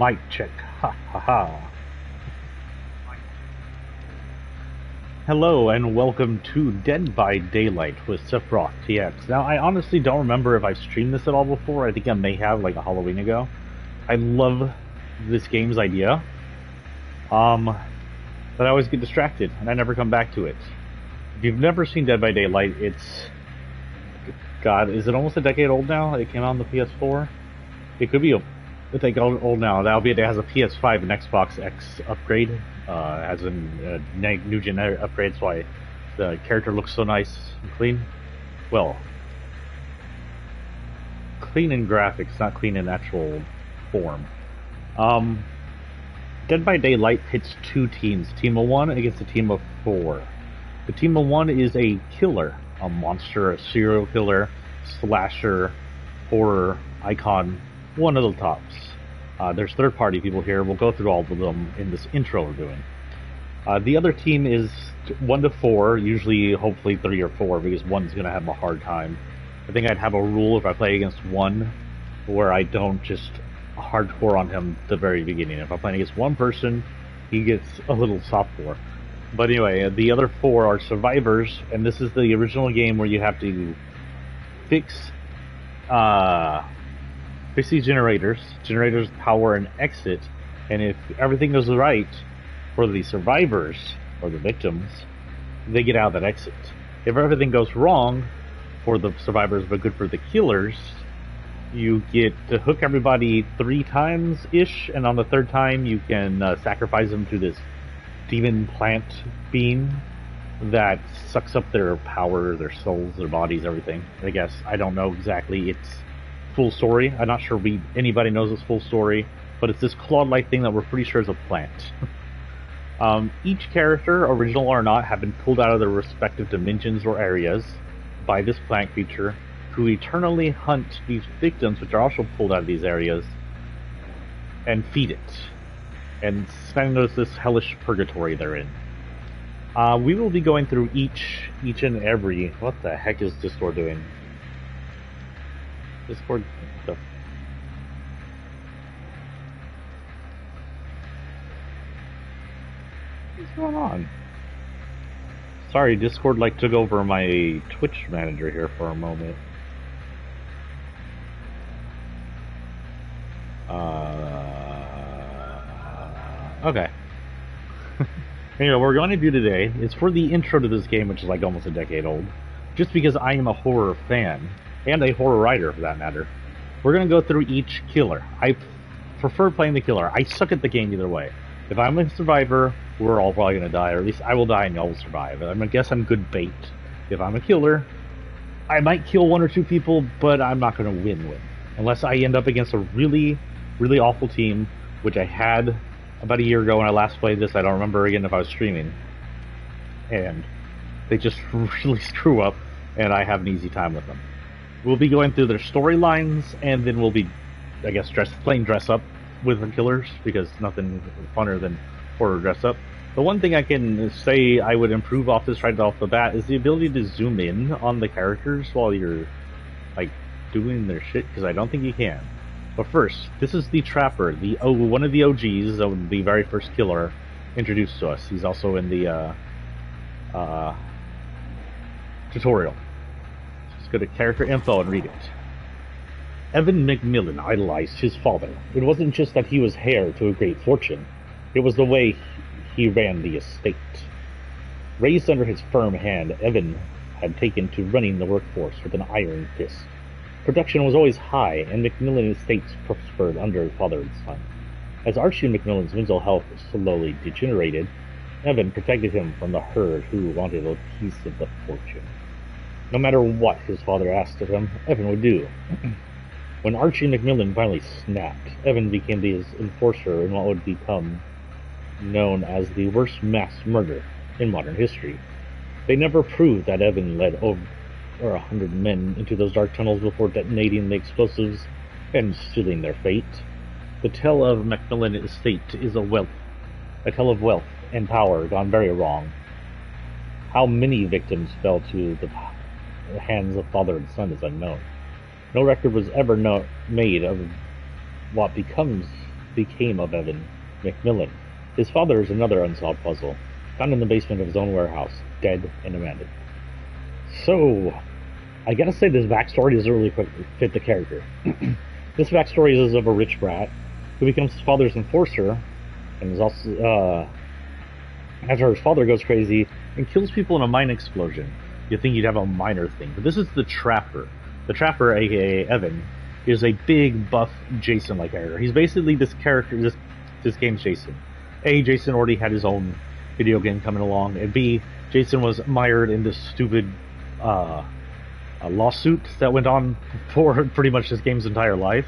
Mic check. Ha ha ha. Hello and welcome to Dead by Daylight with Sephiroth TX. Now, I honestly don't remember if I've streamed this at all before. I think I may have, like a Halloween ago. I love this game's idea. But I always get distracted and I never come back to it. If you've never seen Dead by Daylight, it's... God, is it almost a decade old now? It came out on the PS4? It could be a decade old now, albeit it has a PS5 and Xbox X upgrade. As a new gen upgrade, that's why the character looks so nice and clean. Well, clean in graphics, not clean in actual form. Dead by Daylight pits two teams, a team of one against a team of four. The team of one is a killer, a monster, a serial killer, slasher, horror, icon, one of the tops. There's third-party people here. We'll go through all of them in this intro we're doing. The other team is 1 to 4, usually, hopefully 3 or 4, because one's going to have a hard time. I think I'd have a rule if I play against one where I don't just hardcore on him at the very beginning. If I'm playing against one person, he gets a little softcore. But anyway, the other 4 are survivors, and this is the original game where you have to fix these generators power an exit, and if everything goes right for the survivors, or the victims, they get out of that exit. If everything goes wrong for the survivors but good for the killers, you get to hook everybody 3 times-ish, and on the 3rd time you can sacrifice them to this demon plant being that sucks up their power, their souls, their bodies, everything. I guess, I don't know exactly, it's full story. I'm not sure anybody knows its full story, but it's this claw-like thing that we're pretty sure is a plant. Each character, original or not, have been pulled out of their respective dimensions or areas by this plant creature, who eternally hunt these victims, which are also pulled out of these areas, and feed it. And spending this hellish purgatory they're in. We will be going through each and every... What the heck is Discord doing? Discord stuff. What's going on? Sorry, Discord took over my Twitch manager here for a moment. Okay. Anyway, what we're going to do today is for the intro to this game, which is almost a decade old, just because I am a horror fan, and a horror writer for that matter, we're going to go through each killer. I prefer playing the killer. I suck at the game either way. If I'm a survivor, we're all probably going to die, or at least I will die and y'all will survive. I guess I'm good bait. If I'm a killer, I might kill 1 or 2 people, but I'm not going to win. Unless I end up against a really, really awful team, which I had about a year ago when I last played this. I don't remember again if I was streaming. And they just really screw up, and I have an easy time with them. We'll be going through their storylines, and then we'll be, I guess, playing dress up with the killers, because nothing funner than horror dress up. The one thing I can say I would improve off this right off the bat is the ability to zoom in on the characters while you're, doing their shit, because I don't think you can. But first, this is the Trapper, one of the OGs, the very first killer introduced to us. He's also in the tutorial. Let's go to character info and read it. Evan Mcmillan idolized his father. It wasn't just that he was heir to a great fortune. It was the way he ran the estate. Raised under his firm hand, Evan had taken to running the workforce with an iron fist. Production was always high, and Mcmillan estates prospered under his father and son. As Archie Mcmillan's mental health slowly degenerated, Evan protected him from the herd who wanted a piece of the fortune. No matter what his father asked of him, Evan would do. When Archie Mcmillan finally snapped, Evan became his enforcer in what would become known as the worst mass murder in modern history. They never proved that Evan led over 100 men into those dark tunnels before detonating the explosives and sealing their fate. The tale of Mcmillan estate is a tale of wealth and power gone very wrong. How many victims fell to the hands of father and son is unknown. No record was ever made of what becomes became of Evan Mcmillan. His father is another unsolved puzzle, found in the basement of his own warehouse, dead and abandoned. So, I gotta say this backstory doesn't really fit the character. This backstory is of a rich brat who becomes his father's enforcer, and is also, after his father goes crazy and kills people in a mine explosion. You'd think you'd have a minor thing, but this is the Trapper. The Trapper, aka Evan, is a big, buff, Jason-like character. He's basically this character, this game's Jason. A, Jason already had his own video game coming along, and B, Jason was mired in this stupid a lawsuit that went on for pretty much this game's entire life.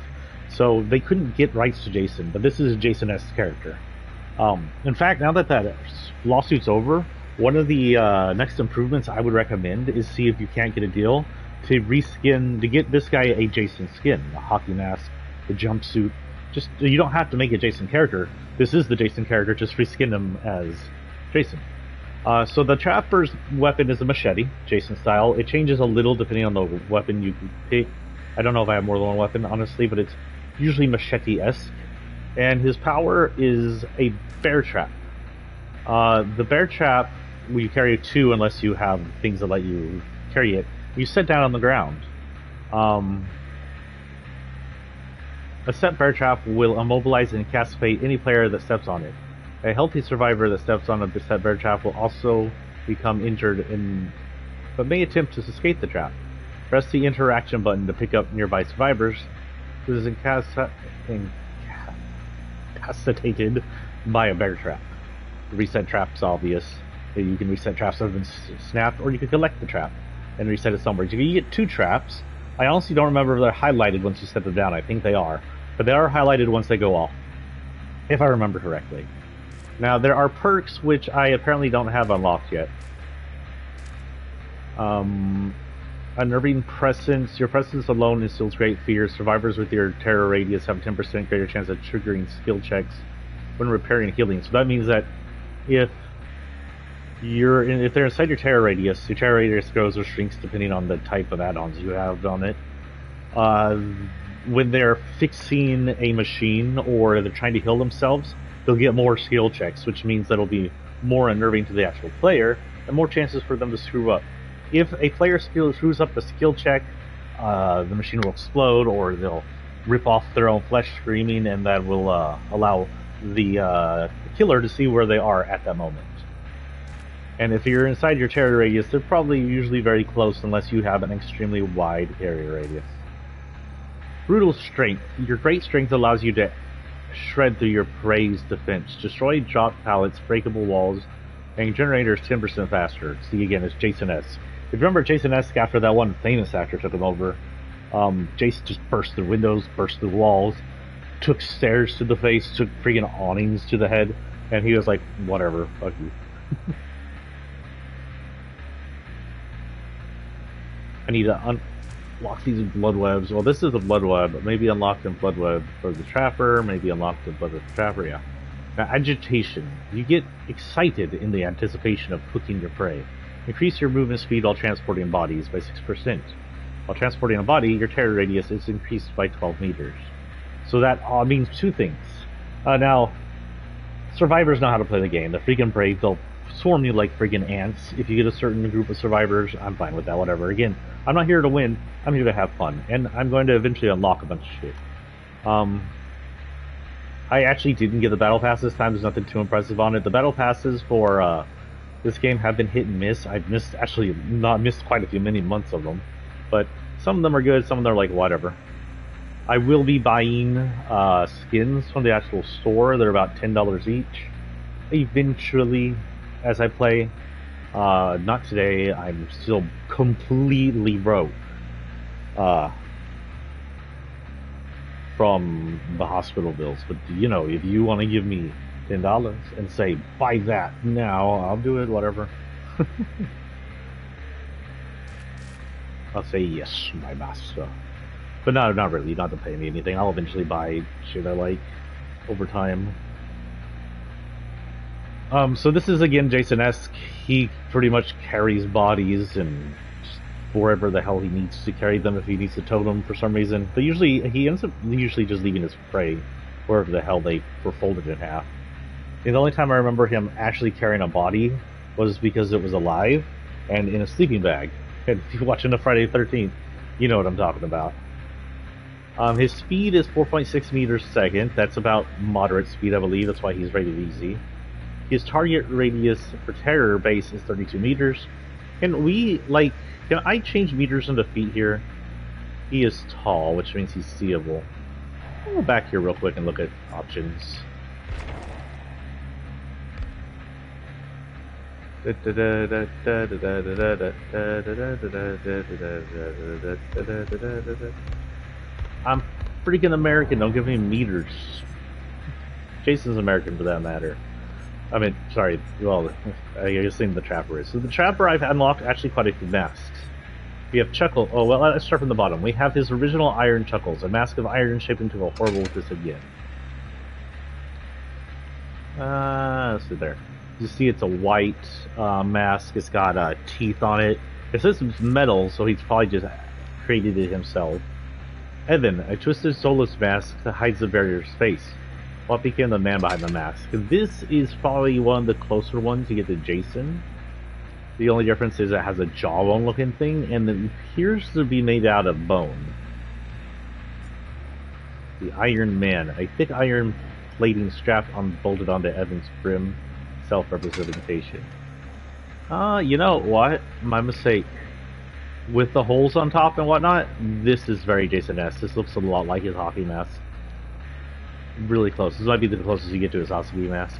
So they couldn't get rights to Jason, but this is a Jason-esque character. In fact, now that lawsuit's over, one of the next improvements I would recommend is see if you can't get a deal to get this guy a Jason skin, a hockey mask, the jumpsuit. Just, you don't have to make a Jason character. This is the Jason character, just reskin him as Jason. So the Trapper's weapon is a machete, Jason style. It changes a little depending on the weapon you pick. I don't know if I have more than one weapon, honestly, but it's usually machete-esque. And his power is a bear trap. The bear trap, you carry 2 unless you have things that let you carry it. You set down on the ground. A set bear trap will immobilize and incapacitate any player that steps on it. A healthy survivor that steps on a set bear trap will also become injured but may attempt to escape the trap. Press the interaction button to pick up nearby survivors. This is incapacitated by a bear trap. The reset trap's obvious. You can reset traps that have been snapped, or you can collect the trap and reset it somewhere. If you get 2 traps, I honestly don't remember if they're highlighted once you set them down. I think they are. But they are highlighted once they go off, if I remember correctly. Now, there are perks which I apparently don't have unlocked yet. Unnerving Presence. Your presence alone instills great fear. Survivors with your terror radius have a 10% greater chance of triggering skill checks when repairing and healing. So that means that if they're inside your terror radius grows or shrinks depending on the type of add-ons you have on it. When they're fixing a machine or they're trying to heal themselves, they'll get more skill checks, which means that'll be more unnerving to the actual player and more chances for them to screw up. If a player screws up the skill check, the machine will explode, or they'll rip off their own flesh screaming, and that will allow the killer to see where they are at that moment. And if you're inside your terror radius, they're probably usually very close unless you have an extremely wide terror radius. Brutal Strength. Your great strength allows you to shred through your prey's defense, destroy drop pallets, breakable walls, and generators 10% faster. See, again, it's Jason-esque. If you remember Jason-esque, after that one famous actor took him over, Jason just burst through windows, burst through walls, took stairs to the face, took freaking awnings to the head, and he was like, whatever, fuck you. I need to unlock these blood webs. Well, this is a blood web, but maybe unlocked in blood web for the Trapper, maybe unlocked in blood web for the Trapper, yeah. Now, agitation. You get excited in the anticipation of hooking your prey. Increase your movement speed while transporting bodies by 6%. While transporting a body, your terror radius is increased by 12 meters. So that means 2 things. Now, survivors know how to play the game. They're freaking brave. They'll swarm you like friggin' ants. If you get a certain group of survivors, I'm fine with that, whatever. Again, I'm not here to win. I'm here to have fun. And I'm going to eventually unlock a bunch of shit. I actually didn't get the battle pass this time. There's nothing too impressive on it. The battle passes for this game have been hit and miss. I've missed quite a few, many months of them. But some of them are good, some of them are like whatever. I will be buying skins from the actual store. They're about $10 each. Eventually, as I play. Not today. I'm still completely broke. From the hospital bills. But, you know, if you want to give me $10 and say, buy that now, I'll do it, whatever. I'll say, yes, my master. But no, not really. Not to pay me anything. I'll eventually buy shit I like over time. So this is, again, Jason-esque. He pretty much carries bodies and wherever the hell he needs to carry them if he needs to tow them for some reason. But usually, he ends up just leaving his prey wherever the hell they were folded in half. And the only time I remember him actually carrying a body was because it was alive and in a sleeping bag. And if you're watching the Friday the 13th, you know what I'm talking about. His speed is 4.6 meters a second. That's about moderate speed, I believe. That's why he's rated easy. His target radius for terror base is 32 meters. And can I change meters into feet here? He is tall, which means he's seeable. I'll go back here real quick and look at options. I'm freaking American, don't give me meters. Jason's American for that matter. I mean, sorry, well, I guess the Trapper is. So the Trapper, I've unlocked actually quite a few masks. We have Chuckle, oh well, let's start from the bottom. We have his original iron Chuckles, a mask of iron shaped into a horrible twisted yin. Let's see there. You see it's a white mask, it's got teeth on it. It says it's metal, so he's probably just created it himself. Evan, a twisted soulless mask that hides the barrier's face. What became the man behind the mask? This is probably one of the closer ones to get to Jason. The only difference is it has a jawbone looking thing, and it appears to be made out of bone. The Iron Man, a thick iron plating strapped bolted onto Evan's grim self-representation. You know what? My mistake. With the holes on top and whatnot, this is very Jason-esque. This looks a lot like his hockey mask. Really close. This might be the closest you get to his hockey mask.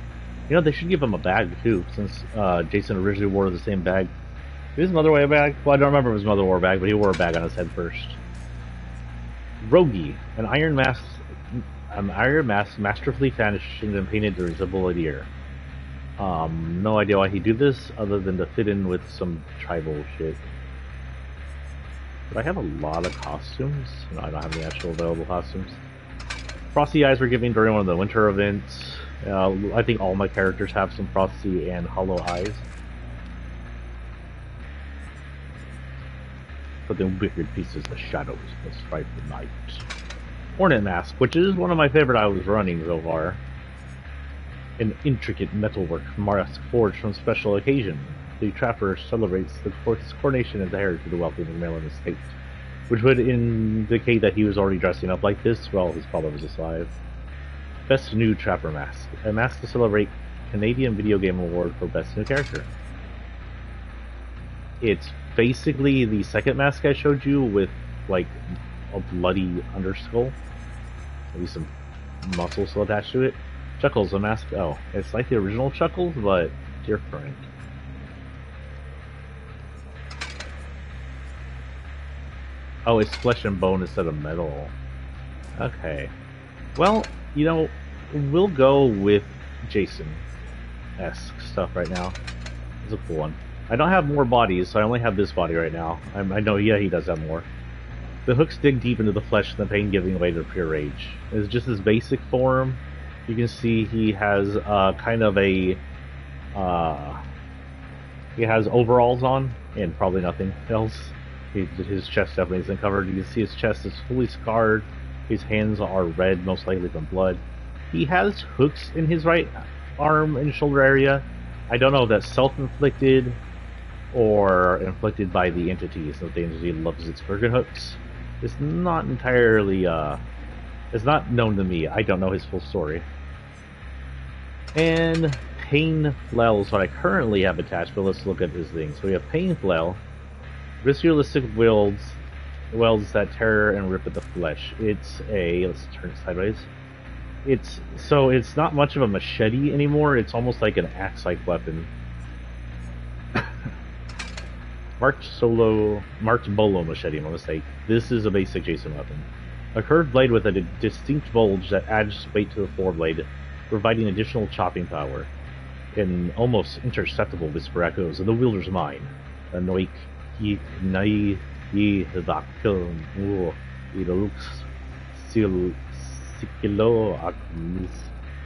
You know, they should give him a bag too, since Jason originally wore the same bag. Did his mother wear a bag? Well, I don't remember if his mother wore a bag, but he wore a bag on his head first. Rogi, an iron mask masterfully fashioned and painted to resemble a deer. No idea why he'd do this, other than to fit in with some tribal shit. But I have a lot of costumes. No, I don't have any actual available costumes. Frosty eyes were given during one of the winter events. I think all my characters have some frosty and hollow eyes. But the wicked pieces of shadows must fight the night. Hornet mask, which is one of my favorite I was running so far. An intricate metalwork mask forged from special occasion. The Trapper celebrates the coronation of the heir to the wealthy Mcmillan estate, which would indicate that he was already dressing up like this while his father was alive. Best New Trapper Mask. A mask to celebrate Canadian Video Game Award for Best New Character. It's basically the second mask I showed you with, like, a bloody underskull. Maybe some muscle still attached to it. Chuckles, a mask. Oh, it's like the original Chuckles, but different. Oh, it's flesh and bone instead of metal. Okay. Well, you know, we'll go with Jason-esque stuff right now. It's a cool one. I don't have more bodies, so I only have this body right now. I know, yeah, he does have more. The hooks dig deep into the flesh and the pain giving way to pure rage. It's just his basic form. You can see he has kind of a... he has overalls on, and probably nothing else. His chest definitely isn't covered. You can see his chest is fully scarred. His hands are red, most likely from blood. He has hooks in his right arm and shoulder area. I don't know if that's self-inflicted or inflicted by the entity, so the entity loves its crooked hooks. It's not entirely, it's not known to me. I don't know his full story. And Pain Flail is what I currently have attached, but let's look at his thing. So we have Pain Flail. Ritualistic welds that tear and rip at the flesh. It's a... let's turn it sideways. It's not much of a machete anymore. It's almost like an axe-like weapon. Marked bolo machete, my mistake. This is a basic Jason weapon. A curved blade with a distinct bulge that adds weight to the foreblade, providing additional chopping power. An almost imperceptible whisper echoes in the wielder's mind. A noik. I don't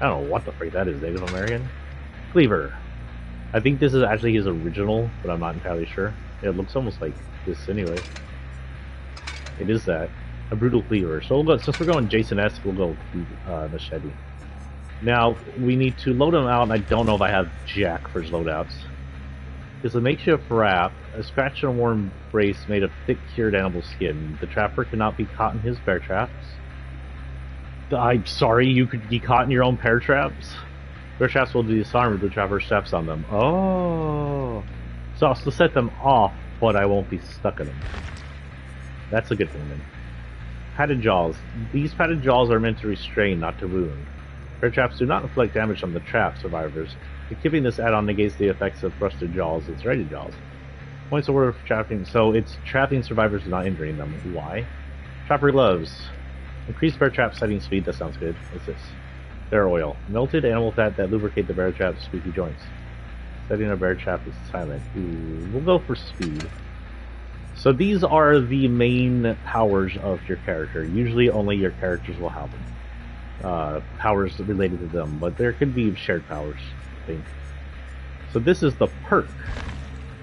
know what the freak that is, Native American? Cleaver. I think this is actually his original, but I'm not entirely sure. It looks almost like this anyway. It is that. A brutal cleaver. So we'll go, since we're going Jason-esque, we'll go machete. Now, we need to load them out, and I don't know if I have jack for his loadouts. It's a makeshift wrap, a scratched and worn brace made of thick cured animal skin. The trapper cannot be caught in his bear traps. I'm sorry, you could be caught in your own bear traps? Bear traps will disarm if the trapper steps on them. Oh! So I'll still set them off, but I won't be stuck in them. That's a good thing then. Padded jaws. These padded jaws are meant to restrain, not to wound. Bear traps do not inflict damage on the trap survivors. Equipping this add-on negates the effects of thrusted jaws and serrated jaws. Points awarded for trapping. So it's trapping survivors and not injuring them. Why? Trapper gloves. Increased bear trap setting speed. That sounds good. What's this? Bear oil. Melted animal fat that lubricate the bear trap's squeaky joints. Setting a bear trap is silent. Ooh, we'll go for speed. So these are the main powers of your character. Usually only your characters will have them. Powers related to them, but there could be shared powers, I think. So this is the perk.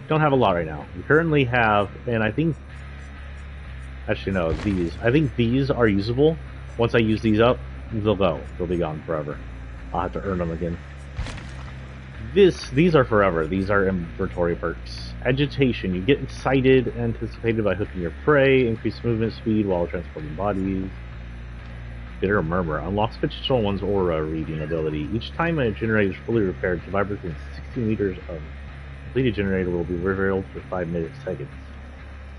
Don't have a lot right now. We currently have, and I think, actually no, these. I think these are usable. Once I use these up, they'll go. They'll be gone forever. I'll have to earn them again. These are forever. These are inventory perks. Agitation. You get excited, anticipated by hooking your prey. Increased movement speed while transporting bodies. Bitter Murmur. Unlocks potential one's aura reading ability. Each time a generator is fully repaired, survivors within 60 meters of completed generator will be revealed for 5 seconds.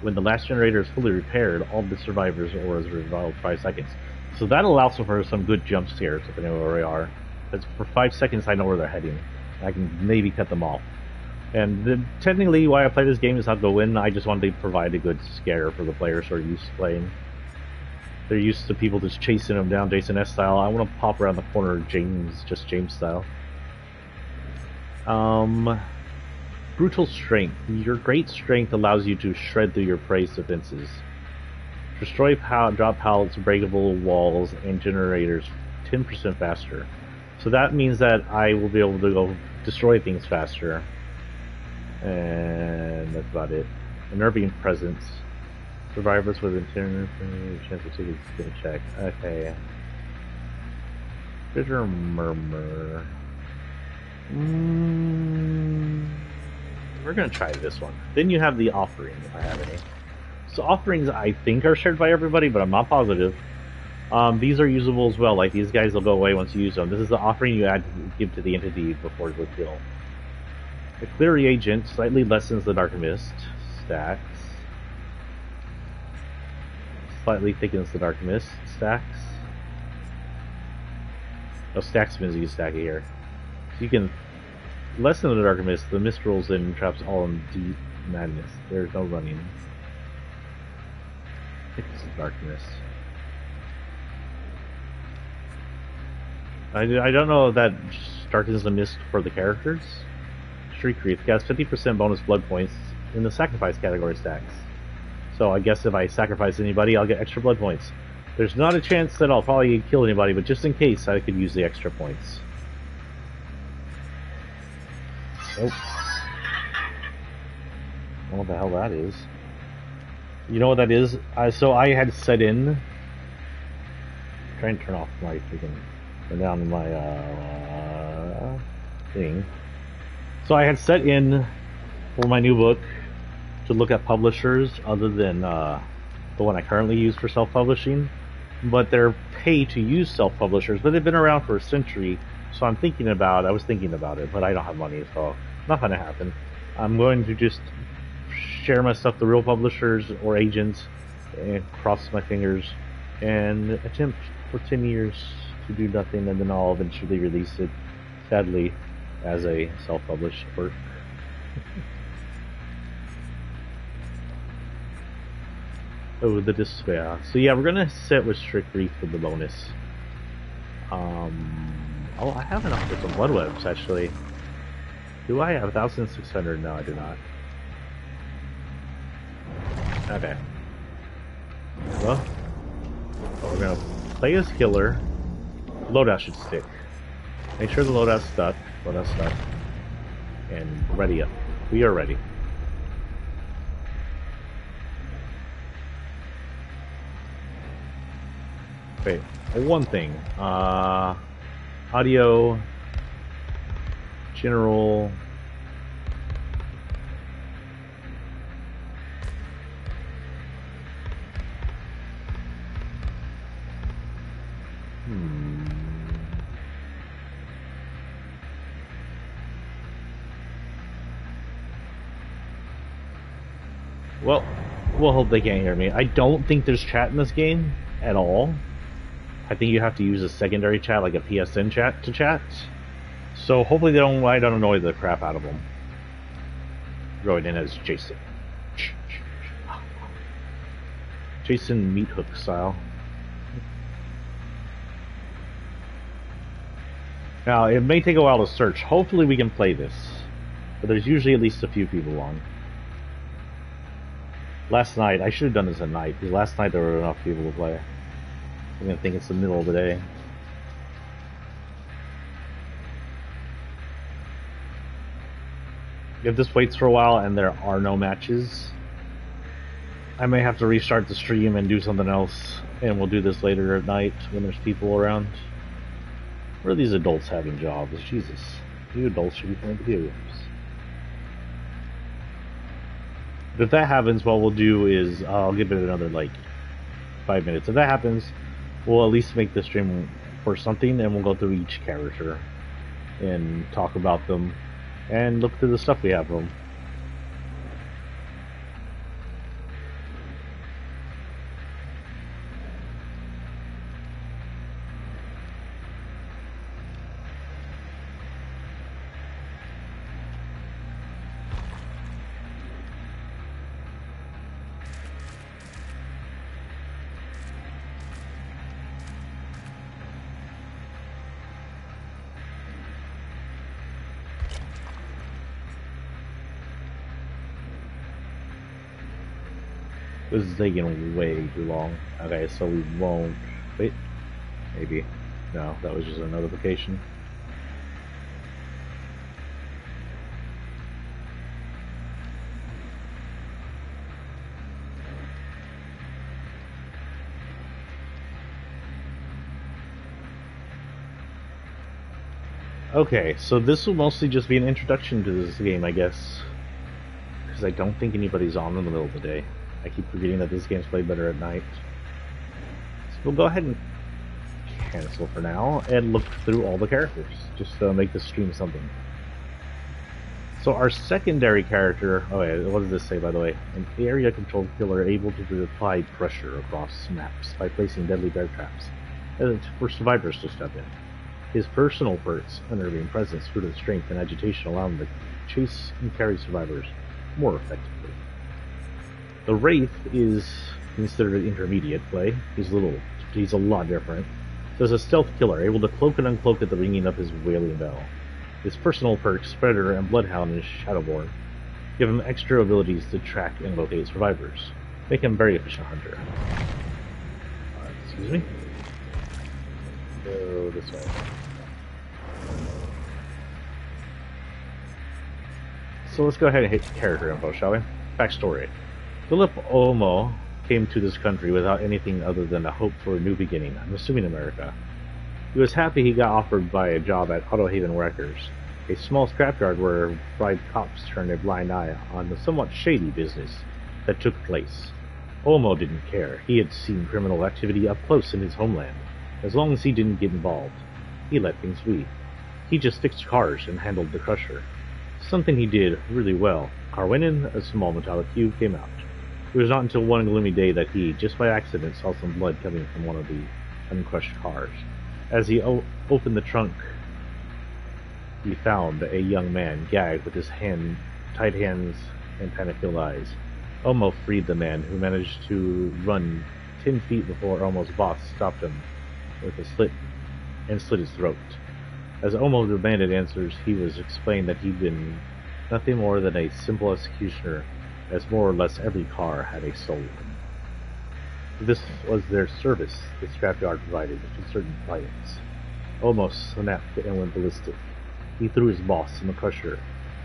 When the last generator is fully repaired, all the survivors' auras are revealed 5 seconds. So that allows for some good jump scares if I know where they are. Because for 5 seconds I know where they're heading. I can maybe cut them off. And technically why I play this game is not to win. I just wanted to provide a good scare for the players who are used to playing. They're used to people just chasing them down Jason-esque style. I want to pop around the corner James style. Brutal Strength. Your great strength allows you to shred through your prey's defenses. Destroy drop pallets, breakable walls, and generators 10% faster. So that means that I will be able to go destroy things faster. And that's about it. Unnerving Presence. Survivors with internal chance of taking a skill check. Okay. Bitter Murmur. We're gonna try this one. Then you have the offering, if I have any. So offerings I think are shared by everybody, but I'm not positive. These are usable as well. Like these guys will go away once you use them. This is the offering you give to the entity before the kill. The Clear Reagent slightly lessens the Dark Mist. Stacks. Slightly thickens the Dark Mist. Stacks. Oh, stacks means you can stack it here. So you can lessen the Dark Mist. The mist rolls in and traps all in deep madness. There's no running. Thickens the Dark Mist. I don't know if that darkens the mist for the characters. Shriek Wreath gets 50% bonus blood points in the sacrifice category stacks. So I guess if I sacrifice anybody, I'll get extra blood points. There's not a chance that I'll probably kill anybody, but just in case, I could use the extra points. Oh. I don't know what the hell that is. You know what that is? So I had set in... trying to turn off my freaking... turn down my thing. So I had set in for my new book to look at publishers other than the one I currently use for self-publishing, but they're paid to use self-publishers, but they've been around for a century. So I was thinking about it, but I don't have money, so not gonna happen. I'm going to just share my stuff to real publishers or agents and cross my fingers and attempt for 10 years to do nothing, and then I'll eventually release it, sadly, as a self-published work. Oh, the despair. So yeah, we're gonna set with Shriek Wreath for the bonus. Oh, I have enough for some blood webs, actually. Do I have 1,600? No, I do not. Okay. Well, we're gonna play as killer. Loadout should stick. Make sure the loadout's stuck. Loadout's stuck. And ready up. We are ready. Wait, one thing. Audio, general. Well, we'll hope they can't hear me. I don't think there's chat in this game at all. I think you have to use a secondary chat, like a PSN chat, to chat. So hopefully they don't. I don't annoy the crap out of them. Going in as Jason. Jason meat hook style. Now, it may take a while to search. Hopefully we can play this. But there's usually at least a few people on. Last night, I should have done this at night, because last night there were enough people to play. I'm gonna think it's the middle of the day. If this waits for a while and there are no matches, I may have to restart the stream and do something else, and we'll do this later at night when there's people around. Where are these adults having jobs? Jesus. You adults should be playing video games. But if that happens, what we'll do is I'll give it another like 5 minutes. If that happens, we'll at least make the stream for something, and we'll go through each character and talk about them and look through the stuff we have for them. This is taking way too long. Okay, so we won't... Wait. Maybe. No, that was just a notification. Okay, so this will mostly just be an introduction to this game, I guess. Because I don't think anybody's on in the middle of the day. I keep forgetting that this game's played better at night. So we'll go ahead and cancel for now and look through all the characters, just to make the stream something. So our secondary character, oh wait, what does this say by the way? An area controlled killer able to apply pressure across maps by placing deadly bear traps for survivors to step in. His personal perks, Unnerving Presence, Fruit of Strength, and Agitation allow him to chase and carry survivors more effectively. The Wraith is considered an intermediate play. He's a lot different. So as a stealth killer, able to cloak and uncloak at the ringing of his wailing bell. His personal perks, Predator and Bloodhound and Shadowborn, give him extra abilities to track and locate survivors. Make him a very efficient hunter. Excuse me? Go this way. So let's go ahead and hit character info, shall we? Backstory. Philip Omo came to this country without anything other than a hope for a new beginning, I'm assuming America. He was happy he got offered by a job at Auto Haven Wreckers, a small scrapyard where bribed cops turned a blind eye on the somewhat shady business that took place. Omo didn't care. He had seen criminal activity up close in his homeland. As long as he didn't get involved, he let things be. He just fixed cars and handled the crusher. Something he did really well. Arwenin, a small metallic cube, came out. It was not until one gloomy day that he, just by accident, saw some blood coming from one of the uncrushed cars. As he opened the trunk, he found a young man gagged with his tied hands and panic-filled eyes. Omo freed the man, who managed to run 10 feet before Omo's boss stopped him with a slit his throat. As Omo demanded answers, he was explained that he'd been nothing more than a simple executioner, as more or less every car had a soul. This was their service the scrapyard provided to certain clients. Omo snapped and went ballistic. He threw his boss in the crusher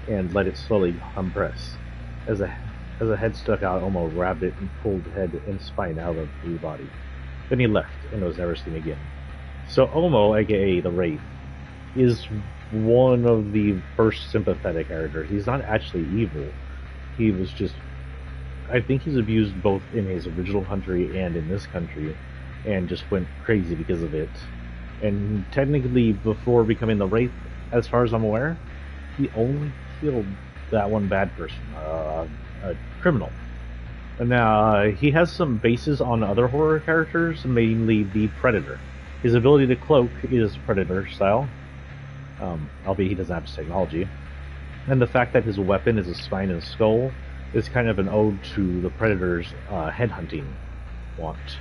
and let it slowly compress. As a head stuck out, Omo grabbed it and pulled head and spine out of the body. Then he left and was never seen again. So Omo, aka the Wraith, is one of the first sympathetic characters. He's not actually evil. He was just... I think he's abused both in his original country and in this country, and just went crazy because of it. And technically, before becoming the Wraith, as far as I'm aware, he only killed that one bad person, a criminal. Now, he has some bases on other horror characters, mainly the Predator. His ability to cloak is Predator style, albeit he doesn't have his technology. And the fact that his weapon is a spine and skull is kind of an ode to the Predator's headhunting want.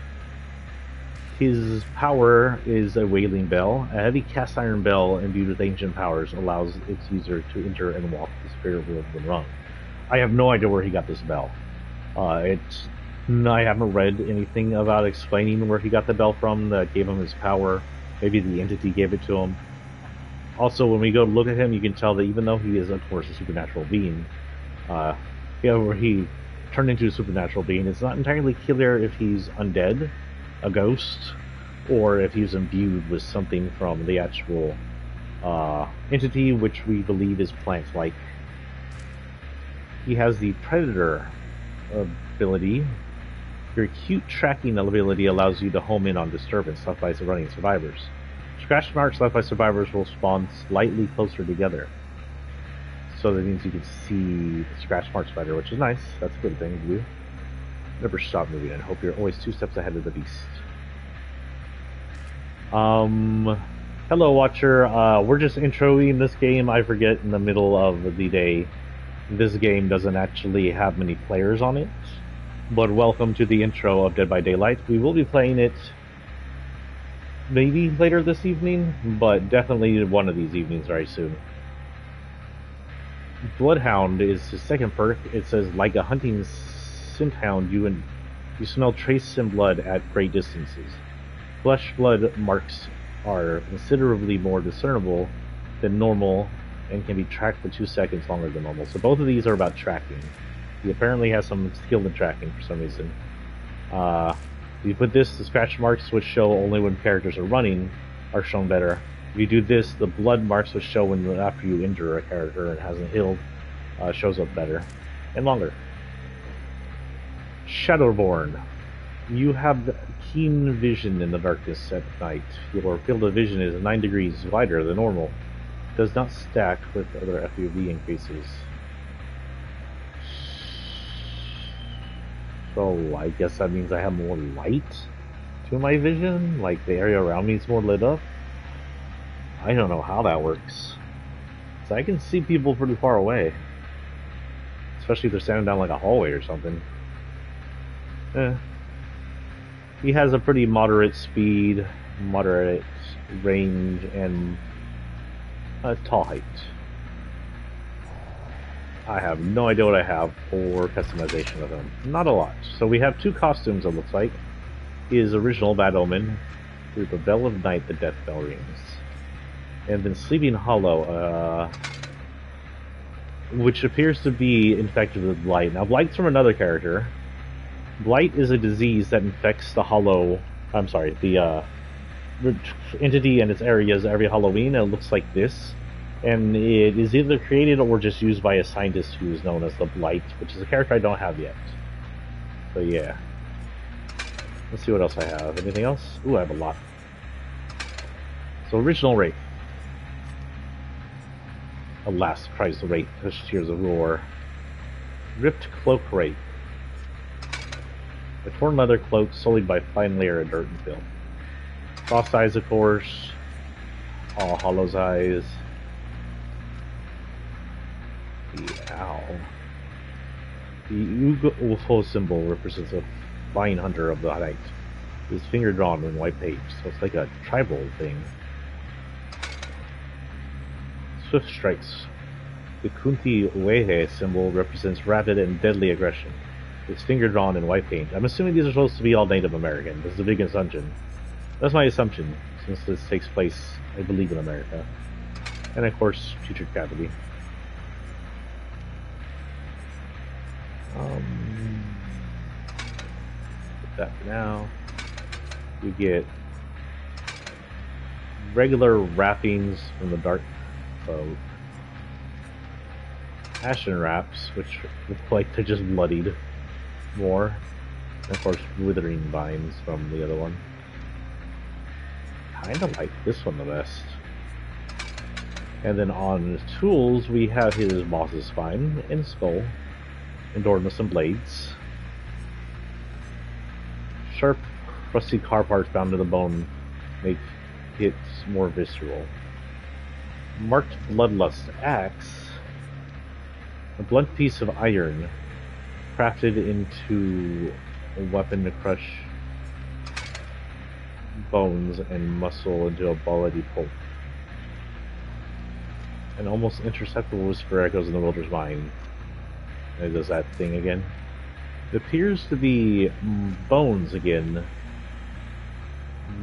His power is a wailing bell. A heavy cast iron bell imbued with ancient powers allows its user to enter and walk the spirit world when rung. I have no idea where he got this bell. I haven't read anything about explaining where he got the bell from that gave him his power. Maybe the entity gave it to him. Also, when we go to look at him, you can tell that even though he is, of course, a supernatural being, where he turned into a supernatural being, it's not entirely clear if he's undead, a ghost, or if he's imbued with something from the actual entity, which we believe is plant-like. He has the Predator ability. Your acute tracking ability allows you to home in on disturbance left by surrounding survivors. Scratch marks left by survivors will spawn slightly closer together. So that means you can see the scratch marks better, which is nice. That's a good thing to do. Never stop moving and hope you're always 2 steps ahead of the beast. Hello, Watcher. We're just introing this game. I forget in the middle of the day. This game doesn't actually have many players on it. But welcome to the intro of Dead by Daylight. We will be playing it maybe later this evening, but definitely one of these evenings very soon. Bloodhound is his second perk. It says, like a hunting scent hound, you smell trace and blood at great distances. Flesh blood marks are considerably more discernible than normal and can be tracked for 2 seconds longer than normal. So both of these are about tracking. He apparently has some skill in tracking for some reason. If you put this, the scratch marks which show only when characters are running are shown better. If you do this, the blood marks which show when after you injure a character and hasn't healed shows up better and longer. Shadowborn. You have keen vision in the darkness at night. Your field of vision is 9 degrees wider than normal. Does not stack with other FUV increases. So I guess that means I have more light to my vision? Like the area around me is more lit up? I don't know how that works. So I can see people pretty far away. Especially if they're standing down like a hallway or something. He has a pretty moderate speed, moderate range, and a tall height. I have no idea what I have for customization of him. Not a lot. So we have 2 costumes, it looks like. His original Bad Omen, through the Bell of Night, the Death Bell rings. And then Sleeping Hollow, which appears to be infected with blight. Now, blight's from another character. Blight is a disease that infects the the entity and its areas every Halloween, and it looks like this. And it is either created or just used by a scientist who is known as the Blight, which is a character I don't have yet. So yeah. Let's see what else I have. Anything else? Ooh, I have a lot. So original Wraith. Alas, cries the Wraith, as she hears a roar. Ripped Cloak Wraith. A torn leather cloak sullied by fine layer of dirt and filth. Frost eyes, of course. All Hollow's eyes. The owl. The UFO symbol represents a flying hunter of the night. His finger drawn in white paint, so it's like a tribal thing. Swift strikes. The Kunti Uehe symbol represents rapid and deadly aggression. His finger drawn in white paint. I'm assuming these are supposed to be all Native American. This is a big assumption. That's my assumption, since this takes place, I believe, in America. And of course, Future Gravity. Put that for now. You get regular wrappings from the dark folk, ashen wraps, which look like they're just bloodied more, and of course withering vines from the other one. Kinda like this one the best. And then on his tools we have his boss's spine and skull, adorned with some blades. Sharp, rusty car parts bound to the bone make it more visceral. Marked bloodlust axe, a blunt piece of iron crafted into a weapon to crush bones and muscle into a bloody pulp. An almost imperceptible whisper echoes in the wielder's mind. And it does that thing again. It appears to be bones again.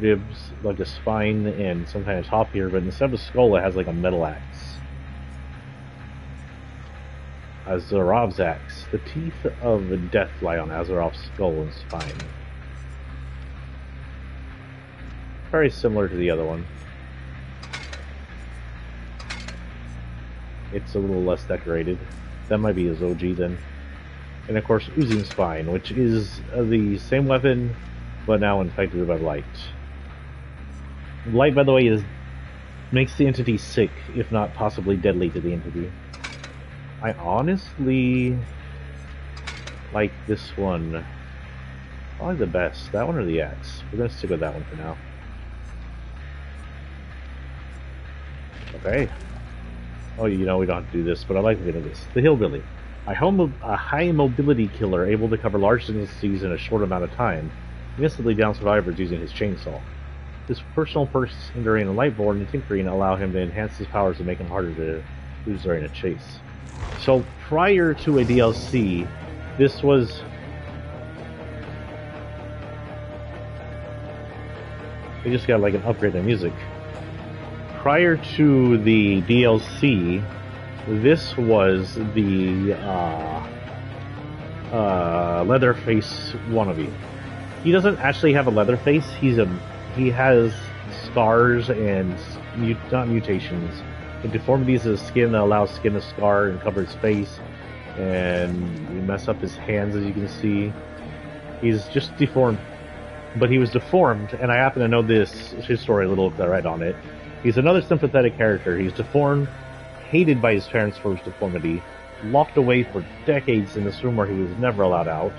Ribs, like a spine and some kind of top here, but instead of a skull it has like a metal axe. Azarov's axe. The teeth of death lie on Azarov's skull and spine. Very similar to the other one. It's a little less decorated. That might be his OG then. And of course, Oozing Spine, which is the same weapon, but now infected by light. Light, by the way, makes the entity sick, if not possibly deadly to the entity. I honestly like this one. Probably the best. That one or the axe? We're going to stick with that one for now. Okay. Oh, you know, we don't have to do this, but I like looking at this. The Hillbilly. A high mobility killer able to cover large distances in a short amount of time. He instantly down survivors using his chainsaw. His personal perks during a lightborn and tinkering allow him to enhance his powers and make him harder to lose during a chase. So prior to a DLC, this was... We just got like an upgrade in music. Prior to the DLC, this was the Leatherface wannabe. He doesn't actually have a Leatherface. He has scars and not mutations, but deformities of his skin that allow skin to scar and cover his face, and you mess up his hands, as you can see. He's just deformed, but he was deformed, and I happen to know his story a little bit right on it. He's another sympathetic character. He's deformed, hated by his parents for his deformity, locked away for decades in this room where he was never allowed out,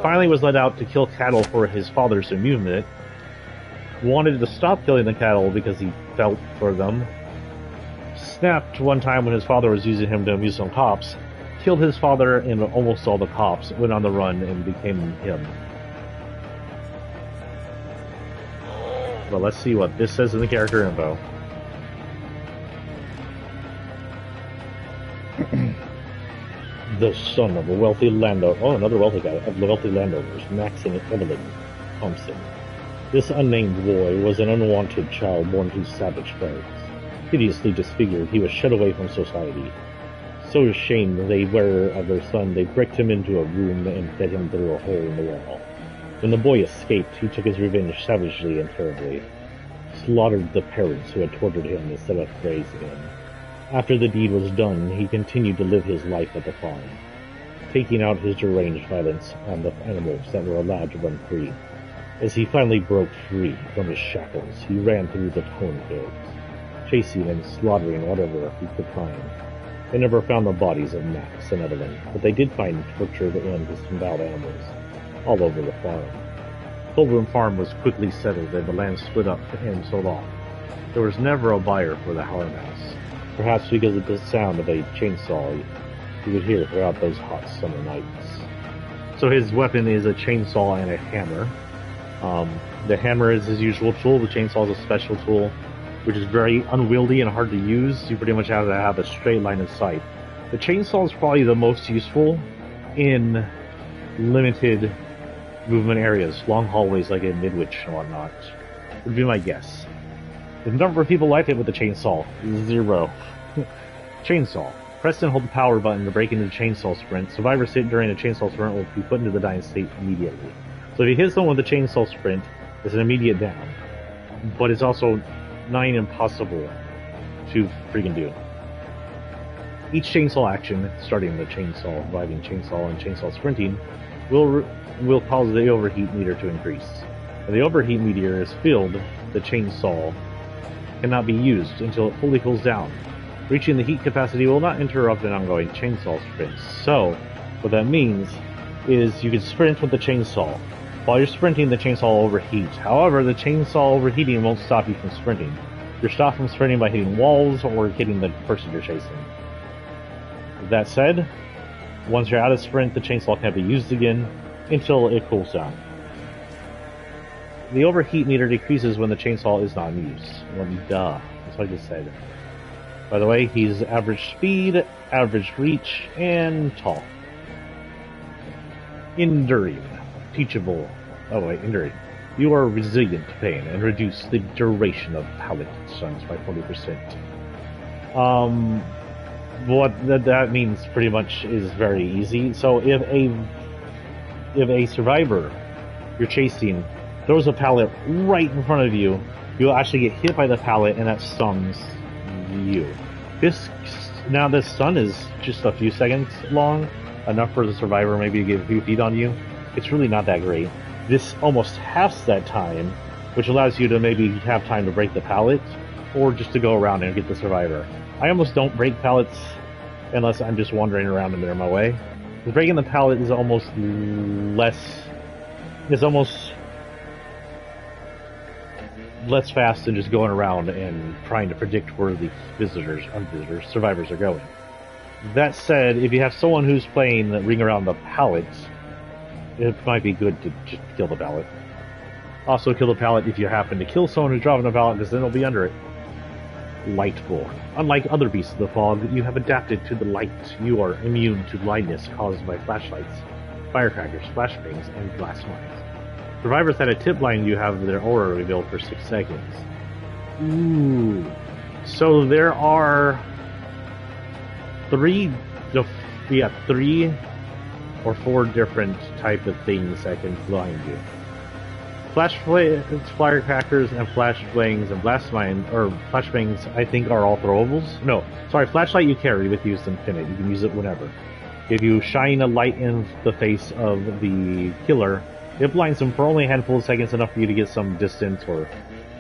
finally was let out to kill cattle for his father's amusement, wanted to stop killing the cattle because he felt for them, snapped one time when his father was using him to amuse some cops, killed his father and almost all the cops, went on the run and became him. Well, let's see what this says in the character info. The son of a wealthy landowner. Oh, another wealthy guy. Of the wealthy landowners, Max and Evelyn Thompson. This unnamed boy was an unwanted child born to savage parents. Hideously disfigured, he was shut away from society. So ashamed they were of their son, they bricked him into a room and fed him through a hole in the wall. When the boy escaped, he took his revenge savagely and terribly. Slaughtered the parents who had tortured him instead of raising him. After the deed was done, he continued to live his life at the farm, taking out his deranged violence on the animals that were allowed to run free. As he finally broke free from his shackles, he ran through the cornfields, chasing and slaughtering whatever he could find. They never found the bodies of Max and Evelyn, but they did find tortured and disemboweled animals all over the farm. Pilgrim Farm was quickly settled and the land split up and sold off. There was never a buyer for the Herman House, perhaps because of the sound of a chainsaw you would hear throughout those hot summer nights. So his weapon is a chainsaw and a hammer. The hammer is his usual tool, the chainsaw is a special tool, which is very unwieldy and hard to use. You pretty much have to have a straight line of sight. The chainsaw is probably the most useful in limited movement areas, long hallways like in Midwich and whatnot, would be my guess. The number of people lifted with the chainsaw is 0. Chainsaw. Press and hold the power button to break into the chainsaw sprint. Survivors hit during a chainsaw sprint will be put into the dying state immediately. So if you hit someone with a chainsaw sprint, It's an immediate down. But it's also nigh impossible to freaking do. Each chainsaw action, starting the chainsaw, riding chainsaw, and chainsaw sprinting, will cause the overheat meter to increase. When the overheat meter is filled, the chainsaw cannot be used until it fully cools down. Reaching the heat capacity will not interrupt an ongoing chainsaw sprint. So, what that means is you can sprint with the chainsaw. While you're sprinting, the chainsaw will overheat. However, the chainsaw overheating won't stop you from sprinting. You're stopped from sprinting by hitting walls or hitting the person you're chasing. That said, once you're out of sprint, the chainsaw can't be used again until it cools down. The overheat meter decreases when the chainsaw is not in use. Well, duh. That's what I just said. By the way, he's average speed, average reach, and tall. Enduring. Teachable. Oh wait, enduring. You are resilient to pain and reduce the duration of pallet stuns by 40%. What that means pretty much is very easy. So if a survivor you're chasing throws a pallet right in front of you, you'll actually get hit by the pallet and that stuns you. This stun is just a few seconds long, enough for the survivor maybe to get a few feet on you. It's really not that great. This almost halves that time, which allows you to maybe have time to break the pallet, or just to go around and get the survivor. I almost don't break pallets unless I'm just wandering around and they're in my way. Breaking the pallet is almost less fast than just going around and trying to predict where the survivors are going. That said, if you have someone who's playing the ring around the pallets, it might be good to just kill the pallet. Also kill the pallet if you happen to kill someone who's driving the pallet, because then they'll be under it. Lightborn. Unlike other beasts of the fog, you have adapted to the light. You are immune to blindness caused by flashlights, firecrackers, flashbangs, and blast mines. Survivors that are tip blind you have their aura revealed for 6 seconds. Ooh. So there are 3 or 4 different type of things that can blind you. Firecrackers and flashbangs and blast mine, or flashbangs, I think are all throwables. No, sorry, flashlight you carry with you is infinite. You can use it whenever. If you shine a light in the face of the killer, it blinds them for only a handful of seconds, enough for you to get some distance or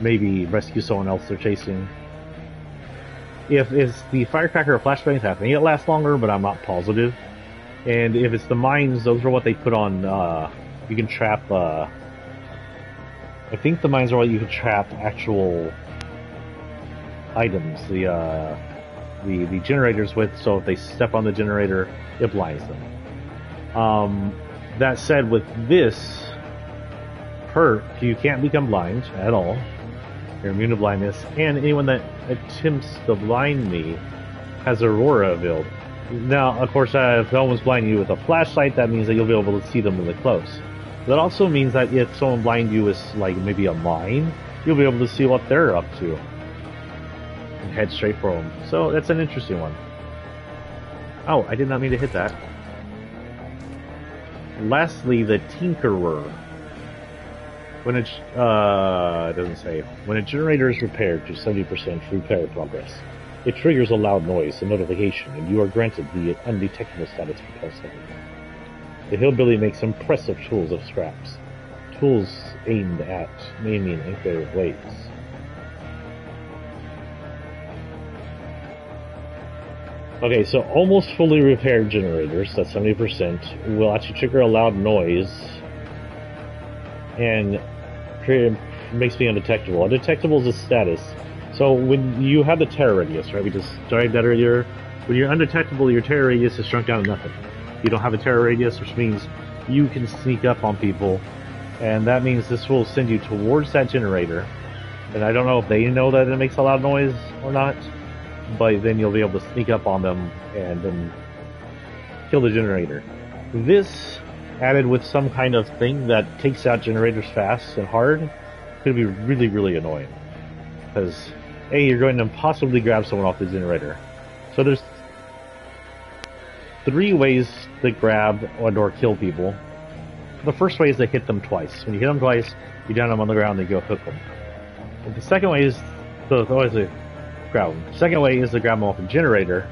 maybe rescue someone else they're chasing. If it's the firecracker or flashbangs happening, it lasts longer, but I'm not positive. And if it's the mines, those are what they put on, you can trap, I think the mines are what you can trap actual items, the generators with, so if they step on the generator, it blinds them. That said, with this perk, you can't become blind at all. You're immune to blindness, and anyone that attempts to blind me has Aurora revealed. Now, of course, if someone's blinding you with a flashlight, that means that you'll be able to see them really close. That also means that if someone blinds you with, like, maybe a mine, you'll be able to see what they're up to and head straight for them. So that's an interesting one. Oh, I did not mean to hit that. Lastly, the Tinkerer. When it doesn't say. When a generator is repaired to 70% repair progress, it triggers a loud noise, a notification, and you are granted the undetectable status for 12 seconds. The Hillbilly makes impressive tools of scraps. Tools aimed at maiming inferior blades. Okay, so almost fully repaired generators, that's 70%, will actually trigger a loud noise and makes me undetectable. Undetectable is a status. So when you have the terror radius, right, we just tried that earlier, when you're undetectable, your terror radius is shrunk down to nothing. You don't have a terror radius, which means you can sneak up on people, and that means this will send you towards that generator. And I don't know if they know that it makes a loud noise or not, but then you'll be able to sneak up on them and then kill the generator. This, added with some kind of thing that takes out generators fast and hard, could be really, really annoying. Because, A, you're going to impossibly grab someone off the generator. So there's 3 ways to grab or kill people. The first way is to hit them twice. When you hit them twice, you down them on the ground, and you go hook them. And the second way is to grab them. The second way is to grab them off a generator.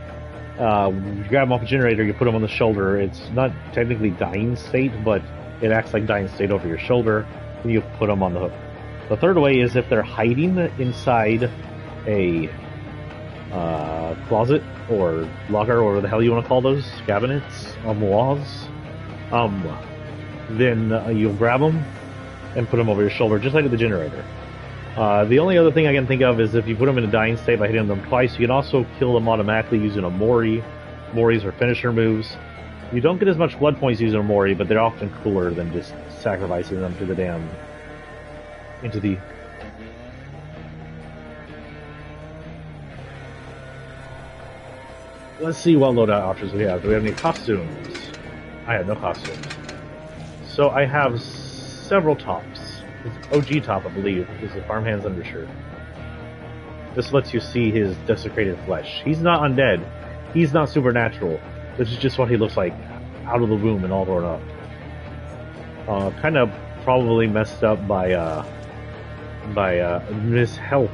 You grab them off a generator, you put them on the shoulder. It's not technically dying state, but it acts like dying state over your shoulder, and you put them on the hook. The third way is if they're hiding inside a closet or locker, or whatever the hell you want to call those, cabinets on the walls, then you'll grab them and put them over your shoulder, just like at the generator. The only other thing I can think of is if you put them in a dying state by hitting them twice, you can also kill them automatically using a Mori. Moris are finisher moves. You don't get as much blood points using a Mori, but they're often cooler than just sacrificing them to the damn... into the... Let's see what loadout options we have. Do we have any costumes? I have no costumes. So I have several tops. His OG top, I believe, is a farmhand's undershirt. This lets you see his desecrated flesh. He's not undead. He's not supernatural. This is just what he looks like out of the womb and all torn up. Kind of probably messed up by mishealth.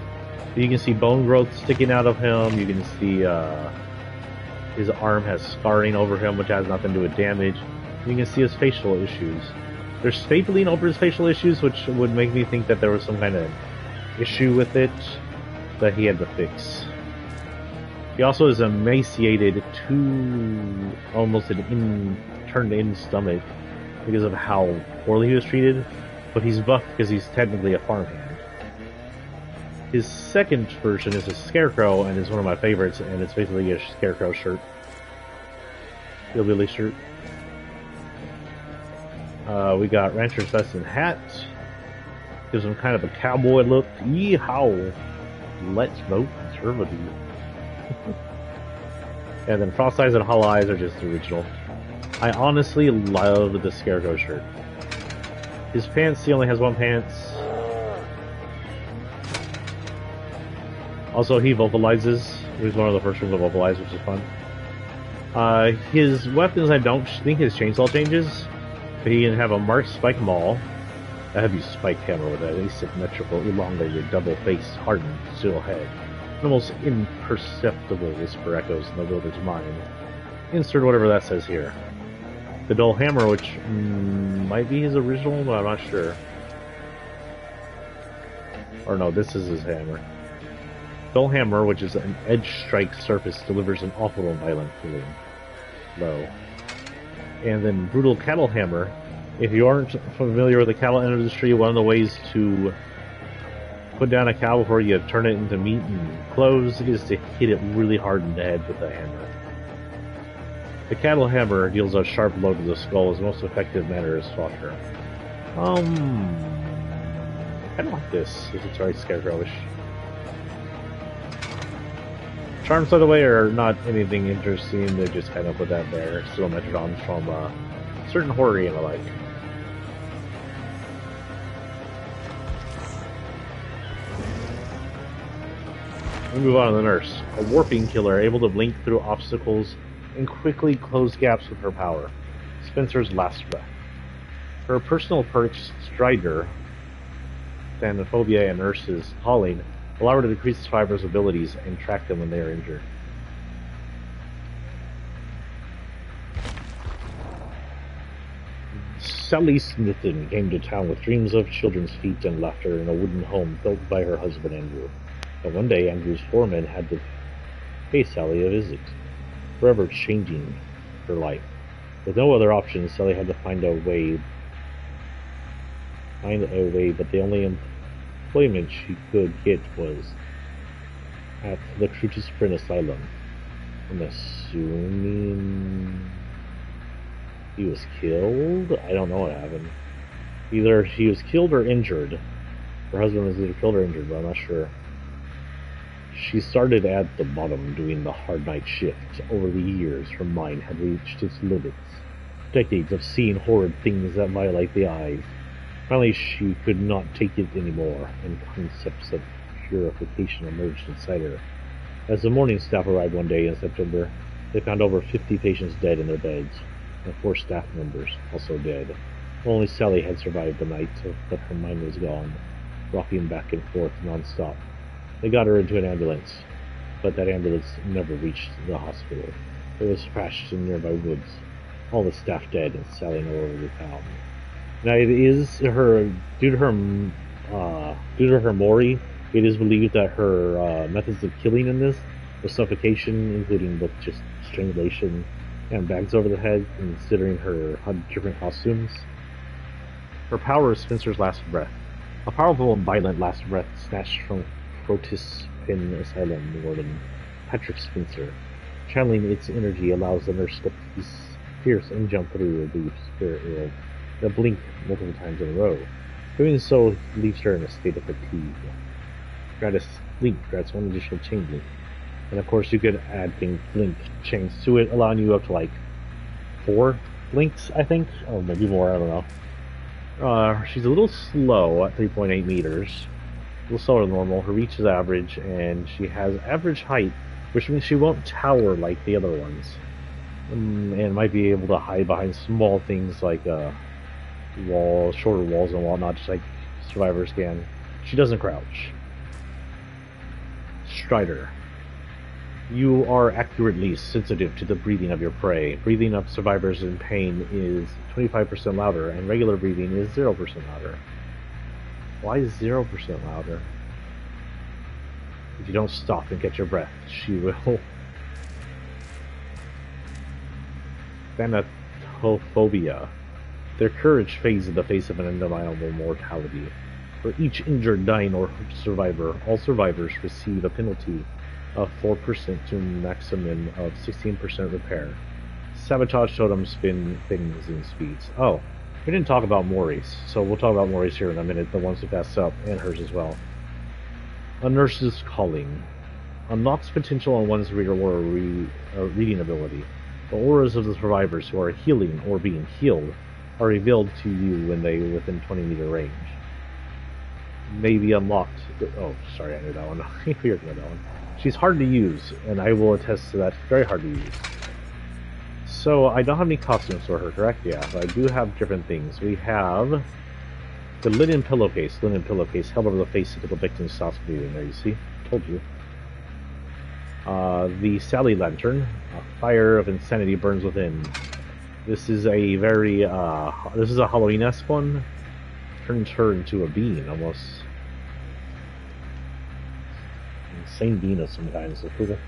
You can see bone growth sticking out of him. You can see his arm has scarring over him, which has nothing to do with damage. You can see his facial issues. There's stapling over his facial issues, which would make me think that there was some kind of issue with it that he had to fix. He also is emaciated to almost an turned-in stomach because of how poorly he was treated, but he's buff because he's technically a farmhand. His second version is a Scarecrow, and is one of my favorites, and it's basically a Scarecrow shirt. Hillbilly shirt. We got Rancher's vest and hat. Gives him kind of a cowboy look. Yeehaw! Let's vote conservative. And then Frost Eyes and Hollow Eyes are just the original. I honestly love the Scarecrow shirt. His pants, he only has one pants. Also, he vocalizes. He was one of the first ones to vocalize, which is fun. His weapons, I don't think his chainsaw changes. But he can have a marked spike maul, a heavy spike hammer with an asymmetrical, elongated, double-faced, hardened steel head. An almost imperceptible whisper echoes in the builder's mind. Insert whatever that says here. The dull hammer, which might be his original, but I'm not sure. Or no, this is his hammer. Dull hammer, which is an edge-strike surface, delivers an awful and violent feeling. Low. And then Brutal Cattle Hammer. If you aren't familiar with the cattle industry, one of the ways to put down a cow before you turn it into meat and clothes is to hit it really hard in the head with a hammer. The Cattle Hammer deals a sharp blow to the skull as the most effective manner is slaughter. I kind of like this, if it's very Scarecrowish. Charms, by the way, are not anything interesting. They just kind of put that there. Still Metrodons from a certain horror game I like. We move on to the nurse. A warping killer able to blink through obstacles and quickly close gaps with her power. Spencer's last breath. Her personal perks, Strider, Thanatophobia, and Nurse's Calling, allow her to decrease survivors' abilities and track them when they are injured. Sally Smithson came to town with dreams of children's feet and laughter in a wooden home built by her husband Andrew. But one day Andrew's foreman had to pay Sally a visit, forever changing her life. With no other options, Sally had to find a way, but the only employment she could get was at the Trutus Sprint Asylum. I'm assuming he was killed? I don't know what happened. Either he was killed or injured. Her husband was either killed or injured, but I'm not sure. She started at the bottom, doing the hard night shift. Over the years, her mind had reached its limits. Decades of seeing horrid things that violate the eyes. Finally, she could not take it anymore, and concepts of purification emerged inside her. As the morning staff arrived one day in September, they found over 50 patients dead in their beds, and 4 staff members also dead. Only Sally had survived the night, but her mind was gone, rocking back and forth non-stop. They got her into an ambulance, but that ambulance never reached the hospital. It was crashed in nearby woods. All the staff dead and Sally nowhere to be found. Now it is her due to her Mori. It is believed that her methods of killing in this was suffocation, including both just strangulation and bags over the head, considering her different costumes. Her power is Spencer's last breath. A powerful and violent last breath snatched from Crotis Pin Asylum warden Patrick Spencer. Channeling its energy allows the nurse to pierce and jump through the spirit world in a blink multiple times in a row. Doing so leaves her in a state of fatigue. Grant a link grants one additional chain link. And of course you could add link chains to it, allowing you up to like 4 links, I think, or maybe more, I don't know. She's a little slow at 3.8 meters. A little slower than normal. Her reach is average, and she has average height, which means she won't tower like the other ones. And might be able to hide behind small things like walls, shorter walls and whatnot, just like survivors can. She doesn't crouch. Strider. You are accurately sensitive to the breathing of your prey. Breathing of survivors in pain is 25% louder, and regular breathing is 0% louder. Why is 0% louder? If you don't stop and catch your breath, she will. Thanatophobia. Their courage fades in the face of an undeniable mortality. For each injured, dying, or survivor, all survivors receive a penalty of 4% to a maximum of 16% repair. Sabotage totems spin things in speeds. Oh, we didn't talk about Mori's, so we'll talk about Mori's here in a minute, the ones who passed up, and hers as well. A nurse's calling. Unlocks potential on one's reader or reading ability. The auras of the survivors who are healing or being healed are revealed to you when they are within 20-meter range. May be unlocked. Oh, sorry, I knew that one. I figured that one. She's hard to use, and I will attest to that. Very hard to use. So, I don't have any costumes for her, correct? Yeah, but I do have different things. We have the linen pillowcase held over the face of the victim's soft breathing. There, you see? Told you. The Sally Lantern. A fire of insanity burns within. This is a very, this is a Halloween-esque one. Turns her into a being, almost. Insane being of some kind, so cool.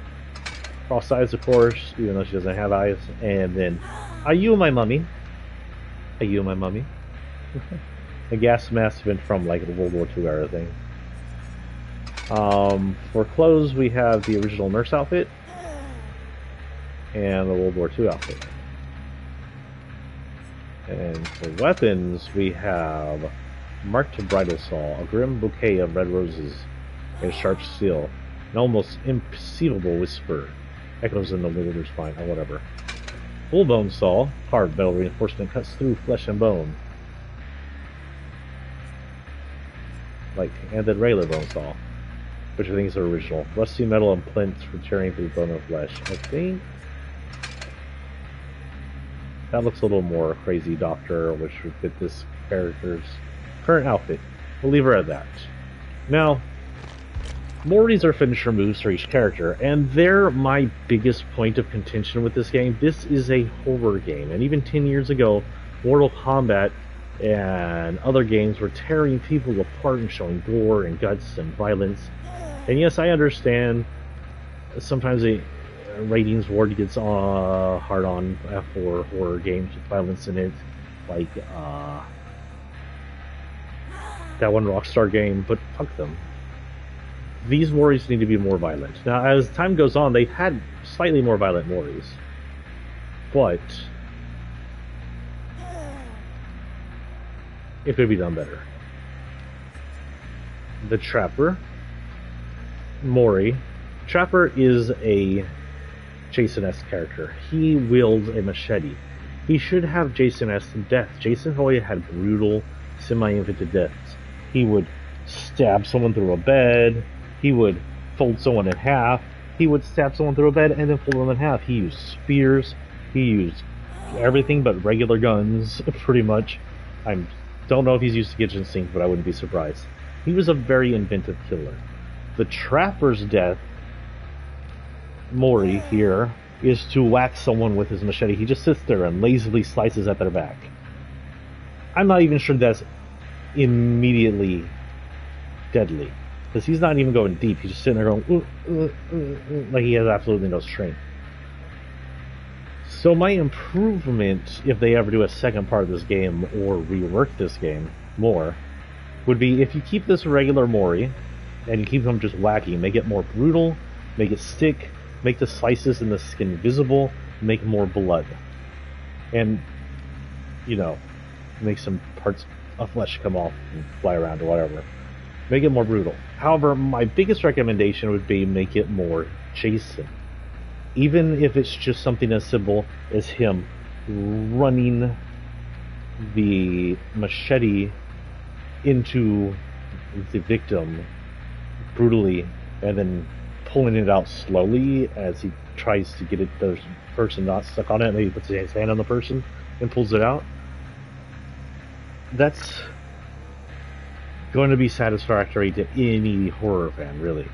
Cross eyes, of course, even though she doesn't have eyes. And then, are you my mummy? Are you my mummy? A gas mask event from like the World War II era thing. For clothes, we have the original nurse outfit and the World War II outfit. And for weapons, we have marked bridal saw, a grim bouquet of red roses, and sharp steel. An almost imperceivable whisper echoes in the wilderness spine, or whatever. Full bone saw, hard metal reinforcement cuts through flesh and bone. Like, and then regular bone saw, which I think is the original. Rusty metal and plinths for tearing through bone and flesh. I think that looks a little more crazy doctor, which would fit this character's current outfit. We'll leave her at that. Now, Mori's are finisher moves for each character, and they're my biggest point of contention with this game. This is a horror game, and even 10 years ago, Mortal Kombat and other games were tearing people apart and showing gore and guts and violence. And yes, I understand sometimes the ratings ward gets hard on for horror games with violence in it, like that one Rockstar game, but fuck them. These Moris need to be more violent. Now, as time goes on, they've had slightly more violent Moris, but it could be done better. The Trapper, Mori. Trapper is a Jason-esque character. He wields a machete. He should have Jason-esque death. Jason Hoy had brutal, semi-infected deaths. He would stab someone through a bed. He would fold someone in half. He would stab someone through a bed and then fold them in half. He used spears. He used everything but regular guns, pretty much. I don't know if he's used to kitchen sink, but I wouldn't be surprised. He was a very inventive killer. The trapper's death, Mori here, is to whack someone with his machete. He just sits there and lazily slices at their back. I'm not even sure that's immediately deadly, because he's not even going deep. He's just sitting there going, like he has absolutely no strength. So my improvement, if they ever do a second part of this game or rework this game more, would be if you keep this regular Mori and you keep him just wacky, make it more brutal, make it stick, make the slices in the skin visible, make more blood, and make some parts of flesh come off and fly around or whatever. Make it more brutal. However, my biggest recommendation would be make it more Jason. Even if it's just something as simple as him running the machete into the victim brutally and then pulling it out slowly as he tries to get the person not stuck on it, and then he puts his hand on the person and pulls it out. That's going to be satisfactory to any horror fan, really.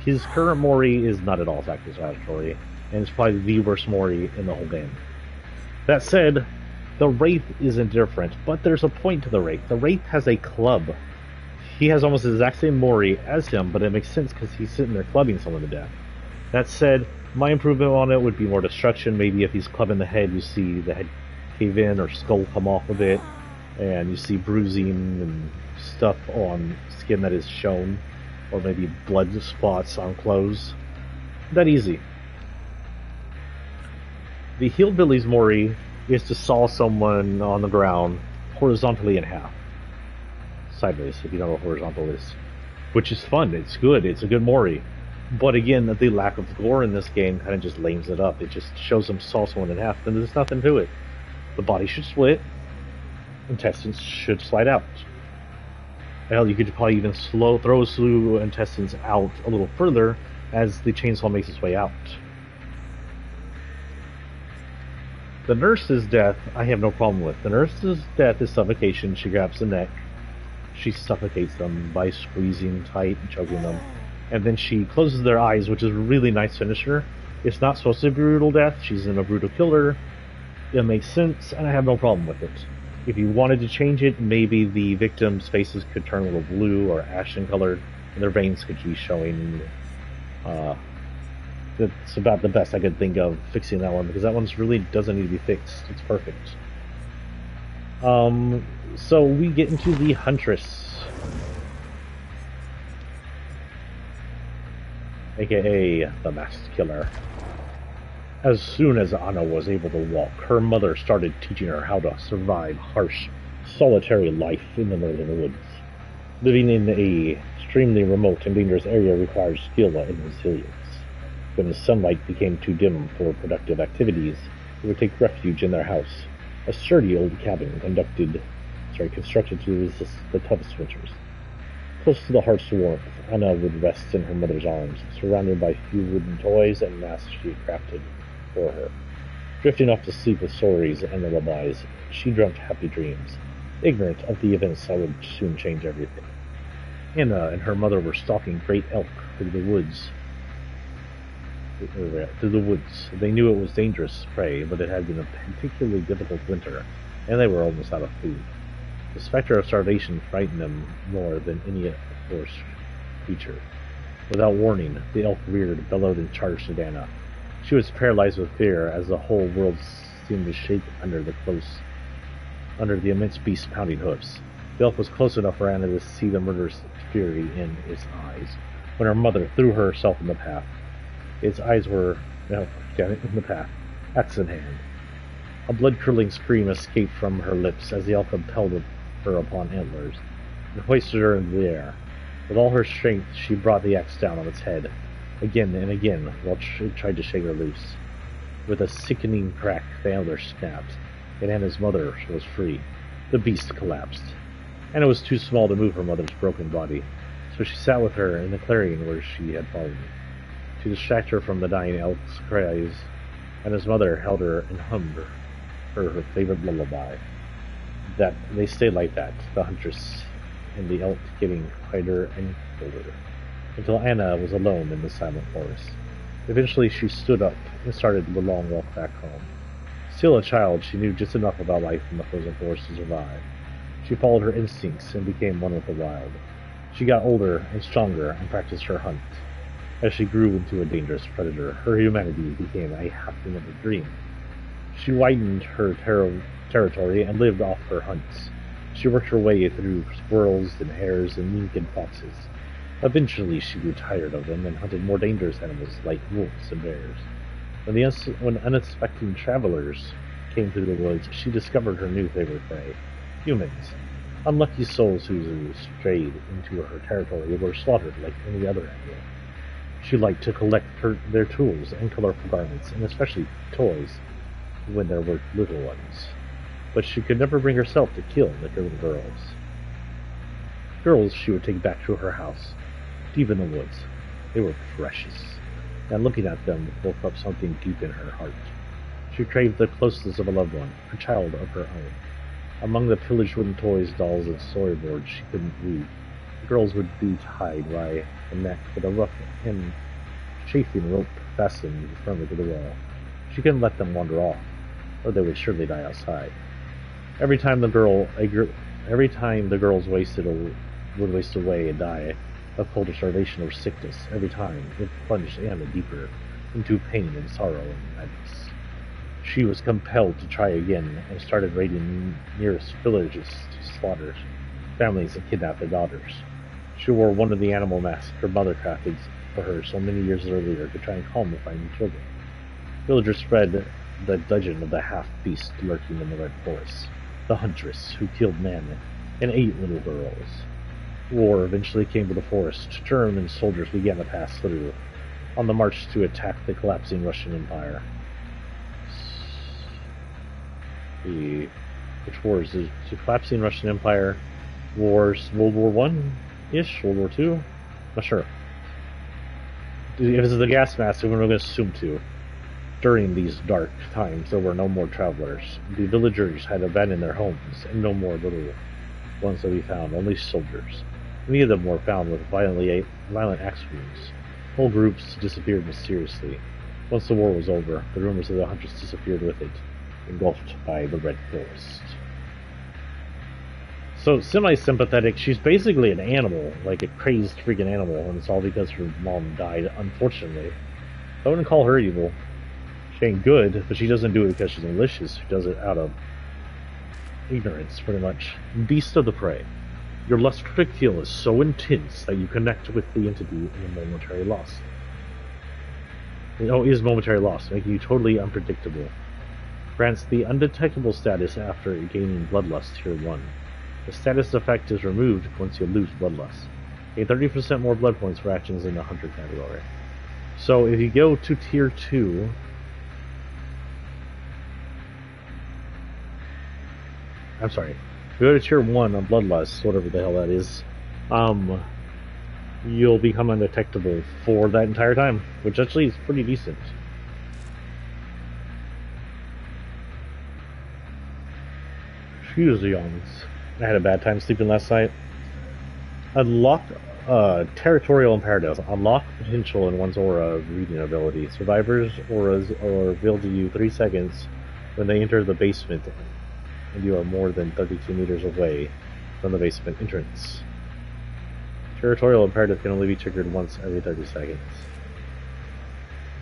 His current Mori is not at all satisfactory, and it's probably the worst Mori in the whole game. That said, the Wraith isn't different, but there's a point to the Wraith. The Wraith has a club. He has almost the exact same Mori as him, but it makes sense because he's sitting there clubbing someone to death. That said, my improvement on it would be more destruction. Maybe if he's clubbing the head, you see the head cave in or skull come off a bit, and you see bruising and stuff on skin that is shown, or maybe blood spots on clothes. That easy. The Hillbilly's Mori is to saw someone on the ground horizontally in half. Sideways, if you know what horizontal is. Which is fun, it's good, it's a good Mori. But again, the lack of gore in this game kind of just lames it up. It just shows them saw someone in half, and there's nothing to it. The body should split, intestines should slide out. Hell, you could probably even throw a slew intestines out a little further as the chainsaw makes its way out. The nurse's death, I have no problem with. The nurse's death is suffocation. She grabs the neck. She suffocates them by squeezing tight and choking them. And then she closes their eyes, which is a really nice finisher. It's not supposed to be a brutal death. She's in a brutal killer. It makes sense, and I have no problem with it. If you wanted to change it, maybe the victims' faces could turn a little blue or ashen colored, and their veins could be showing. That's about the best I could think of fixing that one, because that one really doesn't need to be fixed. It's perfect. So we get into the Huntress, aka the Masked Killer. As soon as Anna was able to walk, her mother started teaching her how to survive harsh, solitary life in the northern woods. Living in a extremely remote and dangerous area requires skill and resilience. When the sunlight became too dim for productive activities, they would take refuge in their house, a sturdy old cabin constructed to resist the toughest winters. Close to the heart's warmth, Anna would rest in her mother's arms, surrounded by few wooden toys and masks she had crafted for her. Drifting off to sleep with stories and lullabies, she dreamt happy dreams, ignorant of the events that would soon change everything. Anna and her mother were stalking great elk through the woods. They knew it was dangerous prey, but it had been a particularly difficult winter, and they were almost out of food. The specter of starvation frightened them more than any forest creature. Without warning, the elk reared, bellowed, and charged at Anna. She was paralyzed with fear as the whole world seemed to shake under the immense beast's pounding hoofs. The elk was close enough for Anna to see the murderous fury in its eyes, when her mother threw herself in the path. Its eyes were in the path, axe in hand. A blood-curdling scream escaped from her lips as the elk impelled her upon antlers and hoisted her in the air. With all her strength, she brought the axe down on its head, again and again, while it tried to shake her loose. With a sickening crack, the antler snapped, and Anna's mother was free. The beast collapsed. Anna was too small to move her mother's broken body, so she sat with her in the clearing where she had fallen. To distract her from the dying elk's cries, Anna's mother held her and hummed her favorite lullaby. that they stayed like that, the Huntress and the elk getting quieter and colder, until Anna was alone in the silent forest. Eventually she stood up and started the long walk back home. Still a child, she knew just enough about life in the frozen forest to survive. She followed her instincts and became one with the wild. She got older and stronger and practiced her hunt. As she grew into a dangerous predator, her humanity became a half-remembered dream. She widened her territory and lived off her hunts. She worked her way through squirrels and hares and mink and foxes. Eventually she grew tired of them and hunted more dangerous animals like wolves and bears. When unexpected travelers came through the woods, she discovered her new favorite prey, humans. Unlucky souls who strayed into her territory were slaughtered like any other animal. She liked to collect their tools and colorful garments, and especially toys, when there were little ones. But she could never bring herself to kill the little girls. Girls she would take back to her house, deep in the woods. They were precious, and looking at them woke up something deep in her heart. She craved the closeness of a loved one, a child of her own. Among the pillaged wooden toys, dolls, and storyboards she couldn't read, the girls would be tied by the neck with a rough and chafing rope fastened firmly to the wall. She couldn't let them wander off, or they would surely die outside. Every time the girls would waste away and die of cold or starvation or sickness, every time it plunged Anna deeper into pain and sorrow and madness. She was compelled to try again and started raiding nearest villages to slaughter families and kidnap their daughters. She wore one of the animal masks her mother crafted for her so many years earlier to try and calm the frightened children. Villagers spread the legend of the half-beast lurking in the red forest, the Huntress who killed men and ate little girls. War eventually came to the forest. German soldiers began to pass through, on the march to attack the collapsing Russian Empire. Which wars? The collapsing Russian Empire wars, World War I-ish, World War II? Not sure. If it's the gas mask, we're going to assume to. During these dark times, there were no more travelers. The villagers had abandoned their homes, and no more little ones to be found, only soldiers. Many of them were found with violent axe wounds. Whole groups disappeared mysteriously. Once the war was over, the rumors of the Huntress disappeared with it, engulfed by the red forest. So, semi-sympathetic, she's basically an animal, like a crazed freaking animal, and it's all because her mom died, unfortunately. I wouldn't call her evil. She ain't good, but she doesn't do it because she's malicious. She does it out of ignorance, pretty much. Beast of the prey. Your lust for kill is so intense that you connect with the entity in a momentary loss. Is momentary loss, making you totally unpredictable. Grants the undetectable status after gaining Bloodlust Tier 1. The status effect is removed once you lose Bloodlust. Gain 30% more blood points for actions in the Hunter category. So if you go to Tier 2... I'm sorry. If you go to Tier 1 on Bloodlust, whatever the hell that is, you'll become undetectable for that entire time, which actually is pretty decent. Excuse the yawns. I had a bad time sleeping last night. Unlock territorial imperative. Unlock potential in one's aura reading ability. Survivors' auras are revealed to you 3 seconds when they enter the basement, and you are more than 32 meters away from the basement entrance. Territorial imperative can only be triggered once every 30 seconds.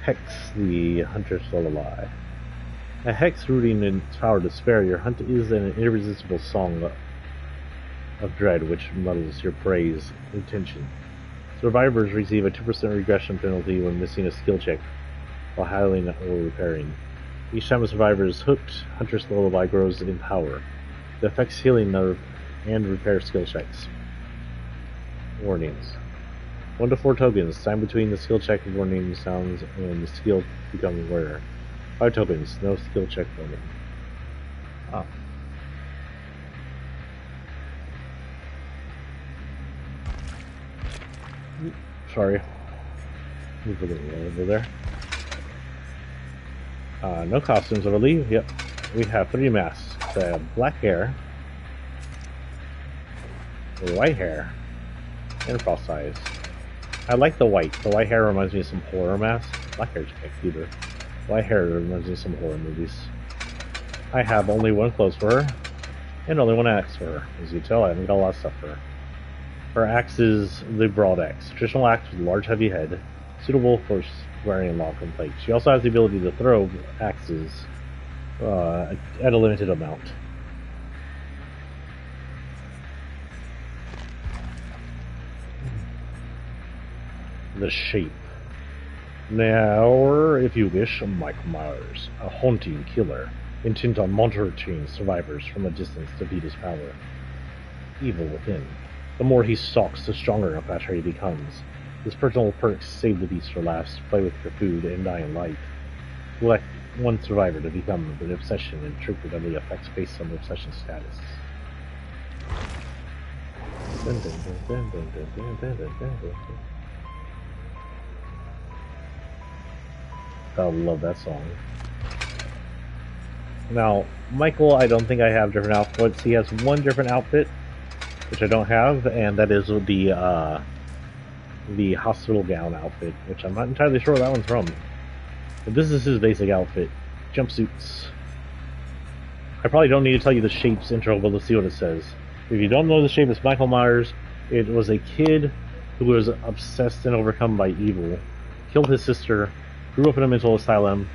Hex, the Huntress Lullaby. A hex rooting in power to spare, your hunt is an irresistible song of dread which muddles your prey's intention. Survivors receive a 2% regression penalty when missing a skill check while healing or repairing. Each time a survivor is hooked, Huntress Lullaby grows in power. It affects healing and repair skill checks. Warnings. 1 to 4 tokens. Time between the skill check and warning sounds and the skill becomes rarer. 5 tokens. No skill check warning. Ah. Sorry. Move a little over there. No costumes, I believe. Yep. We have 3 masks. They have black hair, white hair, and frost eyes. I like the white. The white hair reminds me of some horror masks. Black hair's either. White hair reminds me of some horror movies. I have only one clothes for her, and only one axe for her. As you can tell, I haven't got a lot of stuff for her. Her axe is the broad axe, traditional axe with a large heavy head, suitable for wearing long plate. She also has the ability to throw axes at a limited amount. The shape. Now, if you wish, Mike Myers, a haunting killer, intent on monitoring survivors from a distance to beat his power. Evil within. The more he stalks, the stronger a battery he becomes. His personal perks: save the beast for last, play with your food, and die in light. Select one survivor to become an obsession and trigger the effects based on the obsession status. I love that song. Now, Michael, I don't think I have different outfits. He has one different outfit, which I don't have, and that is the hospital gown outfit, which I'm not entirely sure where that one's from. But this is his basic outfit. Jumpsuits. I probably don't need to tell you the shape's intro, but let's see what it says. If you don't know the shape, it's Michael Myers. It was a kid who was obsessed and overcome by evil, killed his sister, grew up in a mental asylum,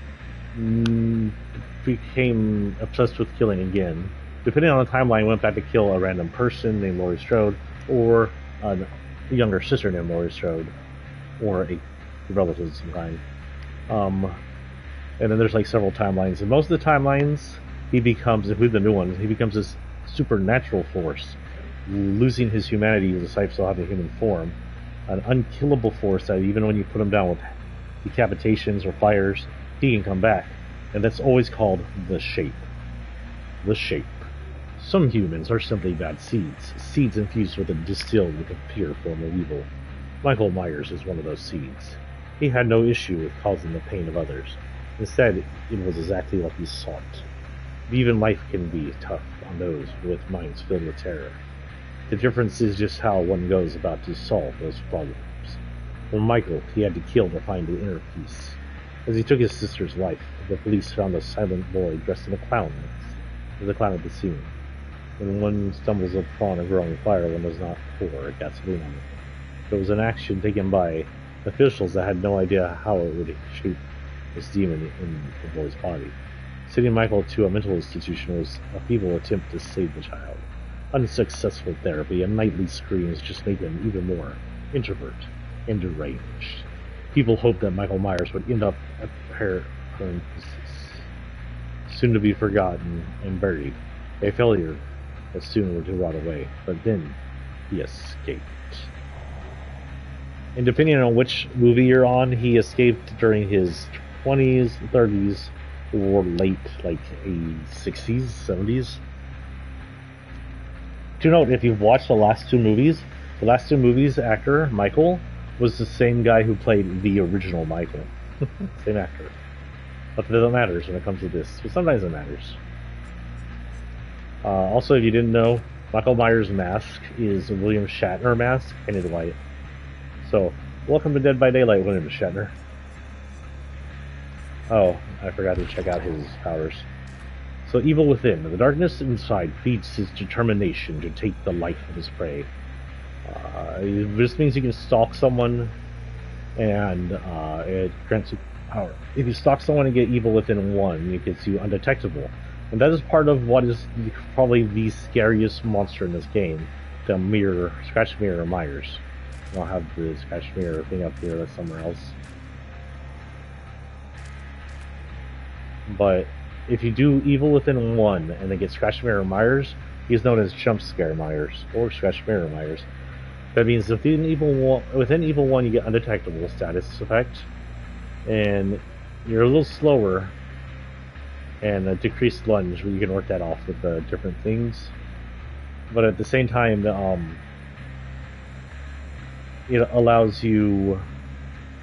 became obsessed with killing again. Depending on the timeline, went back to kill a random person named Laurie Strode, or a younger sister named Laurie Strode, or a relative of some kind. And then there's like several timelines. And most of the timelines, he becomes, including the new ones, he becomes this supernatural force, losing his humanity despite still having a human form. An unkillable force that even when you put him down with decapitations or fires, he can come back. And that's always called the shape. The shape. Some humans are simply bad seeds. Seeds infused with a distilled with a pure form of evil. Michael Myers is one of those seeds. He had no issue with causing the pain of others. Instead, it was exactly what he sought. Even life can be tough on those with minds filled with terror. The difference is just how one goes about to solve those problems. For Michael, he had to kill to find the inner peace. As he took his sister's life, the police found a silent boy dressed in a clown mask. The clown at the scene. When one stumbles upon a growing fire, one does not pour gasoline on it. It was an action taken by officials that had no idea how it would shape this demon in the boy's body. Sending Michael to a mental institution was a feeble attempt to save the child. Unsuccessful therapy and nightly screams just made him even more introvert and deranged. People hoped that Michael Myers would end up at parentheses, soon to be forgotten and buried, a failure that soon would rot away. But then he escaped. And depending on which movie you're on, he escaped during his 20s, 30s, or late, like 60s, 70s. To note, if you've watched the last two movies, actor, Michael, was the same guy who played the original Michael. Same actor. But that matters when it comes to this. But sometimes it matters. Also, if you didn't know, Michael Myers' mask is a William Shatner mask, painted white. So, welcome to Dead by Daylight, William Shatner. Oh, I forgot to check out his powers. So, evil within. The darkness inside feeds his determination to take the life of his prey. This means you can stalk someone, and it grants you power. If you stalk someone and get evil within 1, it gets you undetectable. And that is part of what is probably the scariest monster in this game, the Scratch Mirror Myers. I'll have the Scratch Mirror thing up here, that's somewhere else. But if you do evil within 1 and then get Scratch Mirror Myers, he's known as Jump Scare Myers or Scratch Mirror Myers. That means within evil 1 you get undetectable status effect, and you're a little slower, and a decreased lunge, where you can work that off with different things. But at the same time, it allows you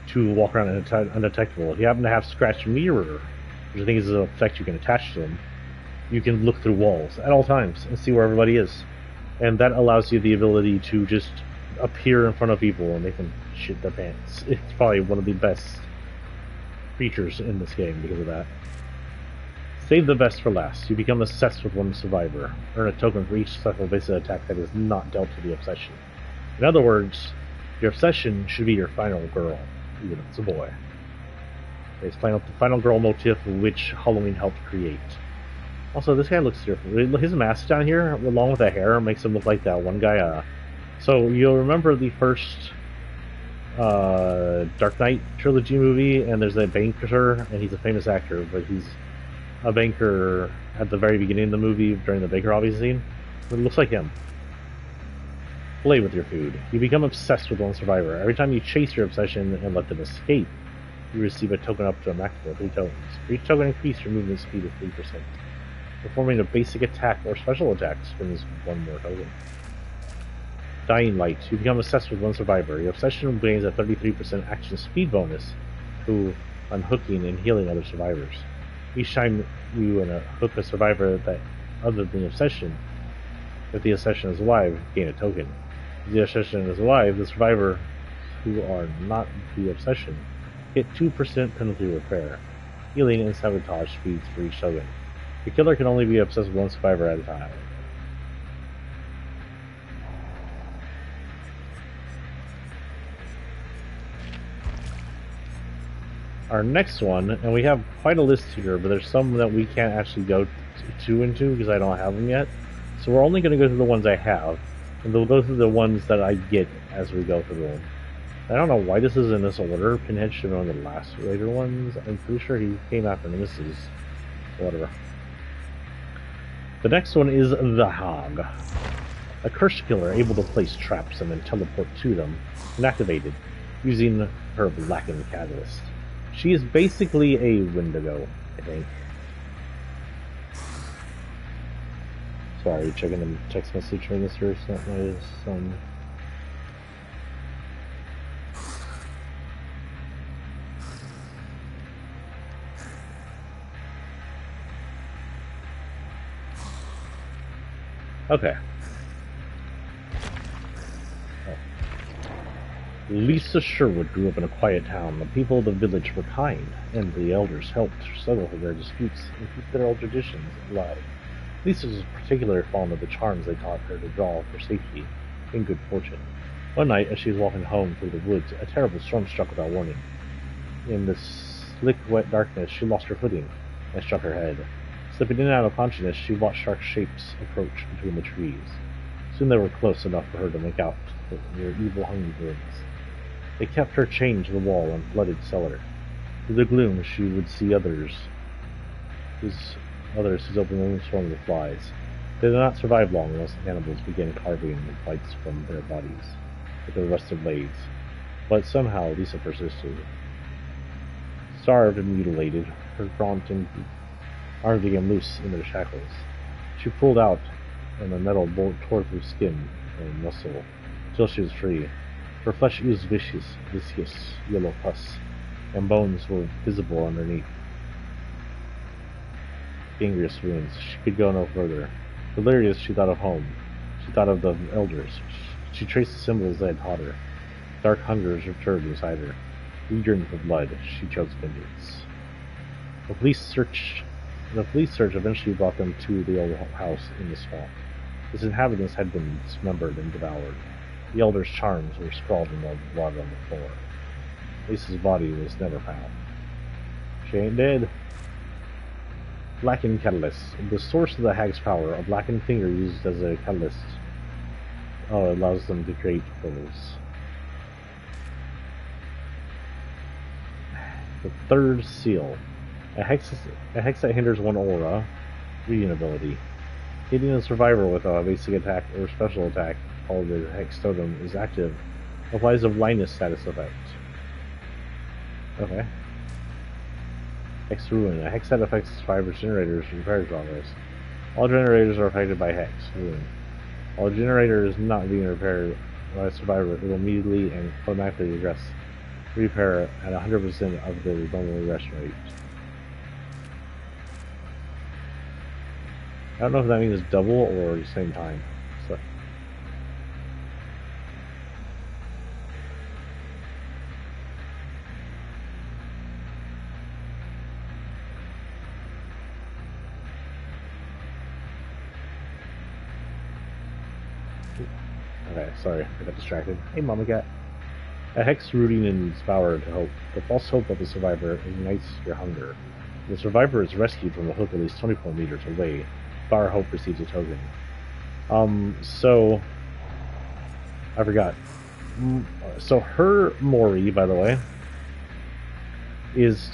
to walk around undetectable. If you happen to have Scratch Mirror, which I think is an effect you can attach to them, you can look through walls at all times and see where everybody is. and that allows you the ability to just appear in front of people and make them shit their pants. It's probably one of the best features in this game because of that. Save the best for last. You become obsessed with one survivor. Earn a token for each successful basic attack that is not dealt to the obsession. In other words, your obsession should be your final girl, even if it's a boy. It's playing up the final girl motif, which Halloween helped create. Also, this guy looks different. His mask down here, along with that hair, makes him look like that one guy. So you'll remember the first Dark Knight trilogy movie, and there's that banker, and he's a famous actor, but he's a banker at the very beginning of the movie during the Baker Obvious scene. It looks like him. Play with your food. You become obsessed with one survivor. Every time you chase your obsession and let them escape, you receive a token up to a maximum of 3 tokens. For each token increase, your movement speed is 3%. Performing a basic attack or special attack spends 1 more token. Dying Light. You become obsessed with one survivor. Your obsession gains a 33% action speed bonus to unhooking and healing other survivors. Each time you hook a survivor that other than the obsession, if the obsession is alive, gain a token. If the obsession is alive, the survivor who are not the obsession get 2% penalty repair, healing and sabotage speeds for each token. The killer can only be obsessed with one survivor at a time. Our next one, and we have quite a list here, but there's some that we can't actually go into because I don't have them yet. So we're only going to go through the ones I have, and we'll go through the ones that I get as we go through them. I don't know why this is in this order. Pinhead should have been one of the last later ones. I'm pretty sure he came after Nemesis. Whatever. The next one is the Hog. A cursed killer able to place traps and then teleport to them, and activated, using her blackened catalyst. She is basically a Wendigo, I think. Sorry, checking the text message from this or something. Okay. Lisa Sherwood grew up in a quiet town. The people of the village were kind, and the elders helped settle their disputes and keep their old traditions alive. Lisa was particularly fond of the charms they taught her to draw for safety and good fortune. One night, as she was walking home through the woods, a terrible storm struck without warning. In the slick, wet darkness, she lost her footing and struck her head. Slipping in and out of consciousness, she watched dark shapes approach between the trees. Soon they were close enough for her to make out their evil hummingbirds. They kept her chained to the wall and flooded cellar. Through the gloom, she would see others whose open wounds swarmed with flies. They did not survive long unless the cannibals began carving the bites from their bodies with their rusted blades. But somehow Lisa persisted. Starved and mutilated, her gaunt and arms began loose in their shackles. She pulled out, and the metal bolt tore through skin and muscle until she was free. Her flesh oozed viscous yellow pus, and bones were visible underneath. Gangrenous wounds. She could go no further. Delirious, she thought of home. She thought of the elders. She traced the symbols they had taught her. Dark hungers returned inside her. Eager for blood, she chose vengeance. The police search eventually brought them to the old house in the swamp. Its inhabitants had been dismembered and devoured. The elder's charms were scrawled in the blood on the floor. Lisa's body was never found. She ain't dead. Blackened Catalyst. The source of the hag's power, a blackened finger used as a catalyst. Oh, it allows them to create portals. The third seal. A hex that hinders one aura. Reading ability. Hitting a survivor with a basic attack or special attack called the Hex Totem is active, applies a blindness status effect. Okay. Hex Ruin. A hex that affects survivor's generators and repair progress. All generators are affected by Hex Ruin. While a generator is not being repaired by a survivor, it will immediately and automatically repair at 100% of the normal regression rate. I don't know if that means double or the same time. So, Okay, sorry, I got distracted. Hey, Mama Cat. A hex rooting in Spower to hope. The false hope of the survivor ignites your hunger. The survivor is rescued from the hook at least 24 meters away. Spower hope receives a token. So I forgot. So her Mori, by the way, is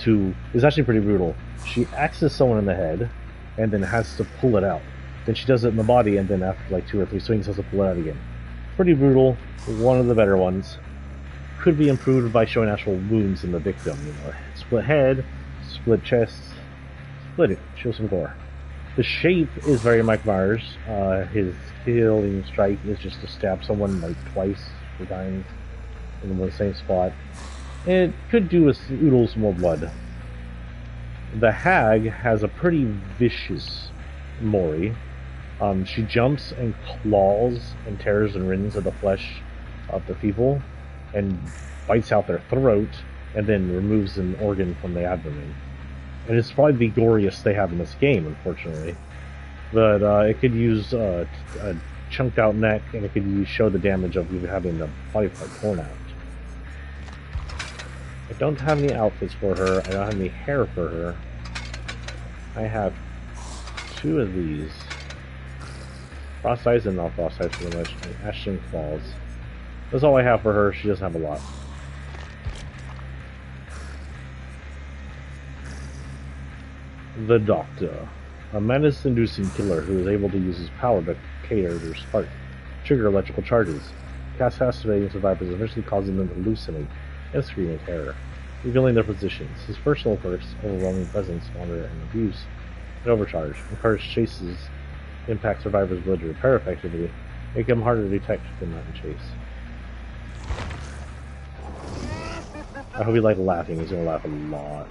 actually pretty brutal. She axes someone in the head, and then has to pull it out. Then she does it in the body, and then after like 2 or 3 swings, has to pull it out again. Pretty brutal. One of the better ones. Could be improved by showing actual wounds in the victim. You know, split head, split chest, split it. Show some gore. The shape is very Mike Myers. His killing strike is just to stab someone like twice, 3 times, in the same spot. It could do with oodles more blood. The hag has a pretty vicious Mori. She jumps and claws and tears and rends at the flesh of the people and bites out their throat and then removes an organ from the abdomen. And it's probably the goriest they have in this game, unfortunately. But it could use a chunked out neck, and it could show the damage of even having the body part torn out. I don't have any outfits for her. I don't have any hair for her. I have 2 of these. Frost eyes and not frost eyes pretty much. And Ashen claws. That's all I have for her. She doesn't have a lot. The Doctor. A menace-inducing killer who is able to use his power to cater their spark. Trigger electrical charges. Cast fascinating survivors, eventually causing them to hallucinate and scream in terror, revealing their positions. His personal perks, overwhelming presence, wonder, and abuse, and overcharge. Encourage chases, impact survivors' ability to repair effectively, make them harder to detect than not in chase. I hope you like laughing. He's gonna laugh a lot.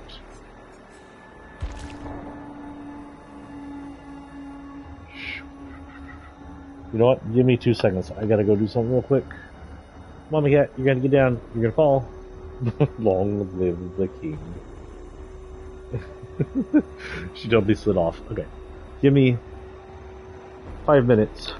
You know what? Give me 2 seconds. I gotta go do something real quick. Mommy cat, you're gonna get down. You're gonna fall. Long live the king. She totally slid off. Okay. Give me 5 minutes.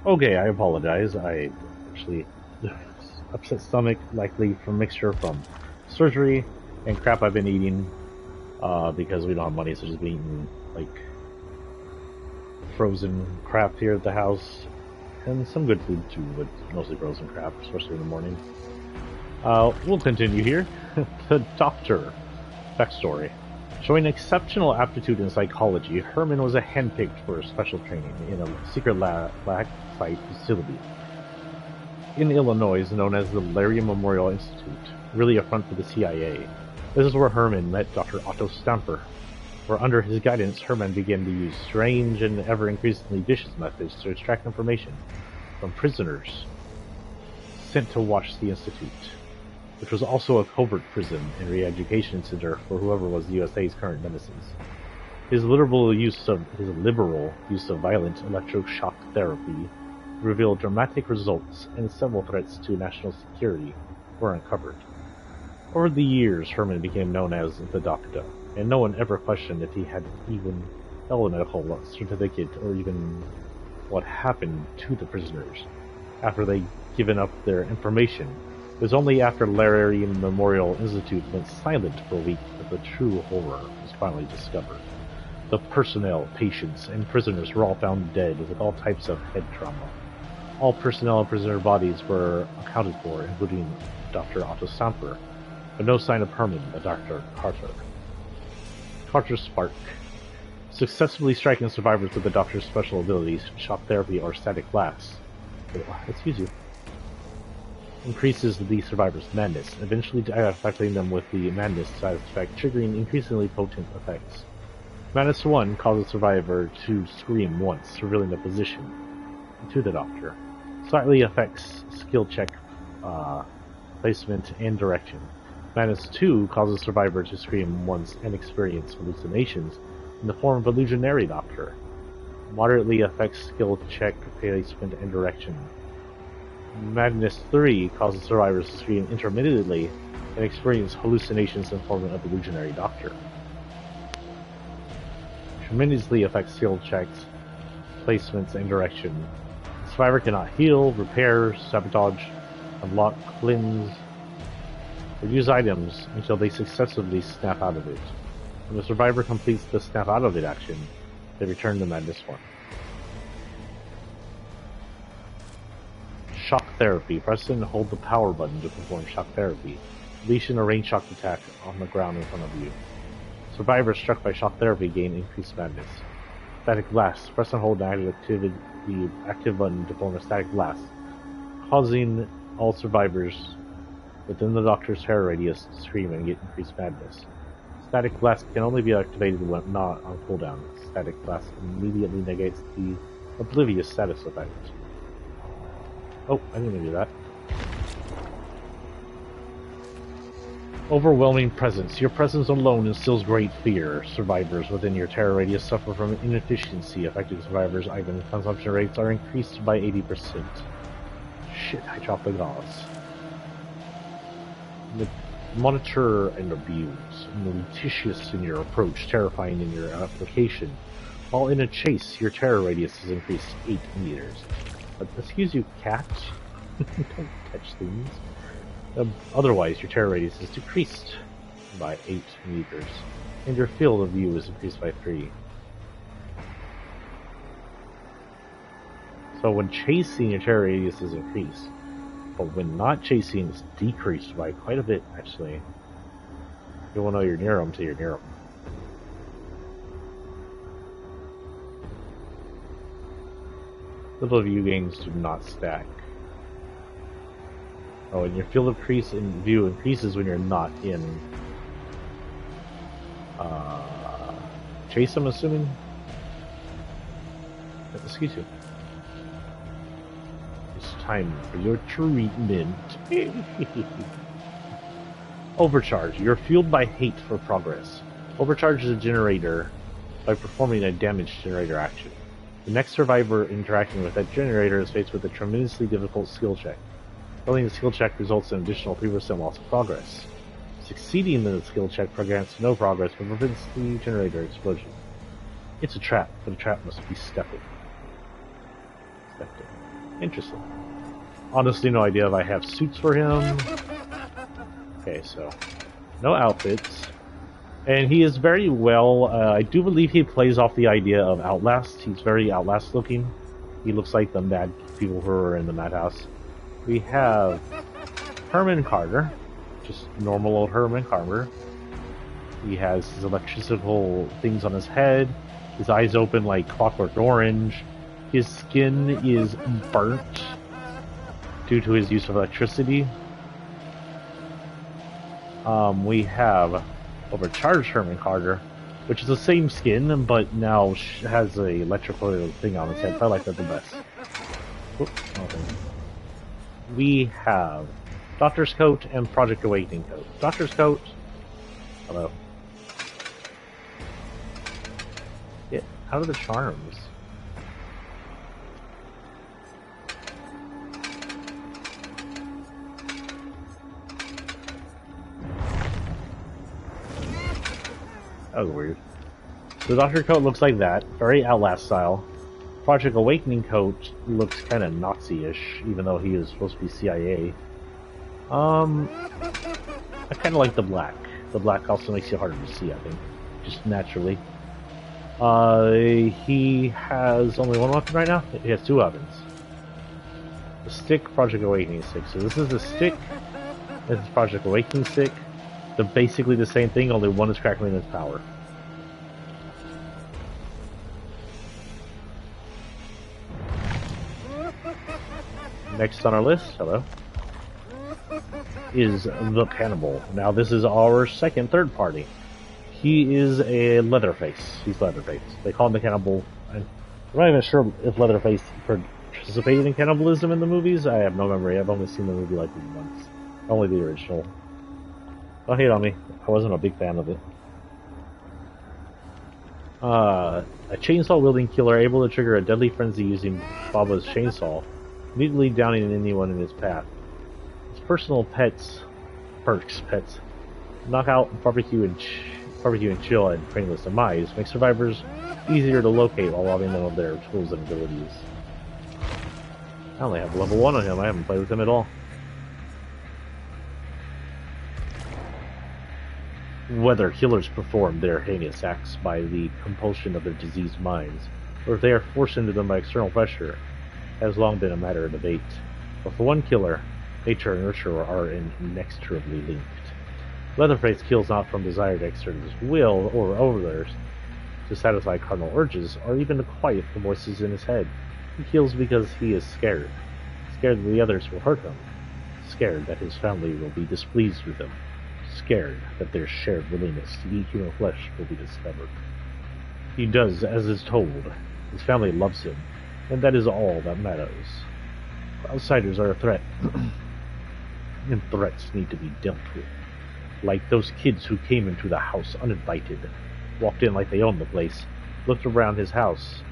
Okay, I apologize. I actually upset stomach, likely from mixture from surgery and crap I've been eating because we don't have money, so just been eating like frozen crap here at the house and some good food too, but mostly frozen crap, especially in the morning. We'll continue here. The Doctor backstory. Showing exceptional aptitude in psychology, Herman was handpicked for special training in a secret black site facility in Illinois known as the Larry Memorial Institute, really a front for the CIA. This is where Herman met Dr. Otto Stamper, where under his guidance Herman began to use strange and ever-increasingly vicious methods to extract information from prisoners sent to watch the Institute, which was also a covert prison and re-education center for whoever was the USA's current nemesis. His liberal use of violent electroshock therapy revealed dramatic results, and several threats to national security were uncovered. Over the years, Herman became known as the Doctor, and no one ever questioned if he had even held a medical certificate or even what happened to the prisoners after they'd given up their information. It was only after Larry Memorial Institute went silent for a week that the true horror was finally discovered. The personnel, patients, and prisoners were all found dead with all types of head trauma. All personnel and prisoner bodies were accounted for, including Dr. Otto Stamper, but no sign of Herman, the Dr. Carter. Carter's Spark. Successfully striking survivors with the Doctor's special abilities, shock therapy or static blast, increases the survivor's madness, eventually affecting them with the madness side effect, triggering increasingly potent effects. Madness 1 causes the survivor to scream once, revealing the position to the Doctor. Slightly affects skill check, placement, and direction. Madness 2 causes the survivor to scream once and experience hallucinations in the form of illusionary Doctor. Moderately affects skill check, placement, and direction. Madness 3 causes survivors to scream intermittently and experience hallucinations in the form of illusionary Doctor. Tremendously affects skill checks, placements, and direction. The survivor cannot heal, repair, sabotage, unlock, cleanse, or use items until they successfully snap out of it. When the survivor completes the snap out of it action, they return to Madness 1. Shock therapy. Press and hold the power button to perform shock therapy. Unleashing a ranged shock attack on the ground in front of you. Survivors struck by shock therapy gain increased madness. Static blast. Press and hold the active button to perform a static blast, causing all survivors within the Doctor's terror radius to scream and get increased madness. Static blast can only be activated when not on cooldown. Static blast immediately negates the oblivious status effect. Oh, I didn't do that. Overwhelming presence. Your presence alone instills great fear. Survivors within your terror radius suffer from inefficiency. Affected survivors' item consumption rates are increased by 80%. Shit, I dropped the gauze. Monitor and abuse. Litigious in your approach, terrifying in your application. While in a chase, your terror radius is increased 8 meters. Excuse you, cat. Don't touch things. Otherwise, your terror radius is decreased by 8 meters, and your field of view is increased by 3. So when chasing, your terror radius is increased, but when not chasing, it's decreased by quite a bit, actually. You won't know you're near them till you're near them. Field of view gains do not stack. Oh, and your field of view increases when you're not in chase, I'm assuming? Excuse you. It's time for your treatment. Overcharge. You're fueled by hate for progress. Overcharge is a generator by performing a damage generator action. The next survivor interacting with that generator is faced with a tremendously difficult skill check. Failing the skill check results in an additional 3% loss of progress. Succeeding in the skill check grants no progress but prevents the generator explosion. It's a trap, but a trap must be stepped in. Interesting. Honestly, no idea if I have suits for him. Okay, so no outfits. And he is very well, I do believe he plays off the idea of Outlast. He's very Outlast looking. He looks like the mad people who are in the madhouse. We have Herman Carter, just normal old Herman Carter. He has his electrical things on his head. His eyes open like clockwork orange. His skin is burnt due to his use of electricity. We have overcharged Herman Carter, which is the same skin, but now has a electrical thing on its head. I like that the best. Oops, okay. We have Doctor's Coat and Project Awakening Coat. Doctor's Coat. Hello. Get out of the charms. That was weird. The Doctor Coat looks like that, very Outlast style. Project Awakening Coat looks kind of Nazi-ish, even though he is supposed to be CIA. I kind of like the black. The black also makes you harder to see, I think, just naturally. He has only one weapon right now? He has two weapons. The stick, Project Awakening stick. So this is the stick, this is Project Awakening stick. They're basically the same thing, only one is crackling its power. Next on our list, hello, is the Cannibal. Now this is our third party. He is a Leatherface. He's Leatherface. They call him the Cannibal. I'm not even sure if Leatherface participated in cannibalism in the movies. I have no memory. I've only seen the movie like once. Only the original. Don't hate on me. I wasn't a big fan of it. A chainsaw-wielding killer able to trigger a deadly frenzy using Baba's chainsaw, immediately downing anyone in his path. His personal pets, knock out, barbecue and chill and painless demise, make survivors easier to locate while robbing them of their tools and abilities. I only have level 1 on him. I haven't played with him at all. Whether killers perform their heinous acts by the compulsion of their diseased minds, or if they are forced into them by external pressure, has long been a matter of debate. But for one killer, nature and nurture are inextricably linked. Leatherface kills not from desire to exert his will or others to satisfy carnal urges, or even to quiet the voices in his head. He kills because he is scared. Scared that the others will hurt him. Scared that his family will be displeased with him. Scared that their shared willingness to eat human flesh will be discovered. He does as is told. His family loves him, and that is all that matters. Outsiders are a threat, and threats need to be dealt with. Like those kids who came into the house uninvited, walked in like they owned the place, looked around his house,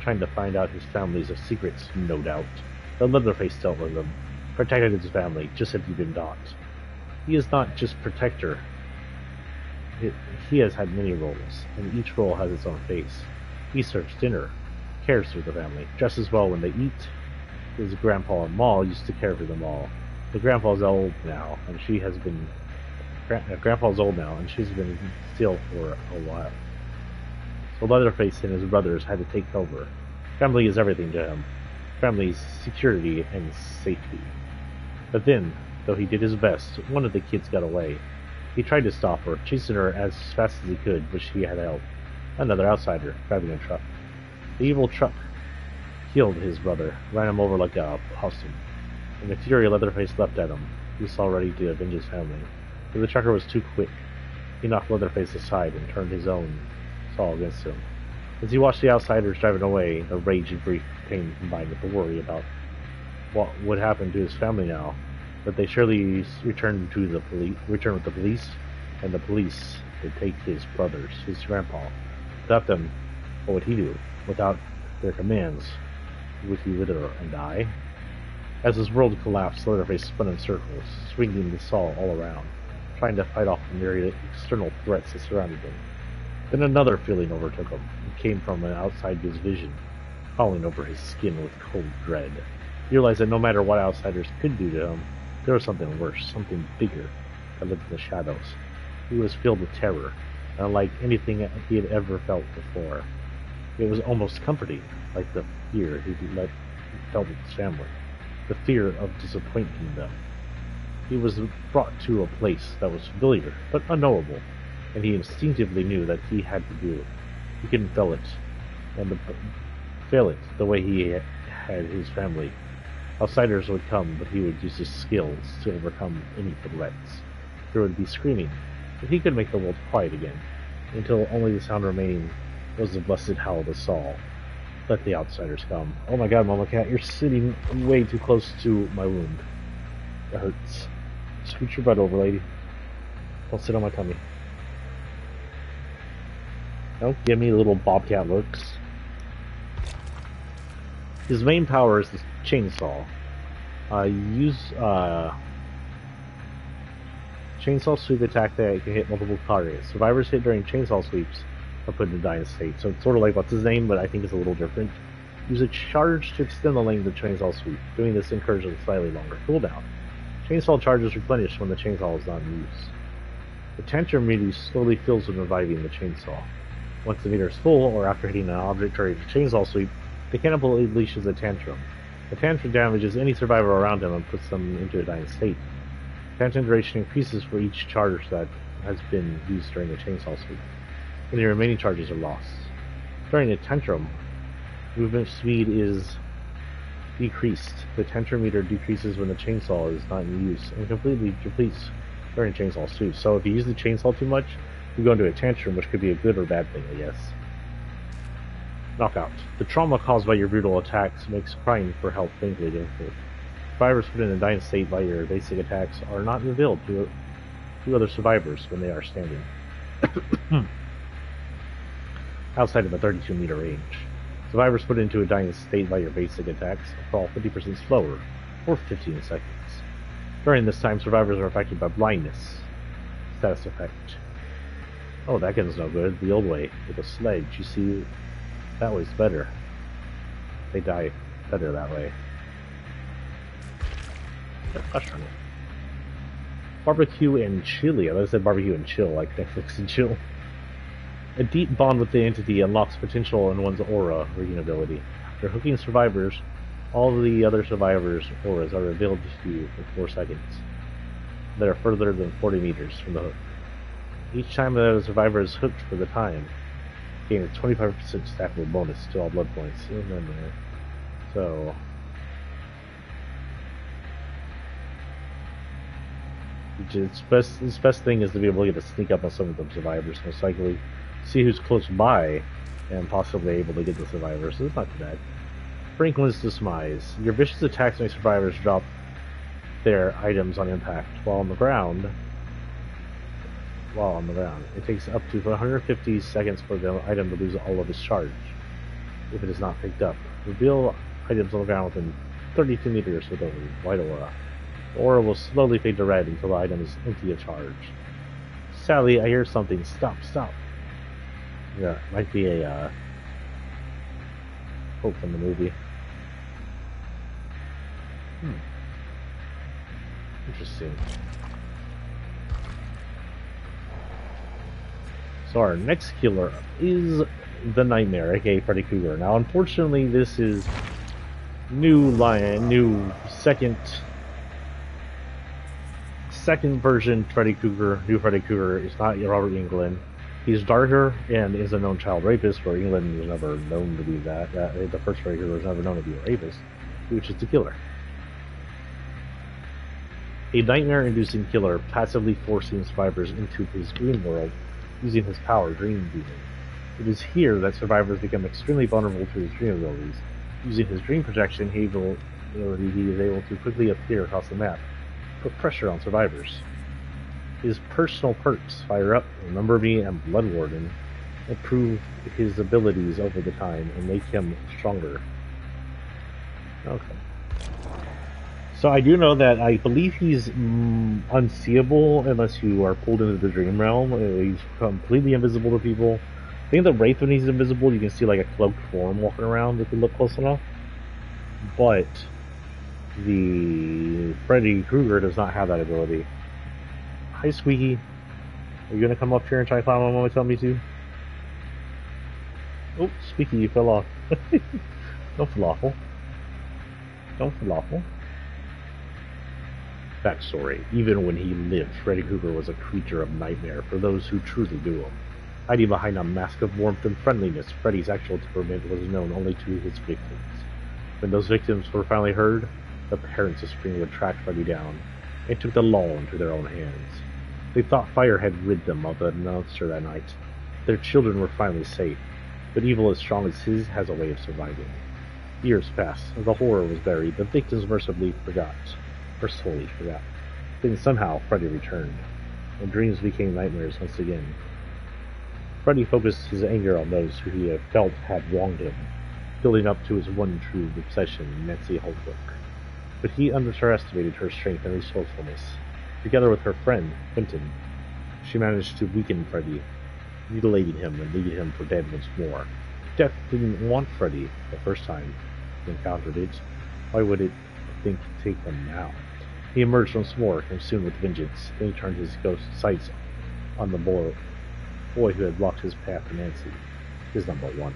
trying to find out his family's secrets, no doubt. The Leatherface dealt with them, protected his family, just as he'd been taught. He is not just protector. He has had many roles, and each role has its own face. He serves dinner, cares for the family, dresses well when they eat. His grandpa and Ma used to care for them all. The grandpa's old now, and she has been... Grandpa's old now, and she's been still for a while. So Leatherface and his brothers had to take over. Family is everything to him. Family's security and safety. But then, though he did his best, one of the kids got away. He tried to stop her, chasing her as fast as he could, but she had help. Another outsider, driving a truck. The evil truck killed his brother, ran him over like a possum. In the fury, Leatherface leapt at him. He was all ready to avenge his family. But the trucker was too quick. He knocked Leatherface aside and turned his own saw against him. As he watched the outsiders driving away, the rage and grief came combined with the worry about what would happen to his family now. But they surely returned with the police, and the police would take his brothers, his grandpa. Without them, what would he do? Without their commands, would he wither and die? As his world collapsed, Leatherface spun in circles, swinging the saw all around, trying to fight off the myriad external threats that surrounded him. Then another feeling overtook him. It came from outside his vision, crawling over his skin with cold dread. He realized that no matter what outsiders could do to him, there was something worse, something bigger, that lived in the shadows. He was filled with terror, unlike anything he had ever felt before. It was almost comforting, like the fear he felt with his family, the fear of disappointing them. He was brought to a place that was familiar, but unknowable, and he instinctively knew that he had to do it. He couldn't fail it, the way he had his family. Outsiders would come, but he would use his skills to overcome any threats. There would be screaming, but he could make the world quiet again, until only the sound remaining was the blessed howl of Saul. Let the outsiders come. Oh my god, Mama Cat, you're sitting way too close to my wound. It hurts. Scoot your butt over, lady. Don't sit on my tummy. Don't give me little bobcat looks. His main power is the chainsaw. Use chainsaw sweep attack that can hit multiple targets. Survivors hit during chainsaw sweeps are put in a dying state. So it's sort of like what's his name, but I think it's a little different. Use a charge to extend the length of the chainsaw sweep. Doing this encourages a slightly longer cooldown. Chainsaw charge is replenished when the chainsaw is not in use. The tantrum meter slowly fills when reviving the chainsaw. Once the meter is full, or after hitting an object during the chainsaw sweep, the cannibal unleashes a tantrum. The tantrum damages any survivor around him and puts them into a dying state. Tantrum duration increases for each charge that has been used during the chainsaw sweep. Any remaining charges are lost. During a tantrum, movement speed is decreased. The tantrum meter decreases when the chainsaw is not in use and completely depletes during chainsaw sweep. So if you use the chainsaw too much, you go into a tantrum, which could be a good or bad thing, I guess. Knockout. The trauma caused by your brutal attacks makes crying for help painfully difficult. Survivors put in a dying state by your basic attacks are not revealed to other survivors when they are standing outside of the 32-meter range. Survivors put into a dying state by your basic attacks fall 50% slower, or 15 seconds. During this time, survivors are affected by blindness. Status effect. Oh, that gun's no good. The old way, with a sledge. You see, that way's better. They die better that way. Barbecue and chili. I thought I said barbecue and chill, like Netflix and chill. A deep bond with the entity unlocks potential in one's aura reading ability. After hooking survivors, all the other survivors' auras are revealed to you for 4 seconds. They are further than 40 meters from the hook. Each time that a survivor is hooked for the time, gain a 25% stackable bonus to all blood points. So its best thing is to be able to get a sneak up on some of the survivors, most likely see who's close by, and possibly able to get the survivors. So it's not too bad. Franklin's Dismise. Your vicious attacks make survivors drop their items on impact while on the ground. It takes up to 150 seconds for the item to lose all of its charge if it is not picked up. Reveal items on the ground within 32 meters with a white aura. The aura will slowly fade to red until the item is empty of charge. Sally, I hear something. Stop. Yeah, it might be a quote from the movie. Interesting. So our next killer is the Nightmare, aka Freddy Krueger. Now, unfortunately, this is new second version Freddy Krueger. New Freddy Krueger is not Robert Englund. He's darker and is a known child rapist, where Englund was never known to be that. The first Freddy Krueger was never known to be a rapist, which is the killer. A nightmare-inducing killer, passively forcing survivors into his dream world using his power, Dream Demon. It is here that survivors become extremely vulnerable to his dream abilities. Using his dream projection, he is able to quickly appear across the map, put pressure on survivors. His personal perks, Fire Up, Remember Me, and Blood Warden, improve his abilities over the time and make him stronger. Okay. So I do know that I believe he's unseeable unless you are pulled into the dream realm. He's completely invisible to people. I think the Wraith, when he's invisible, you can see like a cloaked form walking around if you look close enough. But The Freddy Krueger does not have that ability. Hi, Squeaky. Are you gonna come up here and try to climb on when I tell me to? Oh, Squeaky, you fell off. Don't falafel. Don't falafel. Backstory. Even when he lived, Freddy Krueger was a creature of nightmare for those who truly knew him. Hiding behind a mask of warmth and friendliness, Freddy's actual temperament was known only to his victims. When those victims were finally heard, the parents of Spring would track Freddy down and took the law into their own hands. They thought fire had rid them of the monster that night. Their children were finally safe, but evil as strong as his has a way of surviving. Years passed, the horror was buried, the victims mercifully forgot, or solely forgot. Then somehow Freddy returned, and dreams became nightmares once again. Freddy focused his anger on those who he had felt had wronged him, building up to his one true obsession, Nancy Holbrook. But he underestimated her strength and resourcefulness. Together with her friend, Quentin, she managed to weaken Freddy, mutilating him and leaving him for dead once more. Death didn't want Freddy the first time he encountered it. Why would it think to take him now? He emerged once more, consumed with vengeance. Then he turned his ghost sights on the boy who had blocked his path to Nancy, his number one.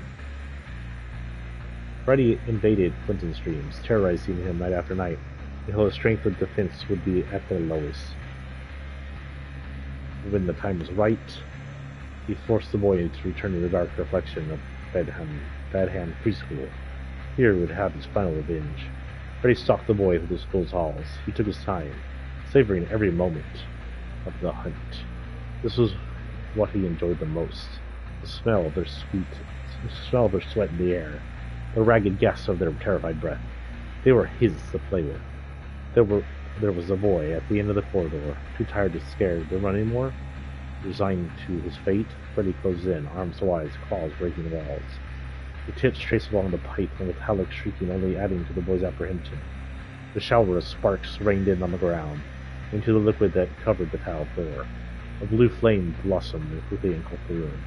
Freddy invaded Quentin's dreams, terrorizing him night after night, until his strength of defense would be at their lowest. When the time was right, he forced the boy to return to the dark reflection of Bloodhound Preschool. Here he would have his final revenge. Freddy stalked the boy through the school's halls. He took his time, savoring every moment of the hunt. This was what he enjoyed the most: the smell of their sweat in the air, the ragged gasps of their terrified breath. They were his to play with. There was a boy at the end of the corridor, too tired or scared to run anymore. Resigned to his fate, Freddy closed in, arms wide, claws breaking the walls. The tips traced along the pipe, and with Halleck shrieking only adding to the boy's apprehension. The shower of sparks rained in on the ground, into the liquid that covered the tile floor. A blue flame blossomed and quickly engulfed the room.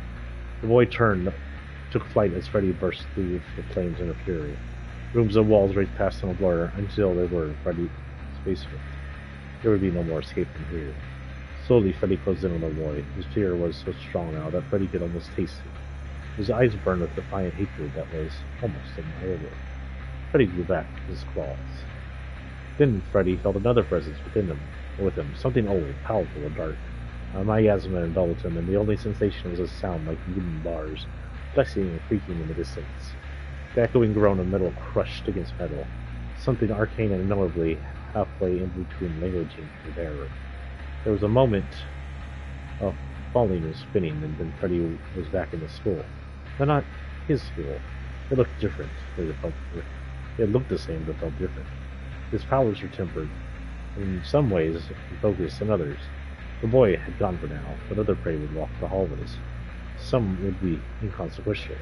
The boy took flight as Freddy burst through the flames in a fury. Rooms and walls raced past in a blur until they were Freddy's basement. There would be no more escape from here. Slowly, Freddy closed in on the boy. His fear was so strong now that Freddy could almost taste it. His eyes burned with defiant hatred that was almost unbearable. Freddy drew back his claws. Then Freddy felt another presence with him, something old, powerful, and dark. A miasma enveloped him, and the only sensation was a sound like wooden bars, flexing and creaking in the distance. The echoing groan of metal crushed against metal, something arcane and unknowably halfway in between language and terror. There was a moment of falling and spinning, and then Freddy was back in the school. But not his school. It looked different. It looked the same, but felt different. His powers were tempered, in some ways focused, in others. The boy had gone for now, but other prey would walk the hallways. Some would be inconsequential.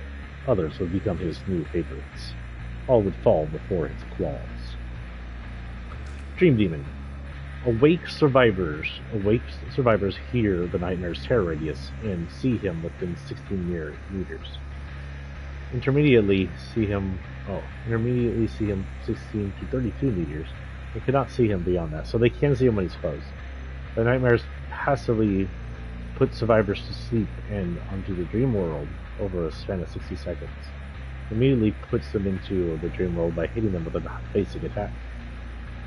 Others would become his new favorites. All would fall before his claws. Dream Demon. Awake survivors hear the nightmare's terror radius and see him within 16 meters. Intermediately see him 16 to 32 meters. They cannot see him beyond that, so they can see him when he's close. The nightmares passively put survivors to sleep and onto the dream world over a span of 60 seconds. Immediately puts them into the dream world by hitting them with a basic attack.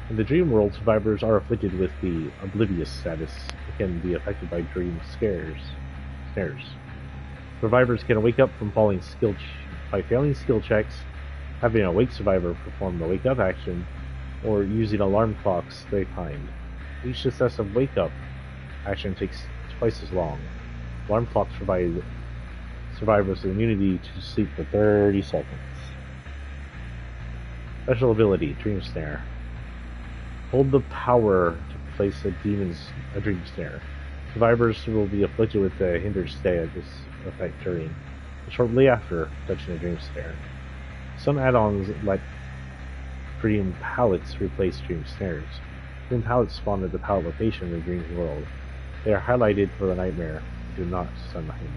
In the dream world, survivors are afflicted with the oblivious status and can be affected by dream snares. Survivors can wake up from failing skill checks, having a wake survivor perform the wake up action, or using alarm clocks they find. Each successive wake up action takes twice as long. Alarm clocks provide survivors the immunity to sleep for 30 seconds. Special ability, Dream Snare. Hold the power to place a dream snare. Survivors will be afflicted with a hindered status effect during, shortly after, touching a dream snare. Some add-ons let dream pallets replace dream snares. Dream pallets spawn at the pallet location in the dream world. They are highlighted for the nightmare. Do not stun him.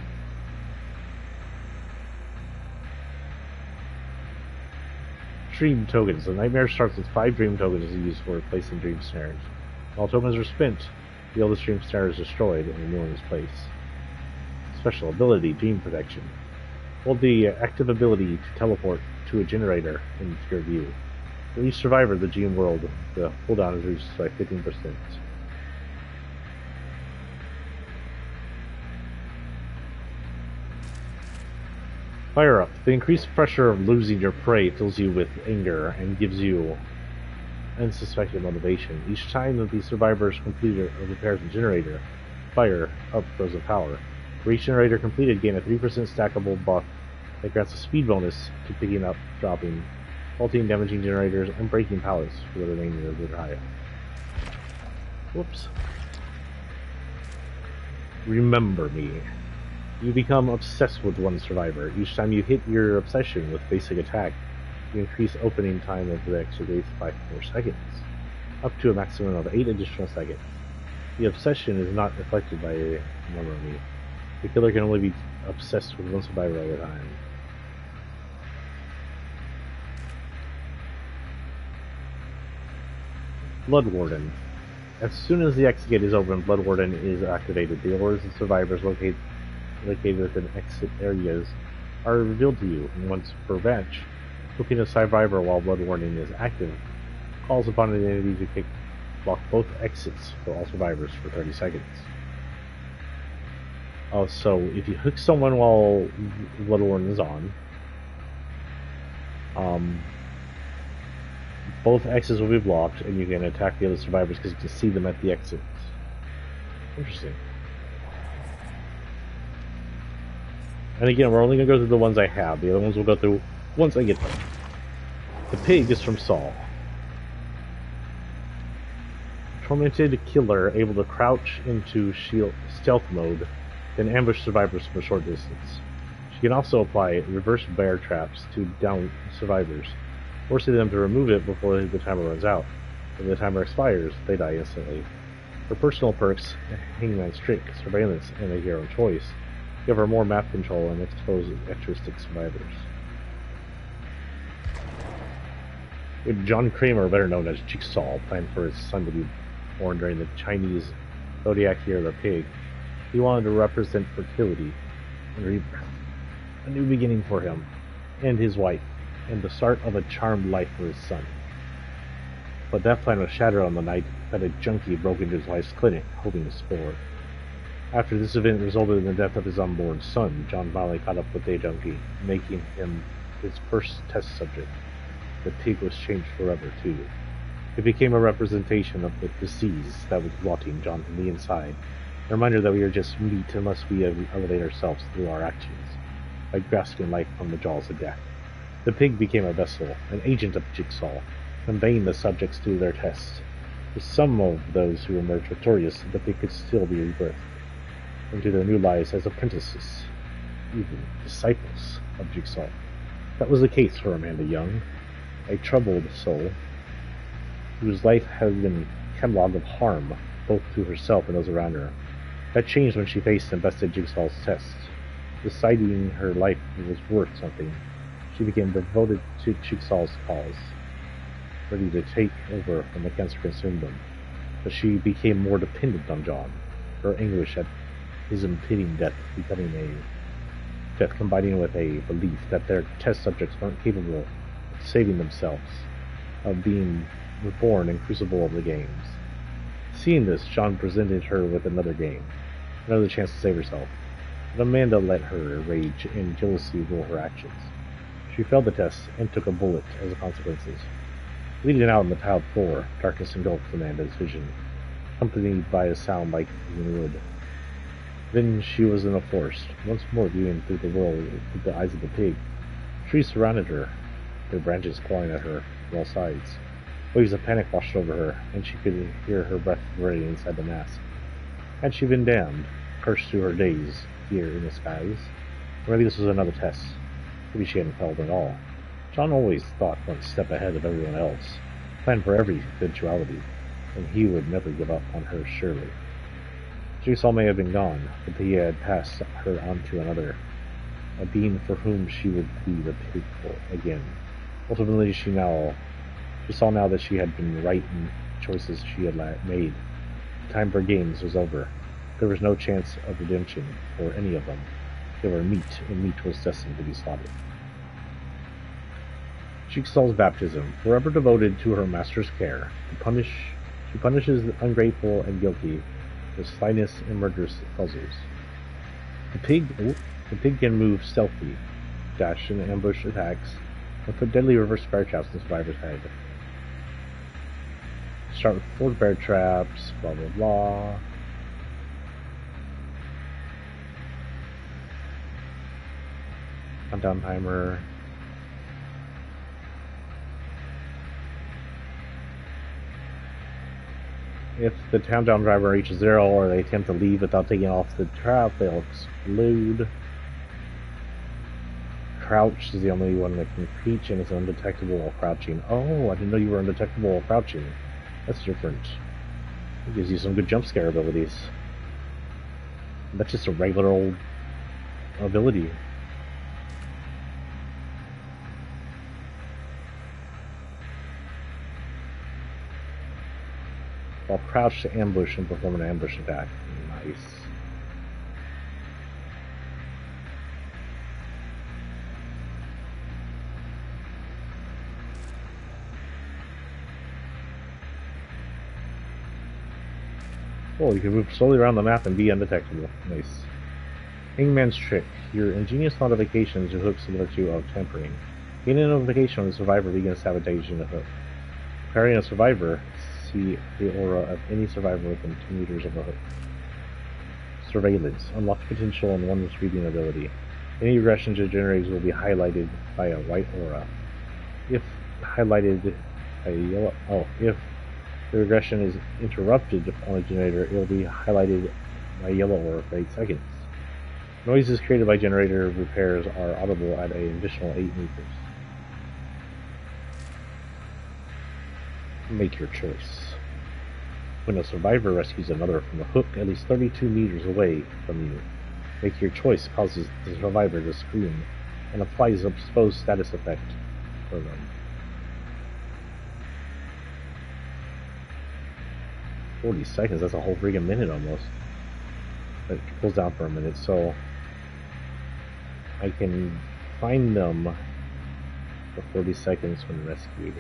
Dream tokens. The nightmare starts with 5 dream tokens used for replacing dream snares. When all tokens are spent, the oldest dream snare is destroyed and a new one is placed. Special ability, Dream Protection. Hold the active ability to teleport to a generator in your view. For each survivor of the dream world, the cooldown is reduced by 15%. Fire Up. The increased pressure of losing your prey fills you with anger and gives you unsuspected motivation. Each time that the survivors complete or repairs a generator, Fire Up grows in power. For each generator completed, gain a 3% stackable buff that grants a speed bonus to picking up, dropping, halting, damaging generators, and breaking pallets for the remainder of the trial. Whoops. Remember me. You become obsessed with one survivor. Each time you hit your obsession with basic attack, you increase opening time of the extra gates by 4 seconds, up to a maximum of 8 additional seconds. The obsession is not affected by Remember Me. The killer can only be obsessed with one survivor at a time. Blood Warden. As soon as the exit gate is open, Blood Warden is activated. The orders of survivors located within exit areas are revealed to you, and once per batch, looking a survivor while Blood Warden is active calls upon an entity to block both exits for all survivors for 30 seconds. So if you hook someone while Blood Warden is on, both exits will be blocked, and you can attack the other survivors because you can see them at the exits. Interesting. And again, we're only going to go through the ones I have. The other ones we'll go through once I get them. The pig is from Saul. Tormented killer able to crouch into stealth mode, then ambush survivors from a short distance. She can also apply reverse bear traps to down survivors, forcing them to remove it before the timer runs out. When the timer expires, they die instantly. Her personal perks, Hangman's Trick, Surveillance, and a Hero Choice, give her more map control and expose extristic survivors. John Kramer, better known as Jigsaw, planned for his son to be born during the Chinese zodiac year of the pig. He wanted to represent fertility and rebirth, a new beginning for him and his wife, and the start of a charmed life for his son. But that plan was shattered on the night that a junkie broke into his wife's clinic, hoping to spoil it. After this event resulted in the death of his unborn son, John finally caught up with the junkie, making him his first test subject. The pig was changed forever, too. It became a representation of the disease that was rotting John from the inside, a reminder that we are just meat unless we elevate ourselves through our actions, by grasping life from the jaws of death. The pig became a vessel, an agent of Jigsaw, conveying the subjects through their tests. For some of those who emerged victorious, the pig could still be rebirthed into their new lives as apprentices, even disciples of Jigsaw. That was the case for Amanda Young, a troubled soul whose life had been a catalog of harm, both to herself and those around her. That changed when she faced and bested Jigsaw's tests. Deciding her life was worth something, she became devoted to Jigsaw's cause, ready to take over when the cancer consumed them. But she became more dependent on John, her anguish at his impending death combining with a belief that their test subjects weren't capable of saving themselves, of being reborn in crucible of the games. Seeing this, John presented her with another game, another chance to save herself. But Amanda let her rage and jealousy rule her actions. She failed the test and took a bullet as a consequences. Bleeding out on the tiled floor, darkness engulfed Amanda's vision, accompanied by a sound like human wood. Then she was in a forest, once more viewing through the world with the eyes of the pig. Trees surrounded her, their branches clawing at her from all sides. Waves of panic washed over her, and she could hear her breath vibrating inside the mask. Had she been damned, cursed through her days here in the skies? Or maybe this was another test. Maybe she hadn't failed at all. John always thought one step ahead of everyone else, planned for every eventuality, and he would never give up on her surely. Jigsaw may have been gone, but he had passed her on to another, a being for whom she would be the pig for again. Ultimately, she saw now that she had been right in choices she had made. The time for games was over. There was no chance of redemption for any of them. They were meat, and meat was destined to be slaughtered. Jigsaw's baptism, forever devoted to her master's care, she punishes the ungrateful and guilty with slyness and murderous puzzles. The pig can move stealthy, dash and ambush attacks, and put deadly reverse bear traps in the survivor's head. Start with 4 bear traps, blah blah blah. Countdown timer. If the countdown driver reaches 0 or they attempt to leave without taking off the trap, they'll explode. Crouch is the only one that can reach and is undetectable while crouching. Oh, I didn't know you were undetectable while crouching. That's different. It gives you some good jump scare abilities. That's just a regular old ability. While crouched to ambush and perform an ambush attack. Nice. Oh, you can move slowly around the map and be undetectable. Nice. Hangman's Trick. Your ingenious modifications to hooks alert you of tampering. Gain a notification when the survivor begins sabotaging the hook. Preparing a survivor, see the aura of any survivor within 2 meters of the hook. Surveillance. Unlock potential and one's reading ability. Any regressions it generates will be highlighted by a white aura. If highlighted by a yellow... Oh, if the regression is interrupted on a generator, it will be highlighted by yellow aura for 8 seconds. Noises created by generator repairs are audible at an additional 8 meters. Make your choice. When a survivor rescues another from a hook at least 32 meters away from you, make your choice causes the survivor to scream and applies a exposed status effect for them. 40 seconds, that's a whole freaking minute almost. It pulls down for a minute, so I can find them for 40 seconds when rescued.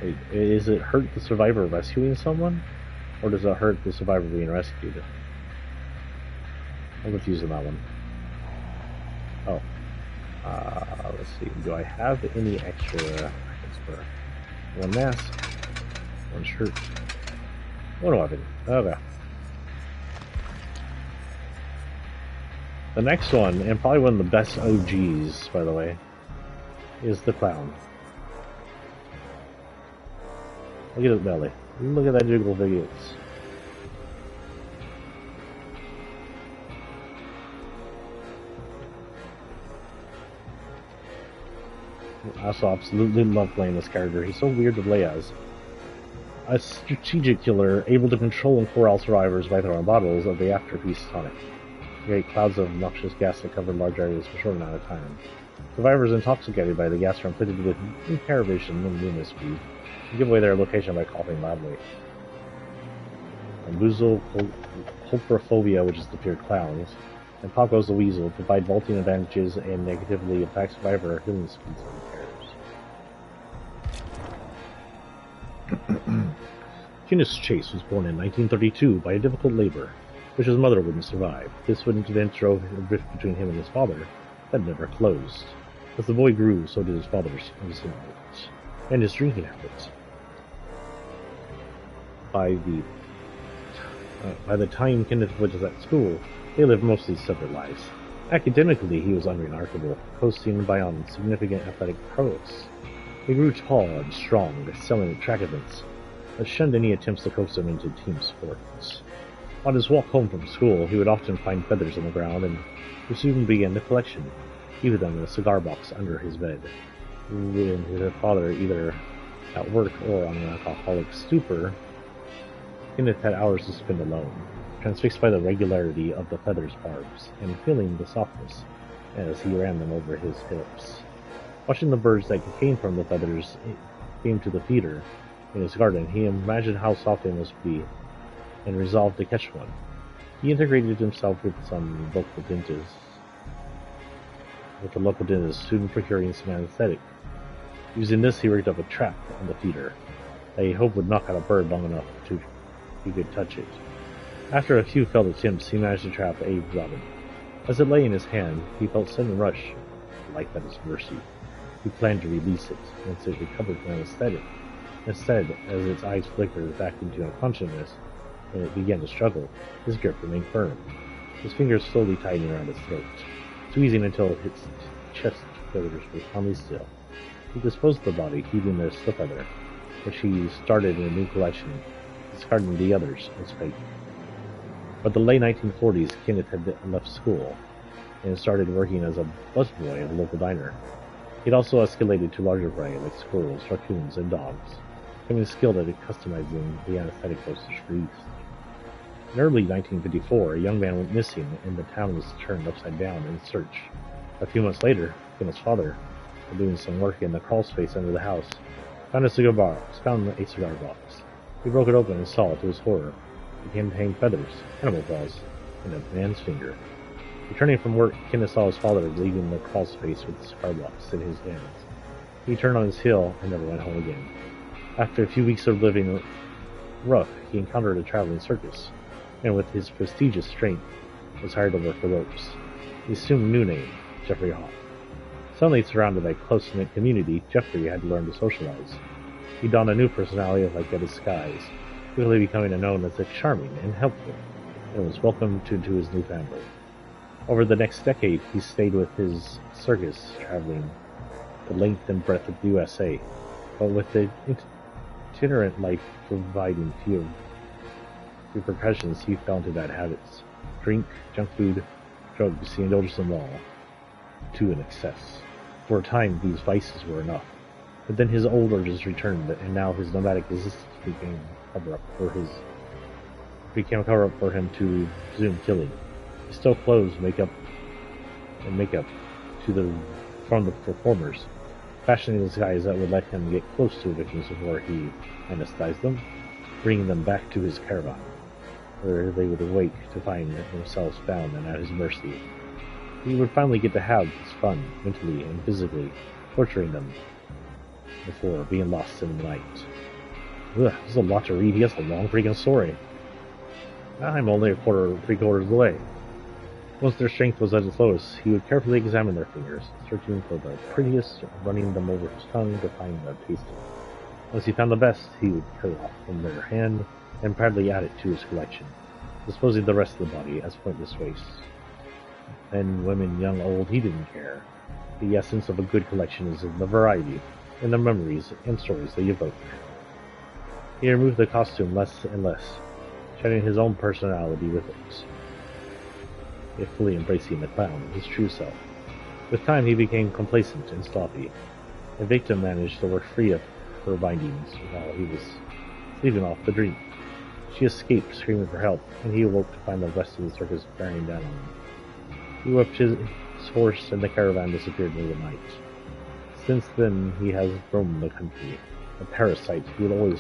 Wait, is it hurt the survivor rescuing someone? Or does it hurt the survivor being rescued? I'm confused on that one. Oh. Let's see. Do I have any extra items for 1 mask? 1 shirt? 1 weapon. Okay. The next one, and probably one of the best OGs, by the way, is the clown. Look at his belly. Look at that jiggle figures. I also absolutely love playing this character. He's so weird to play as. A strategic killer able to control and corral survivors by throwing bottles of the afterpiece tonic. Create clouds of noxious gas that cover large areas for a short amount of time. Survivors intoxicated by the gas are inflicted with impaired vision and movement speed. Give away their location by coughing loudly. And Cobraphobia, which is the feared clowns, and Pop Goes the Weasel provide vaulting advantages and negatively impact survivor healing speeds and repairs. Kenneth Chase was born in 1932 by a difficult labor, which his mother wouldn't survive. This event drove a rift between him and his father that never closed. As the boy grew, so did his father's habits and his drinking habits. By the time Kenneth was at school, they lived mostly separate lives. Academically, he was unremarkable, coasting by on significant athletic prowess. He grew tall and strong, excelling at track events, but shunned any attempts to coax him into team sports. On his walk home from school, he would often find feathers on the ground and would soon begin the collection, leaving them in a cigar box under his bed. When his father either at work or on an alcoholic stupor, Kenneth had hours to spend alone, transfixed by the regularity of the feathers' barbs, and feeling the softness as he ran them over his hips. Watching the birds that came from the feathers came to the feeder in his garden, he imagined how soft they must be and resolved to catch one. He integrated himself with the local dentist, soon procuring some anesthetic. Using this, he rigged up a trap on the feeder that he hoped would knock out a bird long enough to he could touch it. After a few failed attempts, he managed to trap a robin. As it lay in his hand, he felt a sudden rush of life at his mercy. He planned to release it once it recovered from anesthetic. Instead, as its eyes flickered back into unconsciousness and it began to struggle, his grip remained firm. His fingers slowly tightened around its throat, squeezing until its chest feathers were firmly still. He disposed of the body, keeping the slip feather, which he started in a new collection, discarding the others as fate. By the late 1940s, Kenneth had left school and started working as a busboy at a local diner. He'd also escalated to larger prey like squirrels, raccoons, and dogs, becoming skilled at customizing the anesthetic dosage for each. In early 1954, a young man went missing, and the town was turned upside down in search. A few months later, Kenneth's father, while doing some work in the crawl space under the house, found a cigar box. He broke it open and saw, to his horror, it contained feathers, cannibal claws, and a man's finger. Returning from work, Kenneth saw his father leaving the crawl space with the cigar box in his hands. He turned on his heel and never went home again. After a few weeks of living rough, he encountered a traveling circus, and with his prestigious strength, was hired to work the ropes. He assumed a new name, Jeffrey Hawk. Suddenly surrounded by a close-knit community, Jeffrey had to learn to socialize. He donned a new personality like a disguise, quickly becoming known as a charming and helpful, and was welcomed into his new family. Over the next decade, he stayed with his circus, traveling the length and breadth of the USA, but with the itinerant life providing few repercussions, he fell into bad habits. Drink, junk food, drugs, he indulged them all, to an excess. For a time, these vices were enough, but then his old urges returned, and now his nomadic existence became a cover-up for him to resume killing. He stole clothes, makeup from the performers, fashioning disguise that would let him get close to victims before he anesthetized them, bringing them back to his caravan, where they would awake to find themselves bound and at his mercy. He would finally get to have his fun, mentally and physically, torturing them before being lost in the night. Ugh, this is a lot to read. He has a long freaking story. I'm only three-quarters away. Once their strength was at its lowest, he would carefully examine their fingers, searching for the prettiest, running them over his tongue to find the tastiest. Once he found the best, he would cut it off from their hand and proudly add it to his collection, disposing the rest of the body as pointless waste. Men, women, young, old, he didn't care. The essence of a good collection is in the variety, in the memories and stories they evoke. He removed the costume less and less, shedding his own personality with it, yet fully embracing the clown, his true self. With time, he became complacent and sloppy. A victim managed to work free of her bindings while he was sleeping off the dream. She escaped, screaming for help, and he awoke to find the rest of the circus bearing down on him. He whipped his horse, and the caravan disappeared near the night. Since then, he has roamed the country, a parasite who would always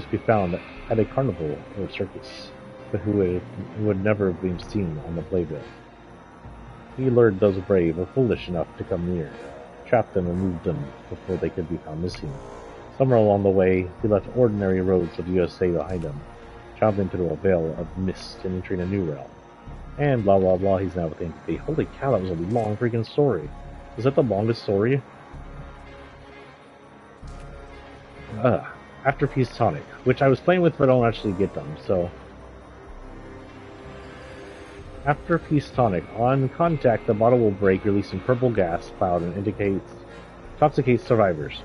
be found at a carnival or circus, but who would never have been seen on the playbill. He lured those brave or foolish enough to come near, trapped them and moved them before they could be found missing. Somewhere along the way, he left ordinary roads of USA behind him, traveling through a veil of mist and entering a new realm. And blah blah blah, he's now with entity. Holy cow, that was a long freaking story. Was that the longest story? After Peace Tonic, which I was playing with but I don't actually get them, so... After Peace Tonic, on contact, the bottle will break, releasing purple gas cloud and intoxicates survivors.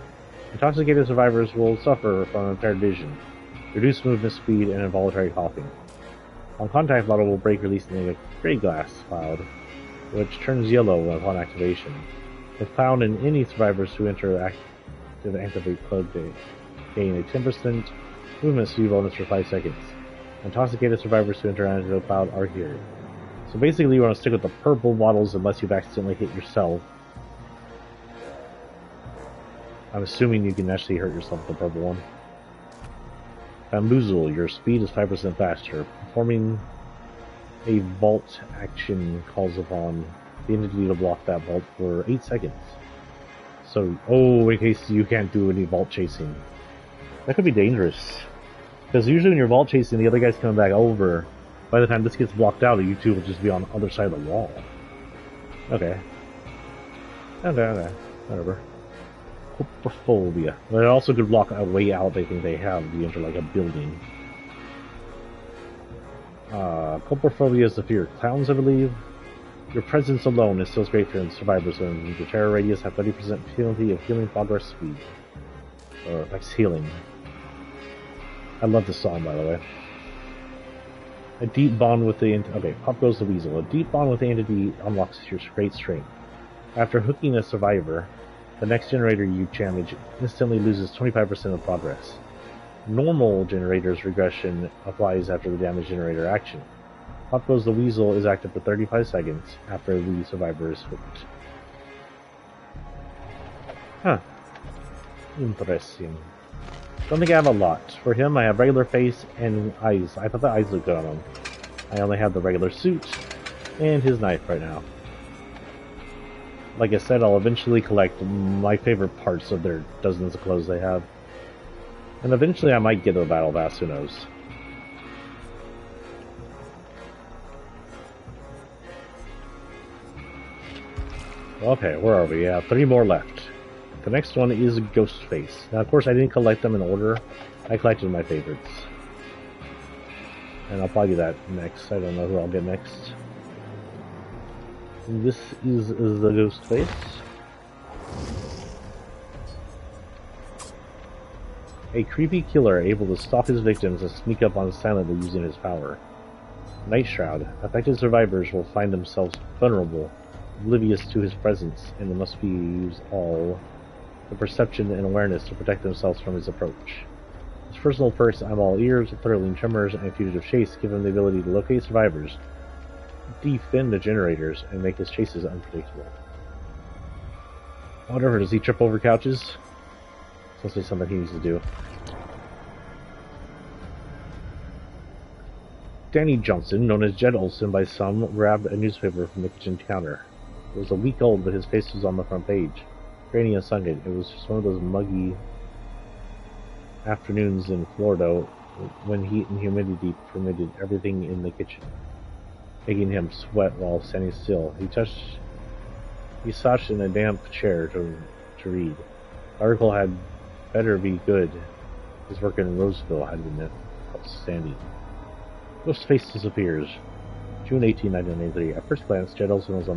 Intoxicated survivors will suffer from impaired vision, reduced movement speed, and involuntary coughing. On contact, bottle will break, releasing a gray gas cloud, which turns yellow upon activation. If found in any survivors who enter activate plug, they gain a 10% movement speed bonus for 5 seconds. Intoxicated survivors who enter activate cloud are here. So basically you want to stick with the purple bottles unless you've accidentally hit yourself. I'm assuming you can actually hurt yourself with the purple one. Bamboozle, your speed is 5% faster. Performing a vault action calls upon the entity to block that vault for 8 seconds. So, in case you can't do any vault chasing. That could be dangerous. Because usually when you're vault chasing, the other guy's coming back over. By the time this gets blocked out, you two will just be on the other side of the wall. Okay. Okay. Whatever. Cobraphobia. But it also could block a way out they think they have if you enter like a building. Cobraphobia is the fear of clowns, I believe. Your presence alone is still great for survivors, and the terror radius have 30% penalty of healing progress speed. Or affects healing. I love this song, by the way. A deep bond with the... Okay, Pop goes the weasel. A deep bond with the entity unlocks your great strength. After hooking a survivor, the next generator you damage instantly loses 25% of progress. Normal generator's regression applies after the damage generator action. Pop goes the weasel is active for 35 seconds after the survivor is hooked. Huh. Interesting. Don't think I have a lot. For him, I have regular face and eyes. I thought the eyes looked good on him. I only have the regular suit and his knife right now. Like I said, I'll eventually collect my favorite parts of their dozens of clothes they have. And eventually I might get a battle pass, who knows. Okay, where are we? Yeah, 3 more left. The next one is Ghostface. Now, of course, I didn't collect them in order. I collected my favorites. And I'll probably do that next. I don't know who I'll get next. And this is the Ghostface. A creepy killer able to stalk his victims and sneak up on silently using his power. Night Shroud. Affected survivors will find themselves vulnerable, oblivious to his presence, and must be used all the perception and awareness to protect themselves from his approach. His personal perks, I'm all ears, thrilling tremors, and fugitive chase give him the ability to locate survivors, defend the generators, and make his chases unpredictable. Whatever, does he trip over couches? It's must be something he needs to do. Danny Johnson, known as Jed Olsen by some, grabbed a newspaper from the kitchen counter. It was a week old, but his face was on the front page. Grainy and sunken. It was just one of those muggy afternoons in Florida when heat and humidity permitted everything in the kitchen, making him sweat while standing still. He slouched in a damp chair to read. The article had better be good. His work in Roseville had been outstanding. Ghostface disappears. June 18, 1993. At first glance, Jed Olsen was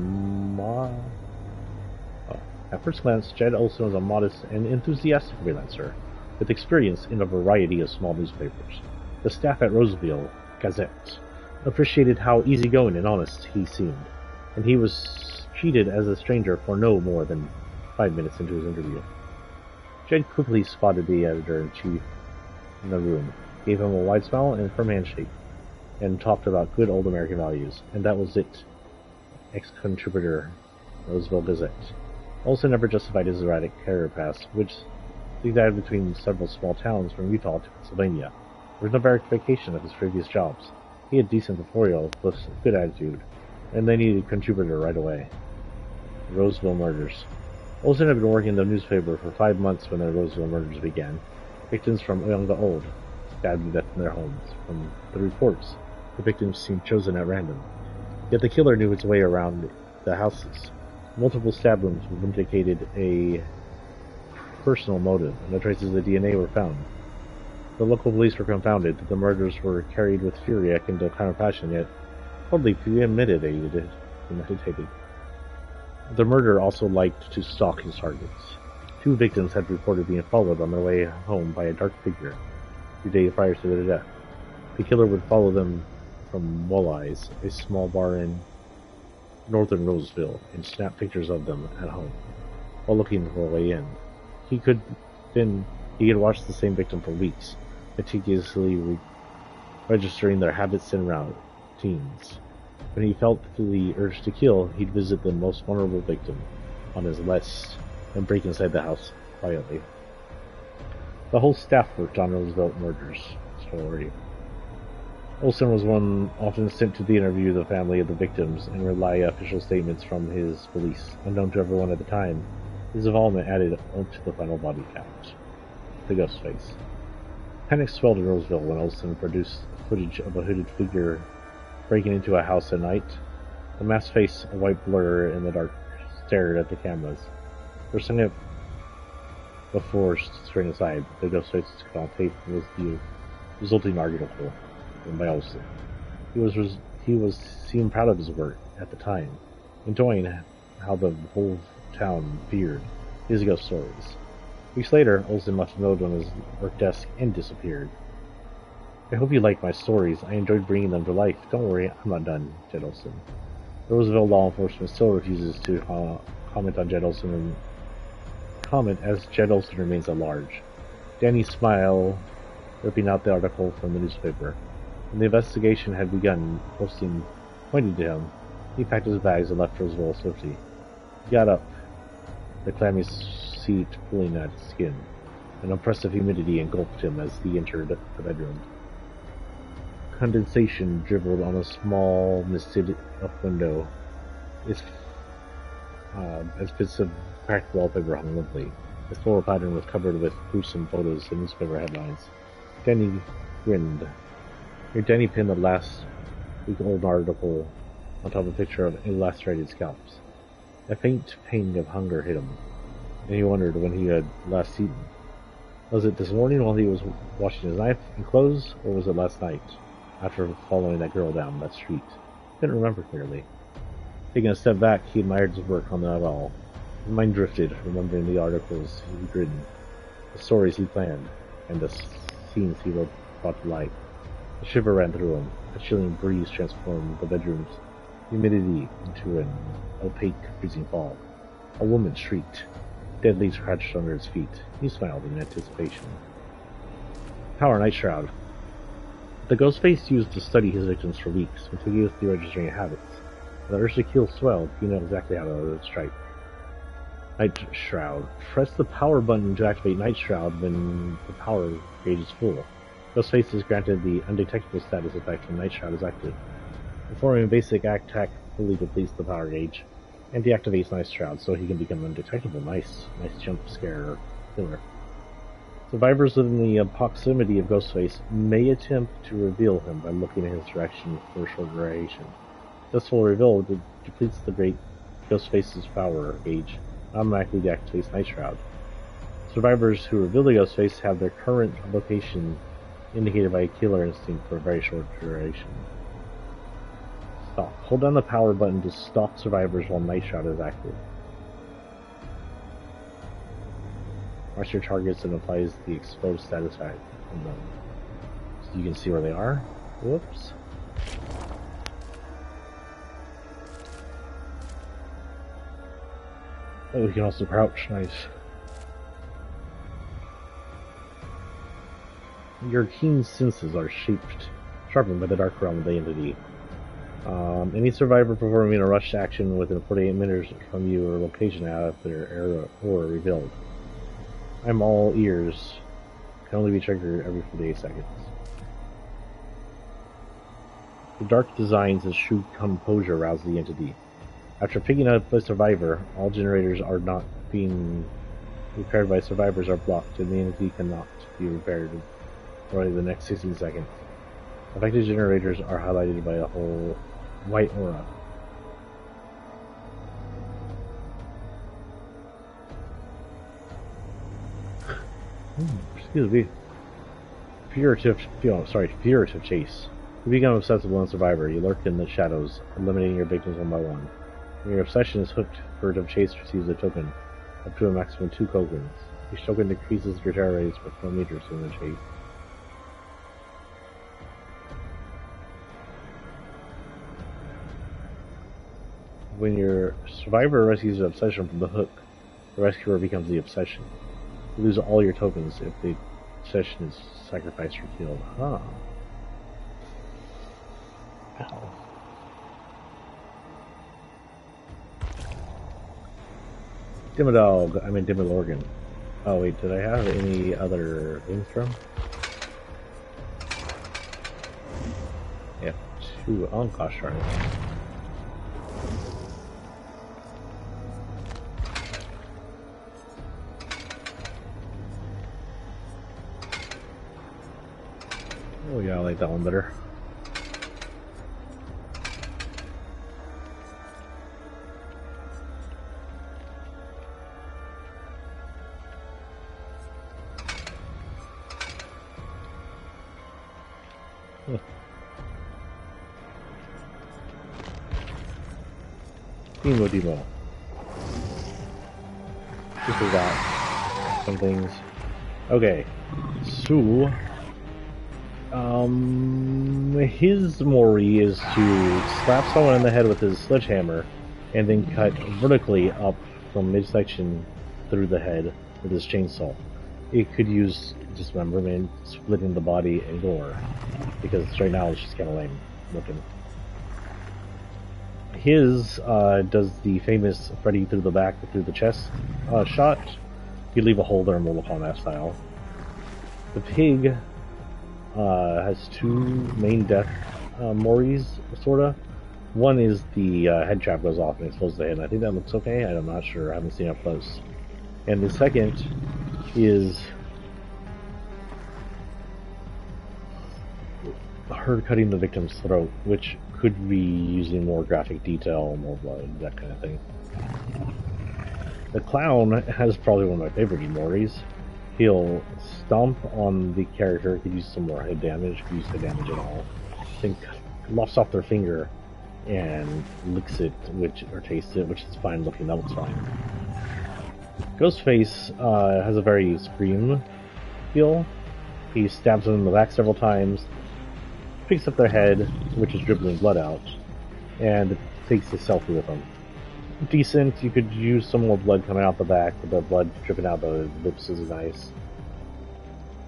a modest and enthusiastic freelancer, with experience in a variety of small newspapers. The staff at Roseville Gazette appreciated how easygoing and honest he seemed, and he was treated as a stranger for no more than 5 minutes into his interview. Jed quickly spotted the editor-in-chief in the room, gave him a wide smile and a firm handshake, and talked about good old American values. And that was it. Ex-contributor, Roseville Gazette. Olsen never justified his erratic career path, which zigzagged between several small towns from Utah to Pennsylvania. There was no verification of his previous jobs. He had decent portfolio with good attitude, and they needed a contributor right away. Roseville Murders. Olsen had been working in the newspaper for 5 months when the Roseville Murders began. Victims from young to old, stabbed to death in their homes. From the reports, the victims seemed chosen at random. Yet the killer knew his way around the houses. Multiple stab wounds indicated a personal motive, and no traces of DNA were found. The local police were confounded. The murders were carried with fury akin to a kind of passion, yet totally premeditated. The murderer also liked to stalk his targets. 2 victims had reported being followed on their way home by a dark figure 2 days prior to their death. The killer would follow them from Walleyes, a small bar in northern Roseville, and snap pictures of them at home while looking for a way in. He could watch the same victim for weeks, meticulously registering their habits and routines. When he felt the urge to kill, he'd visit the most vulnerable victim on his list and break inside the house quietly. The whole staff worked on Roseville Murders story. Olsen was one often sent to the interview the family of the victims and rely official statements from his police, unknown to everyone at the time. His involvement added to the final body count. The Ghostface. Panic swelled in Roseville when Olsen produced footage of a hooded figure breaking into a house at night. The masked face, a white blur in the dark, stared at the cameras. For a second before straight aside, the Ghostface took on tape and was the resulting article written by Olsen. He was seemed proud of his work at the time, enjoying how the whole town feared his ghost stories. Weeks later, Olsen left a note on his work desk and disappeared. I hope you like my stories. I enjoyed bringing them to life. Don't worry, I'm not done, Jed Olsen. The Roseville law enforcement still refuses to comment on Jed Olsen and as Jed Olsen remains at large. Danny smiled, ripping out the article from the newspaper. When the investigation had begun, posting pointed to him, he packed his bags and left Roseville swiftly. He got up, the clammy seat pulling at his skin. An oppressive humidity engulfed him as he entered the bedroom. Condensation dribbled on a small, misted-up window. As bits of cracked wallpaper hung limply. The floral pattern was covered with gruesome photos and newspaper headlines. Danny grinned. Here Danny pinned the last week-old article on top of a picture of lacerated scalps. A faint pang of hunger hit him, and he wondered when he had last eaten. Was it this morning while he was washing his knife and clothes, or was it last night, after following that girl down that street? He couldn't remember clearly. Taking a step back, he admired his work on that wall. His mind drifted, remembering the articles he'd written, the stories he planned, and the scenes he wrote brought to life. A shiver ran through him. A chilling breeze transformed the bedroom's humidity into an opaque, freezing fog. A woman shrieked. Dead leaves crouched under his feet. He smiled in anticipation. Power Night Shroud. The Ghostface used to study his victims for weeks, meticulously registering habits. The urge to kill swelled, he knew exactly how to strike. Night Shroud. Press the power button to activate Night Shroud when the power gauge is full. Ghostface is granted the undetectable status effect when Night Shroud is active. Performing a basic attack fully depletes the power gauge, and deactivates Night Shroud so he can become undetectable. Nice jump scare killer. Survivors within the proximity of Ghostface may attempt to reveal him by looking in his direction for a short duration. Successful reveal depletes the great Ghostface's power gauge, and automatically deactivates Night Shroud. Survivors who reveal the Ghostface have their current location indicated by a killer instinct for a very short duration. Stop. Hold down the power button to stop survivors while Night Shroud is active. Mark your targets and applies the exposed status effect on them. So you can see where they are. Whoops. Oh, we can also crouch. Nice. Your keen senses are sharpened by the dark realm of the entity. Any survivor performing a rush action within 48 minutes from you or location have their aura revealed. I'm all ears. Can only be triggered every 48 seconds. The dark designs and shrewd composure rouse the entity. After picking up a survivor, all generators are not being repaired by survivors are blocked, and the entity cannot be repaired for the next 16 seconds. Affected generators are highlighted by a whole white aura. Excuse me. Furtive chase. You become obsessed with one survivor. You lurk in the shadows, eliminating your victims one by one. When your obsession is hooked, furtive chase receives a token, up to a maximum 2 tokens. Each token decreases your terror rates for 4 meters in the chase. When your survivor rescues an obsession from the hook, the rescuer becomes the obsession. You lose all your tokens if the obsession is sacrificed or killed. Huh. Ow. Dimmadog, I mean Dimmalorgan. Oh wait, did I have any other things from? Yeah, 2 on gosh darn it. Oh yeah, I like that one better. Demo. Just forgot some things. Okay, so his mori is to slap someone in the head with his sledgehammer and then cut vertically up from midsection through the head with his chainsaw. It could use dismemberment, splitting the body, and gore, because right now it's just kind of lame looking. His does the famous Freddy through the back, through the chest shot. You leave a hole there in Mortal Kombat style. The pig has 2 main death moris, sorta. One is the head trap goes off and explodes the head. I think that looks okay. I'm not sure. I haven't seen it up close. And the second is her cutting the victim's throat, which could be using more graphic detail, more blood, that kind of thing. The clown has probably one of my favorite moris. He'll stomp on the character, could use some more head damage, could use head damage at all. Then lofts off their finger and licks it, or tastes it, which is fine looking, that looks fine. Ghostface has a very Scream feel. He stabs them in the back several times, picks up their head, which is dribbling blood out, and takes a selfie with them. Decent, you could use some more blood coming out the back, but the blood dripping out the lips is nice.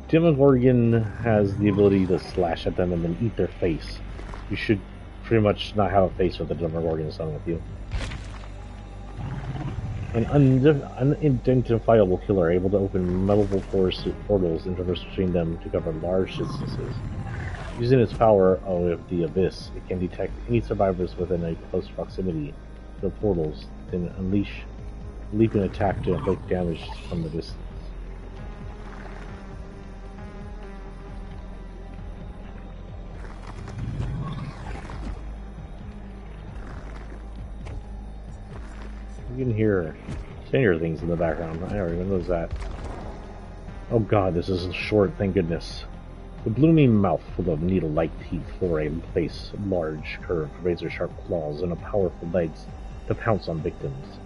Demogorgon has the ability to slash at them and then eat their face. You should pretty much not have a face with the Demogorgon done with you. An unidentifiable killer able to open multiple portals and traverse between them to cover large distances. Using its power of the Abyss, it can detect any survivors within a close proximity to the portals, then unleash a leaping attack to inflict damage from the distance. You can hear stranger things in the background. I already noticed that. Oh god, this is short, thank goodness. The blooming mouth full of needle-like teeth for a face, large, curved, razor-sharp claws, and a powerful legs to pounce on victims.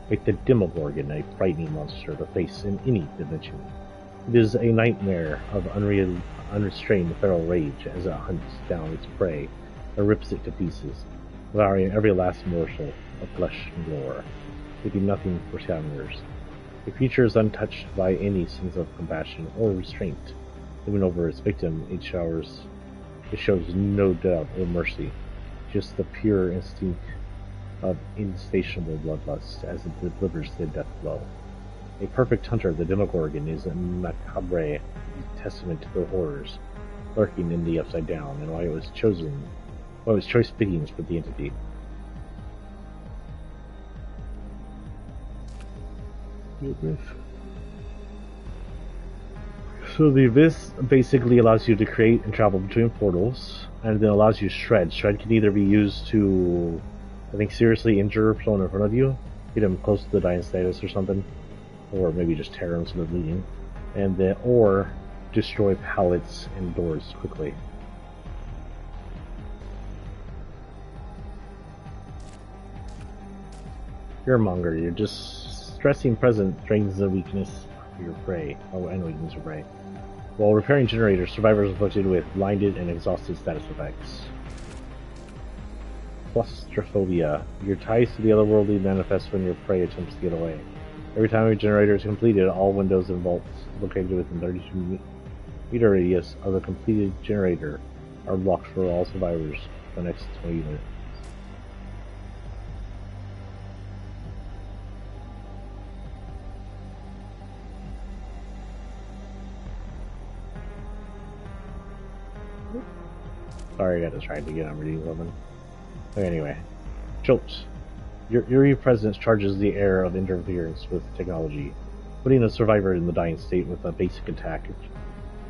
Make the Demogorgon a frightening monster to face in any dimension. It is a nightmare of unrestrained feral rage as it hunts down its prey and rips it to pieces, devouring every last morsel of flesh and gore, leaving nothing for scavengers. The creature is untouched by any sense of compassion or restraint. Living over its victim, it shows no doubt or mercy, just the pure instinct of insatiable bloodlust as it delivers the death blow. A perfect hunter, the Demogorgon is a macabre testament to the horrors lurking in the Upside Down, and why it was choice pickings for the entity. So the Abyss basically allows you to create and travel between portals, and then allows you Shred. Shred can either be used to, I think, seriously injure someone in front of you, get them close to the dying status or something, or maybe just tear them so they're bleeding, and then, or destroy pallets and doors quickly. Fearmonger, you're just stressing present strengthens the weakness of your prey, and weakness of prey. While repairing generators, survivors are afflicted with blinded and exhausted status effects. Claustrophobia. Your ties to the otherworldly manifest when your prey attempts to get away. Every time a generator is completed, all windows and vaults located within 32-meter radius of the completed generator are blocked for all survivors for the next 20 minutes. Sorry, I got distracted again. I'm reading something. But anyway, Jolt. Your eerie presence charges the air of interference with technology, putting a survivor in the dying state with a basic attack. It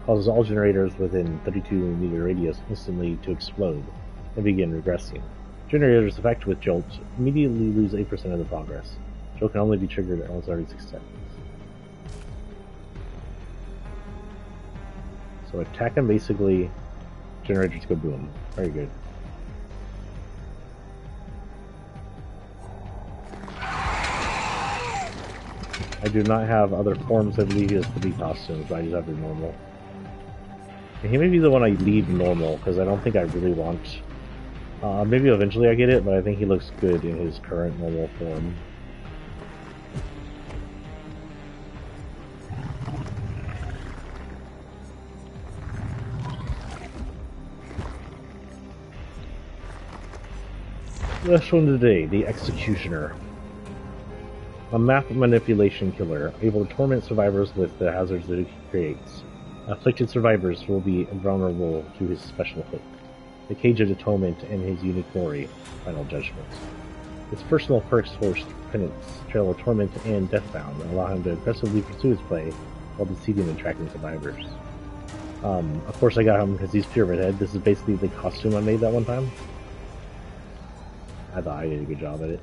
causes all generators within 32-meter radius instantly to explode and begin regressing. Generators affected with Jolt immediately lose 8% of the progress. Jolt can only be triggered once every 6 seconds. So attack and basically generators go boom. Very good. I do not have other forms of Levius to be costumes, I just have the normal. And he may be the one I leave normal, because I don't think I really want... maybe eventually I get it, but I think he looks good in his current normal form. Last one today, the Executioner. A map manipulation killer, able to torment survivors with the hazards that he creates. Afflicted survivors will be invulnerable to his special hook, the Cage of Atonement, and his unique glory, Final Judgment. His personal perks for penance, Trail of Torment, and Deathbound allow him to aggressively pursue his prey while deceiving and tracking survivors. Of course I got him because he's Pyramid Head. This is basically the costume I made that one time. I thought I did a good job at it.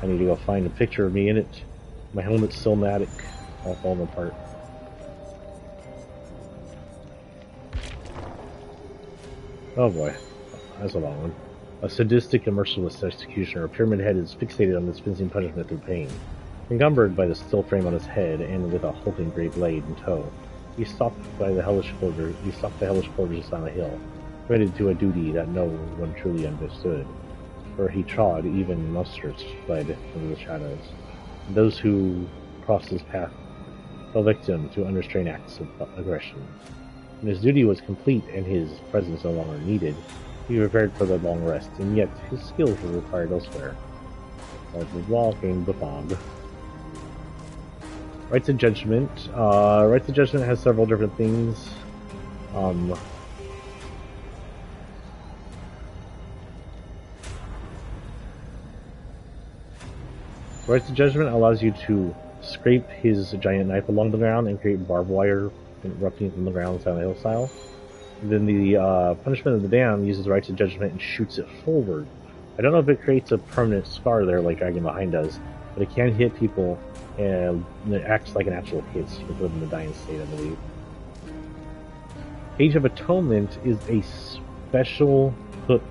I need to go find a picture of me in it. My helmet's still matic, all falling apart. Oh boy, that's a long one. A sadistic and merciless executioner, Pyramid Head is fixated on dispensing punishment through pain. Encumbered by the steel frame on his head and with a hulking great blade in tow, he stalked the hellish quarters of Silent Hill, committed to a duty that no one truly understood. Where he trod, even monsters fled into the shadows. And those who crossed his path fell victim to unrestrained acts of aggression. When his duty was complete and his presence no longer needed, he prepared for the long rest, and yet his skills were required elsewhere. Like the walking the fog. Rights of Judgment. Rights of Judgment has several different things. Rights of Judgment allows you to scrape his giant knife along the ground and create barbed wire erupting from the ground Silent Hill style. And then the Punishment of the Damned uses Rights of Judgment and shoots it forward. I don't know if it creates a permanent scar there like Dragon Behind does, but it can hit people and it acts like an actual hit within the dying state, I believe. Cage of Atonement is a special hook.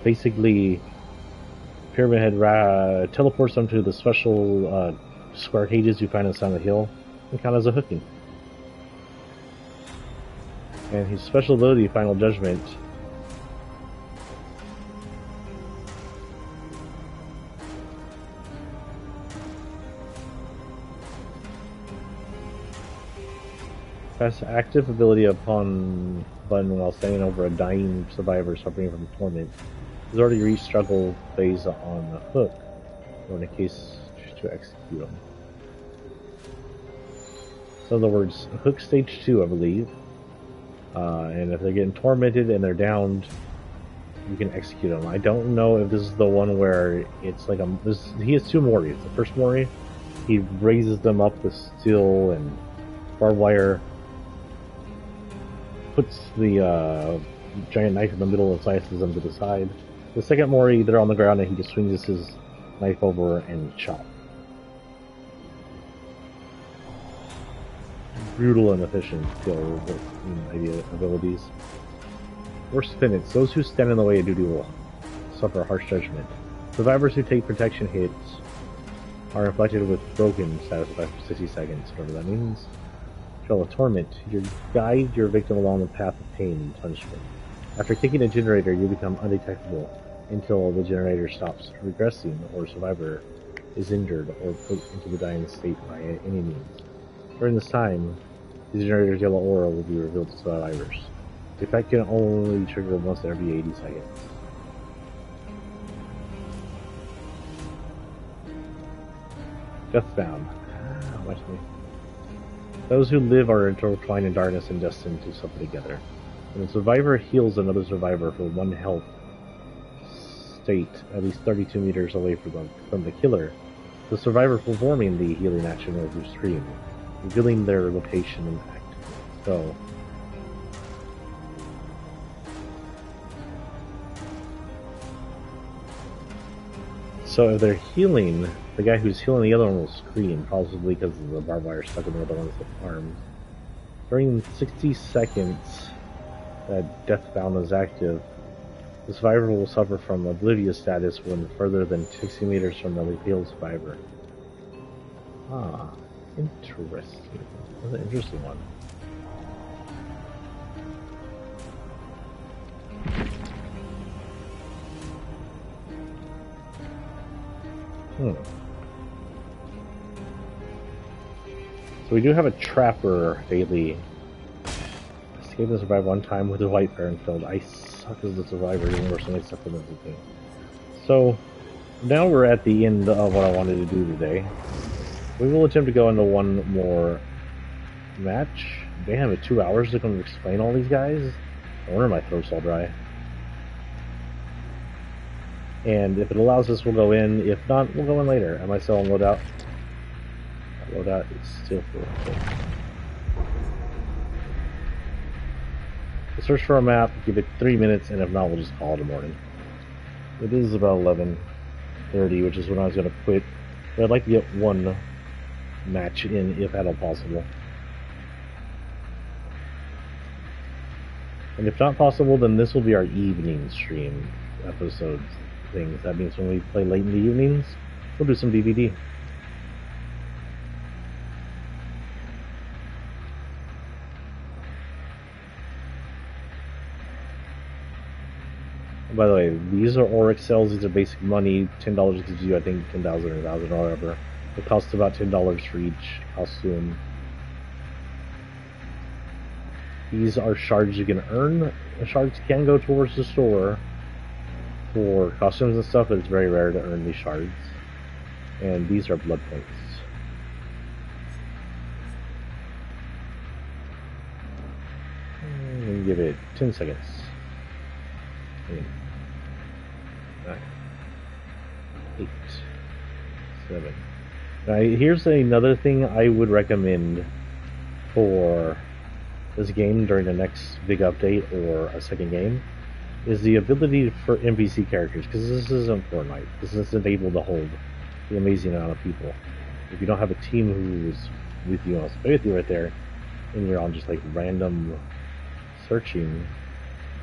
Basically, Pyramid Head teleports them to the special square cages you find in Silent Hill and count as a hooking. And his special ability, Final Judgment, press active ability upon button while standing over a dying survivor suffering from torment. He's already reached struggle phase on the hook, or in a case to execute him. So in other words, hook stage 2, I believe. And if they're getting tormented and they're downed, you can execute them. I don't know if this is the one where it's like he has 2 Moris. The first Mori, he raises them up with steel and barbed wire, puts the giant knife in the middle and slices them to the side. The second Mori, they're on the ground and he just swings his knife over and chop. Brutal and efficient kill abilities. Worst penance. Those who stand in the way of duty will suffer harsh judgment. Survivors who take protection hits are inflicted with broken status effect for 60 seconds, whatever that means. Trail of Torment. You guide your victim along the path of pain and punishment. After kicking a generator, you become undetectable until the generator stops regressing or a survivor is injured or put into the dying state by any means. During this time, the generator's yellow aura will be revealed to survivors. The effect can only trigger once every 80 seconds. Deathbound. Those who live are intertwined in darkness and destined to suffer together. When a survivor heals another survivor for 1 health state at least 32 meters away from the killer, the survivor performing the healing action will scream, revealing their location and act. So if they're healing, the guy who's healing the other one will scream, possibly because of the barbed wire stuck in the other one's arm. During 60 seconds that Deathbound is active, the survivor will suffer from oblivious status when further than 60 meters from the healed survivor. Ah, interesting. That's an interesting one. So we do have a trapper daily. Escape and survive 1 time with a white parent filled. I suck as the survivor, even worse than I suck with everything. So now we're at the end of what I wanted to do today. We will attempt to go into one more match. Damn, at 2 hours to come explain all these guys? I wonder my throat's all dry. And if it allows us, we'll go in. If not, we'll go in later. Am I still on loadout? Loadout is still full. We'll search for a map, give it 3 minutes, and if not, we'll just call it a morning. It is about 11:30, which is when I was going to quit. But I'd like to get one match in, if at all possible. And if not possible, then this will be our evening stream episodes things. That means when we play late in the evenings, we'll do some DVD. By the way, these are Oryx cells. These are basic money. $10 gives you, I think, 10,000 or 1,000 or whatever. It costs about $10 for each costume. These are shards you can earn. The shards can go towards the store for costumes and stuff, but it's very rare to earn these shards. And these are blood points. And give it 10 seconds. 9, 8, 7. Now, here's another thing I would recommend for this game during the next big update or a second game, is the ability for NPC characters, because this isn't Fortnite. This isn't able to hold the amazing amount of people. If you don't have a team who's with you and wants to play with you right there, and you're on just like random searching.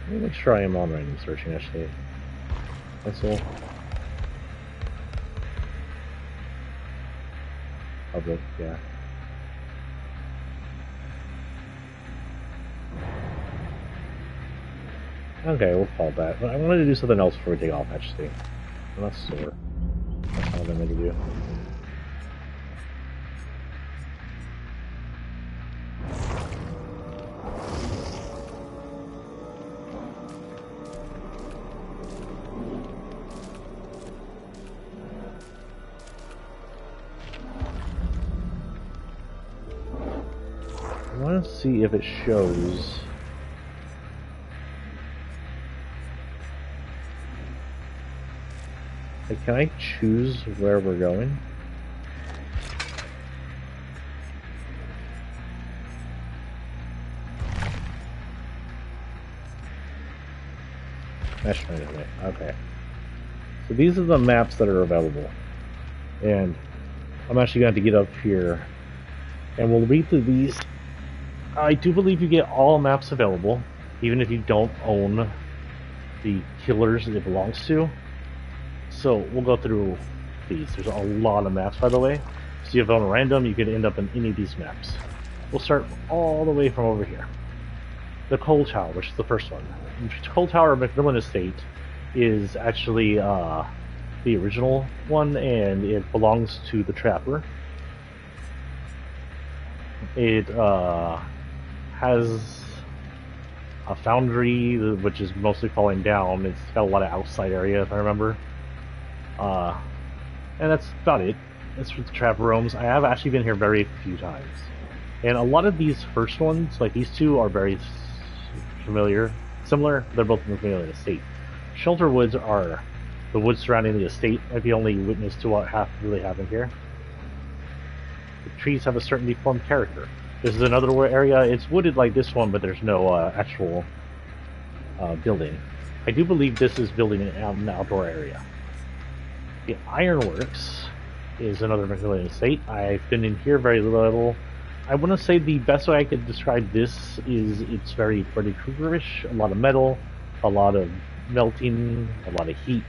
Let me make sure I am on random searching actually. Pencil. Public, yeah. Okay, we'll call that. But I wanted to do something else before we take off, actually. I'm not sore. That's all I'm going to do. I want to see if it shows. Like, can I choose where we're going? Mesh management. Okay. So these are the maps that are available. And I'm actually going to have to get up here and we'll read through these. I do believe you get all maps available, even if you don't own the killers it belongs to. So we'll go through these. There's a lot of maps, by the way. So if you have on random, you can end up in any of these maps. We'll start all the way from over here. The Coal Tower, which is the first one. The Coal Tower Mcmillan Estate is actually the original one, and it belongs to the Trapper. It has a foundry, which is mostly falling down. It's got a lot of outside area, if I remember. And that's about it. That's what the Trapper roams. I have actually been here very few times. And a lot of these first ones, like these two, are very familiar, similar. They're both in the Mcmillan estate. Shelter woods are the woods surrounding the estate. Might be only witness to what really happened here. The trees have a certain deformed character. This is another area. It's wooded like this one, but there's no actual building. I do believe this is building an outdoor area. The Ironworks is another Mcmillan estate. I've been in here very little. I want to say the best way I could describe this is it's very Freddy Krueger-ish. A lot of metal, a lot of melting, a lot of heat.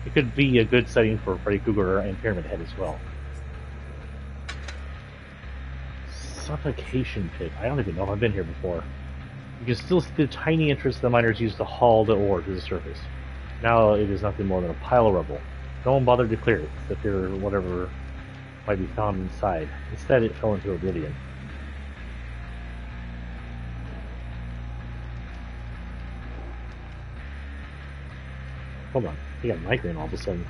It could be a good setting for Freddy Krueger and Pyramid Head as well. Suffocation Pit. I don't even know if I've been here before. You can still see the tiny entrance the miners used to haul the ore to the surface. Now it is nothing more than a pile of rubble. No one bothered to clear it, to clear whatever might be found inside. Instead, it fell into oblivion. Hold on, you got a migraine all of a sudden.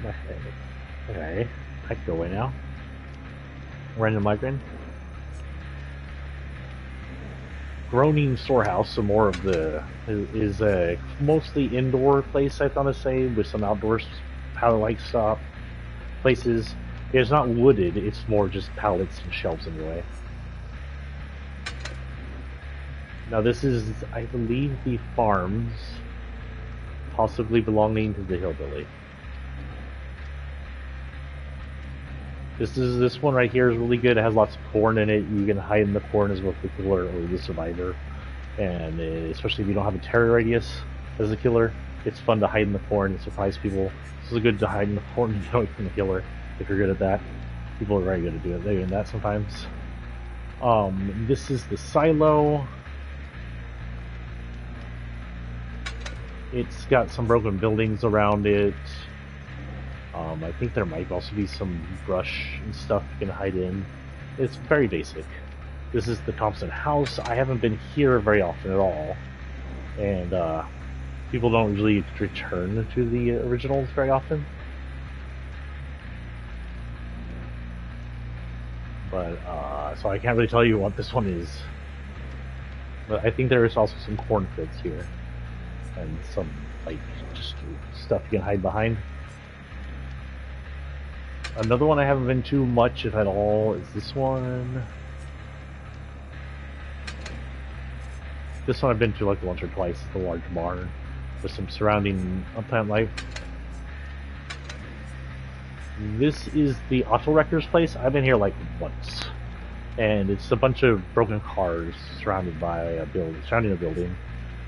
My head. Okay, I can go away now. Random migraine. Groaning Storehouse, so more of the is a mostly indoor place, I want to say, with some outdoor pallet-like stop places. It's not wooded; it's more just pallets and shelves anyway. Now this is, I believe, the farms, possibly belonging to the Hillbilly. This one right here is really good. It has lots of corn in it. You can hide in the corn as both the killer or the survivor, and especially if you don't have a terror radius as a killer, it's fun to hide in the corn and surprise people. This is good to hide in the corn and get away from the killer if you're good at that. People are very good at doing that sometimes. This is the silo. It's got some broken buildings around it. I think there might also be some brush and stuff you can hide in. It's very basic. This is the Thompson House. I haven't been here very often at all. And people don't usually return to the originals very often. But, so I can't really tell you what this one is. But I think there is also some cornfields here. And some, like, just stuff you can hide behind. Another one I haven't been to much, if at all, is this one. This one I've been to like once or twice. It's a large barn with some surrounding plant life. This is the auto wrecker's place. I've been here like once, and it's a bunch of broken cars surrounded by a building.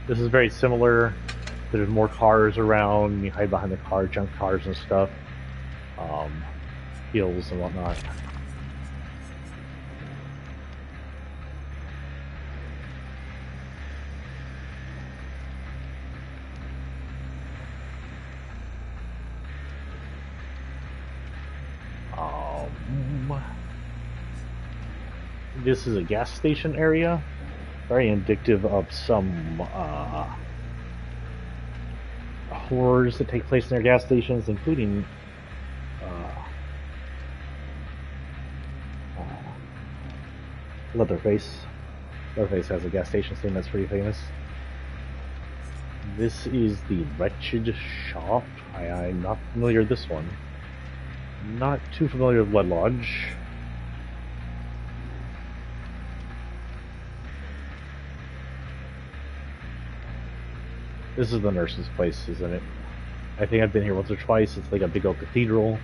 This is very similar. There's more cars around. You hide behind the car, junk cars and stuff. Heels and whatnot. This is a gas station area. Very indicative of some horrors that take place in their gas stations, including Leatherface. Leatherface has a gas station scene that's pretty famous. This is the Wretched Shop. I'm not familiar with this one. Not too familiar with Blood Lodge. This is the nurse's place, isn't it? I think I've been here once or twice. It's like a big old cathedral.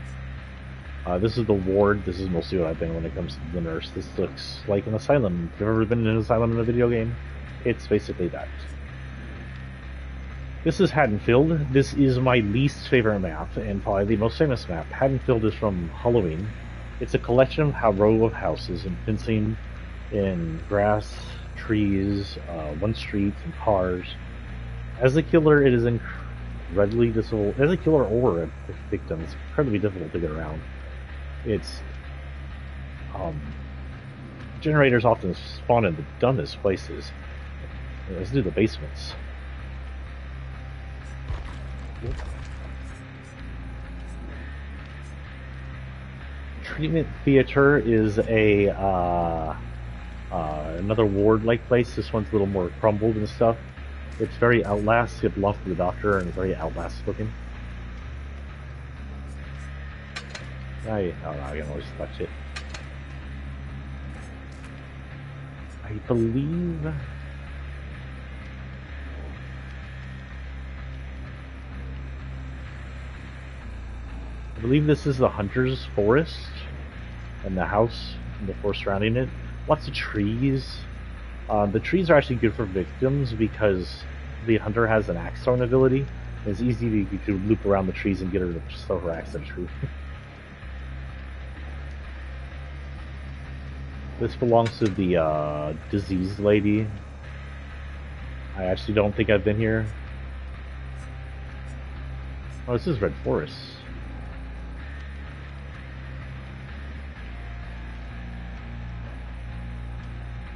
This is the ward. This is mostly what I've been when it comes to the nurse. This looks like an asylum. If you've ever been in an asylum in a video game, it's basically that. This is Haddonfield. This is my least favorite map, and probably the most famous map. Haddonfield is from Halloween. It's a collection of a row of houses and fencing in grass, trees, one street, and cars. As a killer, it is incredibly difficult. As a killer or a victim, it's incredibly difficult to get around. It's generators often spawn in the dumbest places. Let's do the basements. treatment theater is a another ward-like place. This one's a little more crumbled and stuff. It's very Outlast. It belongs to the doctor and very Outlast looking. I can always touch it. I believe this is the Hunter's forest and the house and the forest surrounding it. Lots of trees. The trees are actually good for victims because the hunter has an axe throwing ability. It's easy to loop around the trees and get her to throw her axe at a tree. This belongs to the diseased lady. I actually don't think I've been here. Oh, this is Red Forest.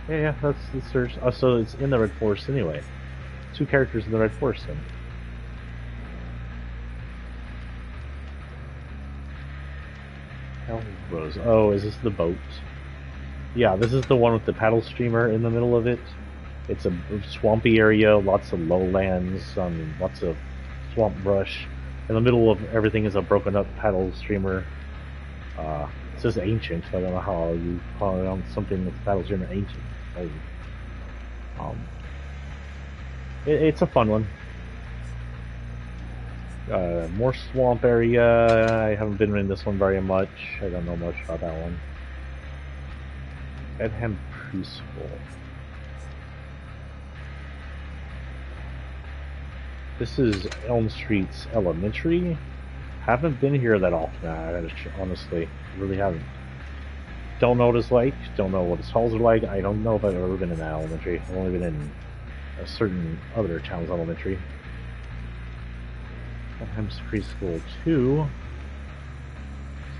Yeah, that's the search. Oh, so it's in the Red Forest anyway. 2 characters in the Red Forest then. Rose. Oh, is this the boat? Yeah, this is the one with the paddle streamer in the middle of it. It's a swampy area, lots of lowlands, lots of swamp brush. In the middle of everything is a broken up paddle streamer. It says ancient, so I don't know how you call it on something with paddle streamer ancient. It's a fun one. More swamp area. I haven't been in this one very much. I don't know much about that one. Bedham Preschool. This is Elm Street's Elementary. Haven't been here that often, honestly. Really haven't. Don't know what it's like. Don't know what its halls are like. I don't know if I've ever been in that elementary. I've only been in a certain other town's elementary. Bedham's Preschool 2.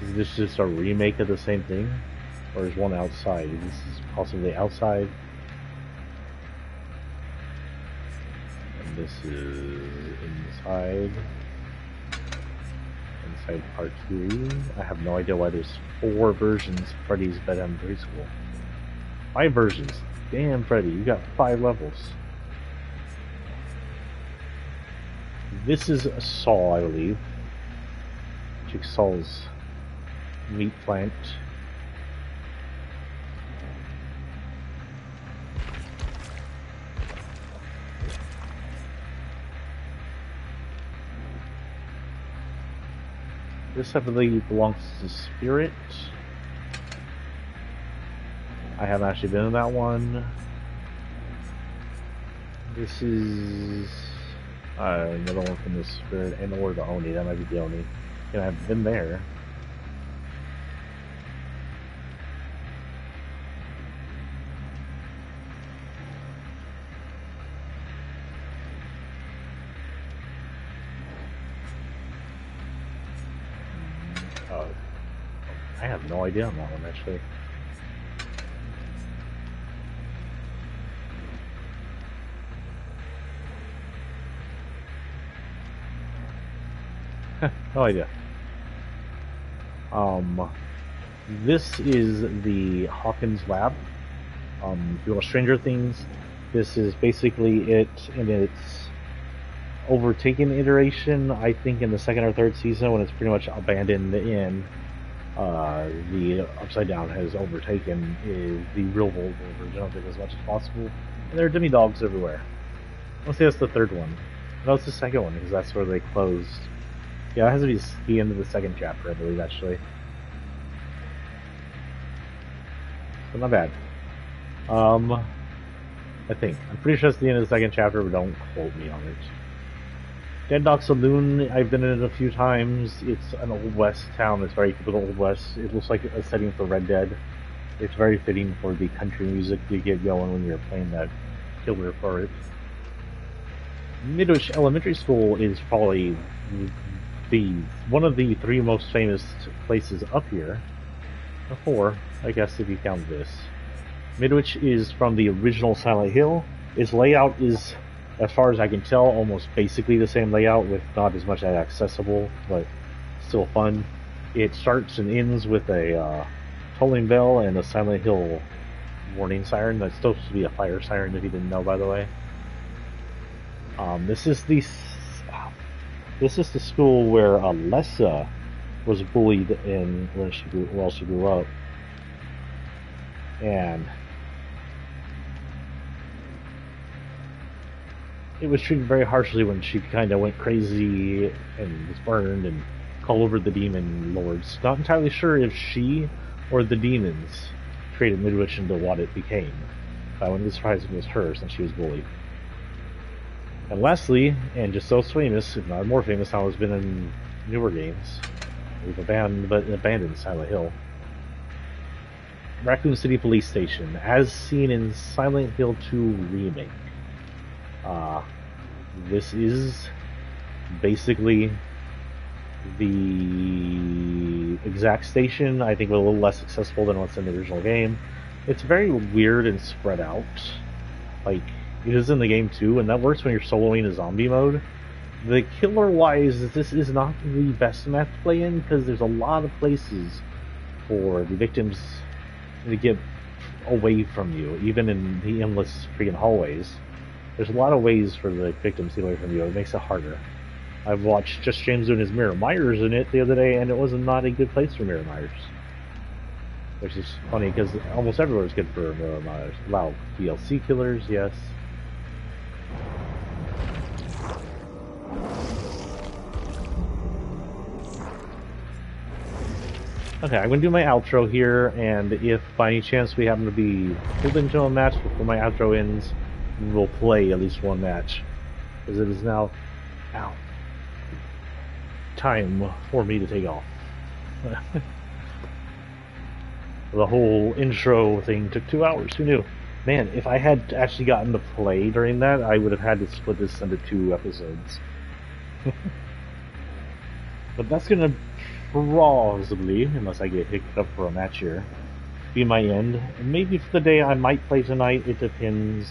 Is this just a remake of the same thing? Or is one outside? This is possibly outside. And this is inside. Inside part 3. I have no idea why there's 4 versions of Freddy's Bedtime Preschool. 5 versions. Damn, Freddy, you got 5 levels. This is a Saw, I believe. Jigsaw's meat plant. This, I believe, belongs to Spirit. I haven't actually been in that one. This is another one from the Spirit, and or the Oni. That might be the Oni. And I've been there. I have no idea on that one, actually. No idea. This is the Hawkins Lab. If you want Stranger Things, this is basically it in its overtaken iteration. I think in the 2nd or 3rd season, when it's pretty much abandoned in the Upside Down has overtaken the real world version of it as much as possible. And there are demi-dogs everywhere. Let's say that's the 3rd one. No, it's the 2nd one, because that's where they closed. Yeah, it has to be the end of the 2nd chapter, I believe, actually. So not bad. I think. I'm pretty sure it's the end of the 2nd chapter, but don't quote me on it. Dead Dog Saloon, I've been in it a few times. It's an Old West town. It's very typical Old West. It looks like a setting for Red Dead. It's very fitting for the country music you get going when you're playing that killer for it. Midwich Elementary School is probably one of the 3 most famous places up here. Or 4, I guess, if you count this. Midwich is from the original Silent Hill. Its layout is, as far as I can tell, almost basically the same layout with not as much as accessible, but still fun. It starts and ends with a tolling bell and a Silent Hill warning siren. That's supposed to be a fire siren, if you didn't know, by the way. This is the school where Alessa was bullied in when she grew up, and it was treated very harshly when she kind of went crazy and was burned and called over the demon lords. Not entirely sure if she or the demons created Midwich into what it became. I wouldn't be surprised if it was her, since she was bullied. And lastly, and just so famous, if not more famous now, has been in newer games. We've abandoned Silent Hill. Raccoon City Police Station, as seen in Silent Hill 2 Remake. This is basically the exact station, I think a little less successful than what's in the original game. It's very weird and spread out. Like, it is in the game too, and that works when you're soloing a zombie mode. The killer-wise, this is not the best map to play in, because there's a lot of places for the victims to get away from you, even in the endless freaking hallways. There's a lot of ways for the victims to get away from you. It makes it harder. I've watched Just James doing his Mirror Myers in it the other day, and it was not a good place for Mirror Myers. Which is funny, because almost everywhere is good for Mirror Myers. Wow, DLC killers, yes. Okay, I'm going to do my outro here, and if by any chance we happen to be pulled into a match before my outro ends, we'll play at least one match. Because it is now time for me to take off. The whole intro thing took 2 hours, who knew? Man, if I had actually gotten to play during that, I would have had to split this into 2 episodes. But that's gonna probably, unless I get picked up for a match here, be my end. And maybe for the day I might play tonight, it depends.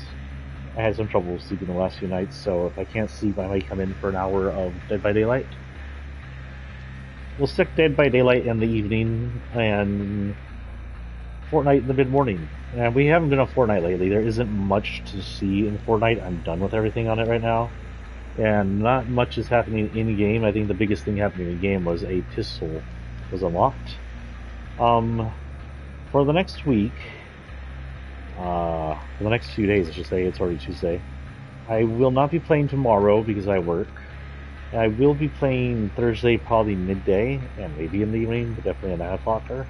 I had some trouble sleeping the last few nights, so if I can't sleep, I might come in for an hour of Dead by Daylight. We'll stick Dead by Daylight in the evening, and Fortnite in the mid-morning. And we haven't been on Fortnite lately. There isn't much to see in Fortnite. I'm done with everything on it right now. And not much is happening in-game. I think the biggest thing happening in-game was a pistol was unlocked. For the next week, for the next few days, I should say, it's already Tuesday, I will not be playing tomorrow because I work. I will be playing Thursday, probably midday, and maybe in the evening, but definitely an 9 o'clocker.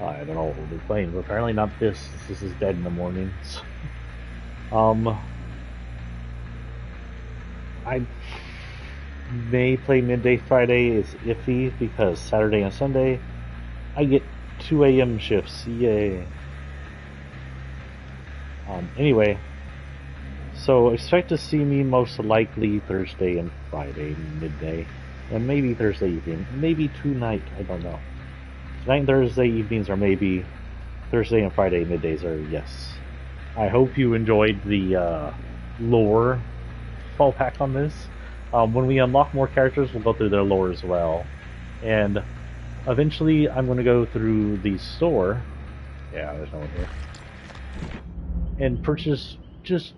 I don't know what we'll be playing, but apparently not this. This is dead in the mornings. I may play midday Friday. It's iffy because Saturday and Sunday I get 2 a.m. shifts. Yay. Anyway, so expect to see me most likely Thursday and Friday midday, and maybe Thursday evening, maybe tonight. I don't know. Tonight and Thursday evenings are maybe. Thursday and Friday middays are yes. I hope you enjoyed the lore fall back on this. When we unlock more characters, we'll go through their lore as well. And eventually I'm going to go through the store. Yeah, there's no one here. And purchase, just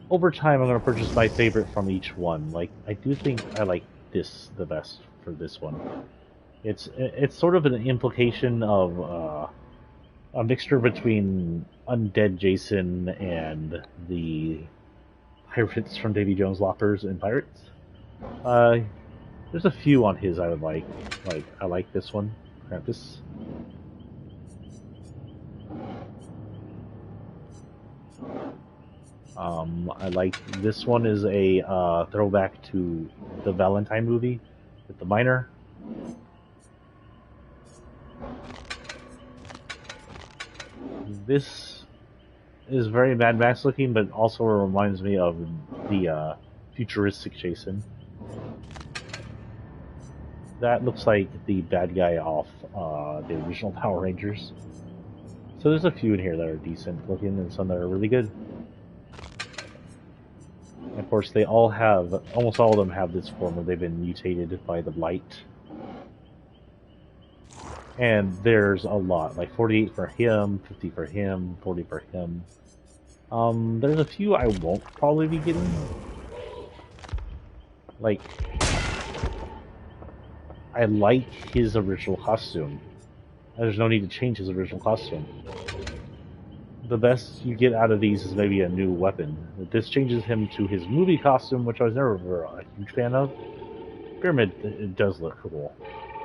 over time, I'm going to purchase my favorite from each one. Like, I do think I like this the best for this one. It's sort of an implication of a mixture between Undead Jason and the Pirates from Davy Jones' Lockers and Pirates. There's a few on his I would like. Like, I like this one, Krampus. I like this one is a throwback to the Valentine movie with the miner. This is very Mad Max looking, but also reminds me of the futuristic Jason. That looks like the bad guy off the original Power Rangers. So there's a few in here that are decent looking and some that are really good. And of course, they all have, almost all of them have this form where they've been mutated by the blight. And there's a lot, like 48 for him, 50 for him, 40 for him. There's a few I won't probably be getting. Like, I like his original costume. There's no need to change his original costume. The best you get out of these is maybe a new weapon. This changes him to his movie costume, which I was never a huge fan of. Pyramid, it does look cool.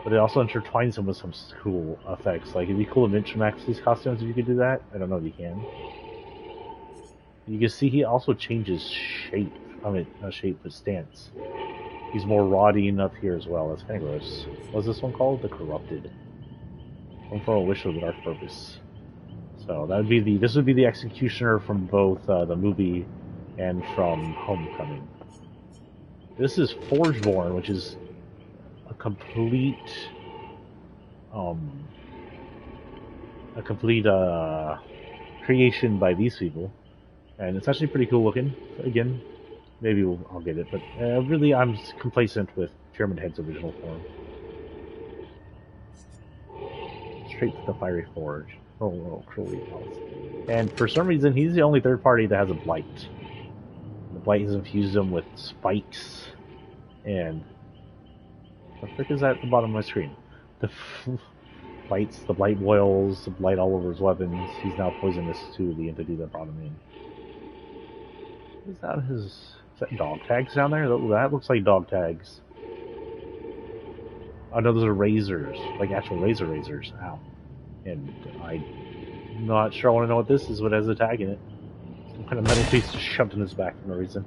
But it also intertwines him with some cool effects. Like, it'd be cool to Max these costumes if you could do that. I don't know if you can. You can see he also changes shape. I mean, not shape, but stance. He's more rotting up here as well. That's kind of gross. What's this one called? The Corrupted. One for a wish with a dark purpose. So that would be the. This would be the executioner from both the movie and from Homecoming. This is Forgeborn, which is a complete creation by these people, and it's actually pretty cool looking. Again, maybe I'll get it, but really I'm complacent with Pyramid Head's original form. Straight to the Fiery Forge. Oh, cruelly false. And for some reason, he's the only third party that has a blight. The blight has infused him with spikes, and what the frick is that at the bottom of my screen? The blights, the blight boils, the blight all over his weapons. He's now poisonous to the entity that brought him in. Is that dog tags down there? That looks like dog tags. Oh no, those are razors, like actual razors. Ow. And I'm not sure I want to know what this is, but it has a tag in it. Some kind of metal piece just shoved in his back for no reason.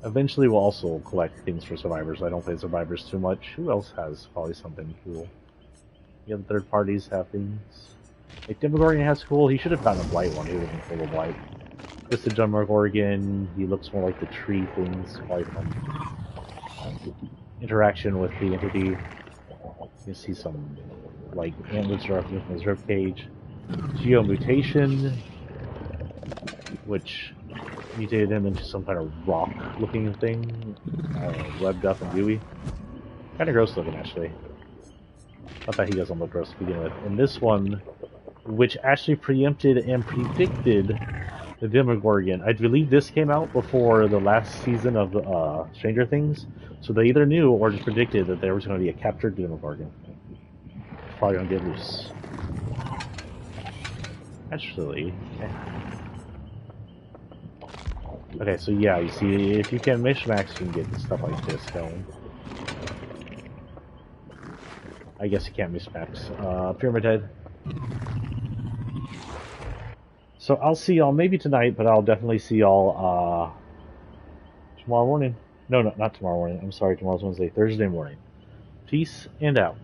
Eventually we'll also collect things for survivors. I don't play survivors too much. Who else has probably something cool? The other third parties have things. Like Demogorgon has cool. He should have found a blight one. He would have been full of blight. Twisted Demogorgon. He looks more like the tree things. Quite fun. Interaction with the entity. You can see some like antlers erupting from his ribcage. Geomutation, which mutated him into some kind of rock-looking thing, webbed up and gooey. Kind of gross looking, actually. Not that he doesn't look gross to begin with. And this one, which actually preempted and predicted the Demogorgon. I believe this came out before the last season of Stranger Things, so they either knew or just predicted that there was going to be a captured Demogorgon. It's probably going to get loose. Actually... Okay, so yeah, you see, if you can mishmax, you can get stuff like this going. I guess you can't mishmax. Pyramid Head. So I'll see y'all maybe tonight, but I'll definitely see y'all tomorrow morning. No, not tomorrow morning. I'm sorry, tomorrow's Wednesday. Thursday morning. Peace and out.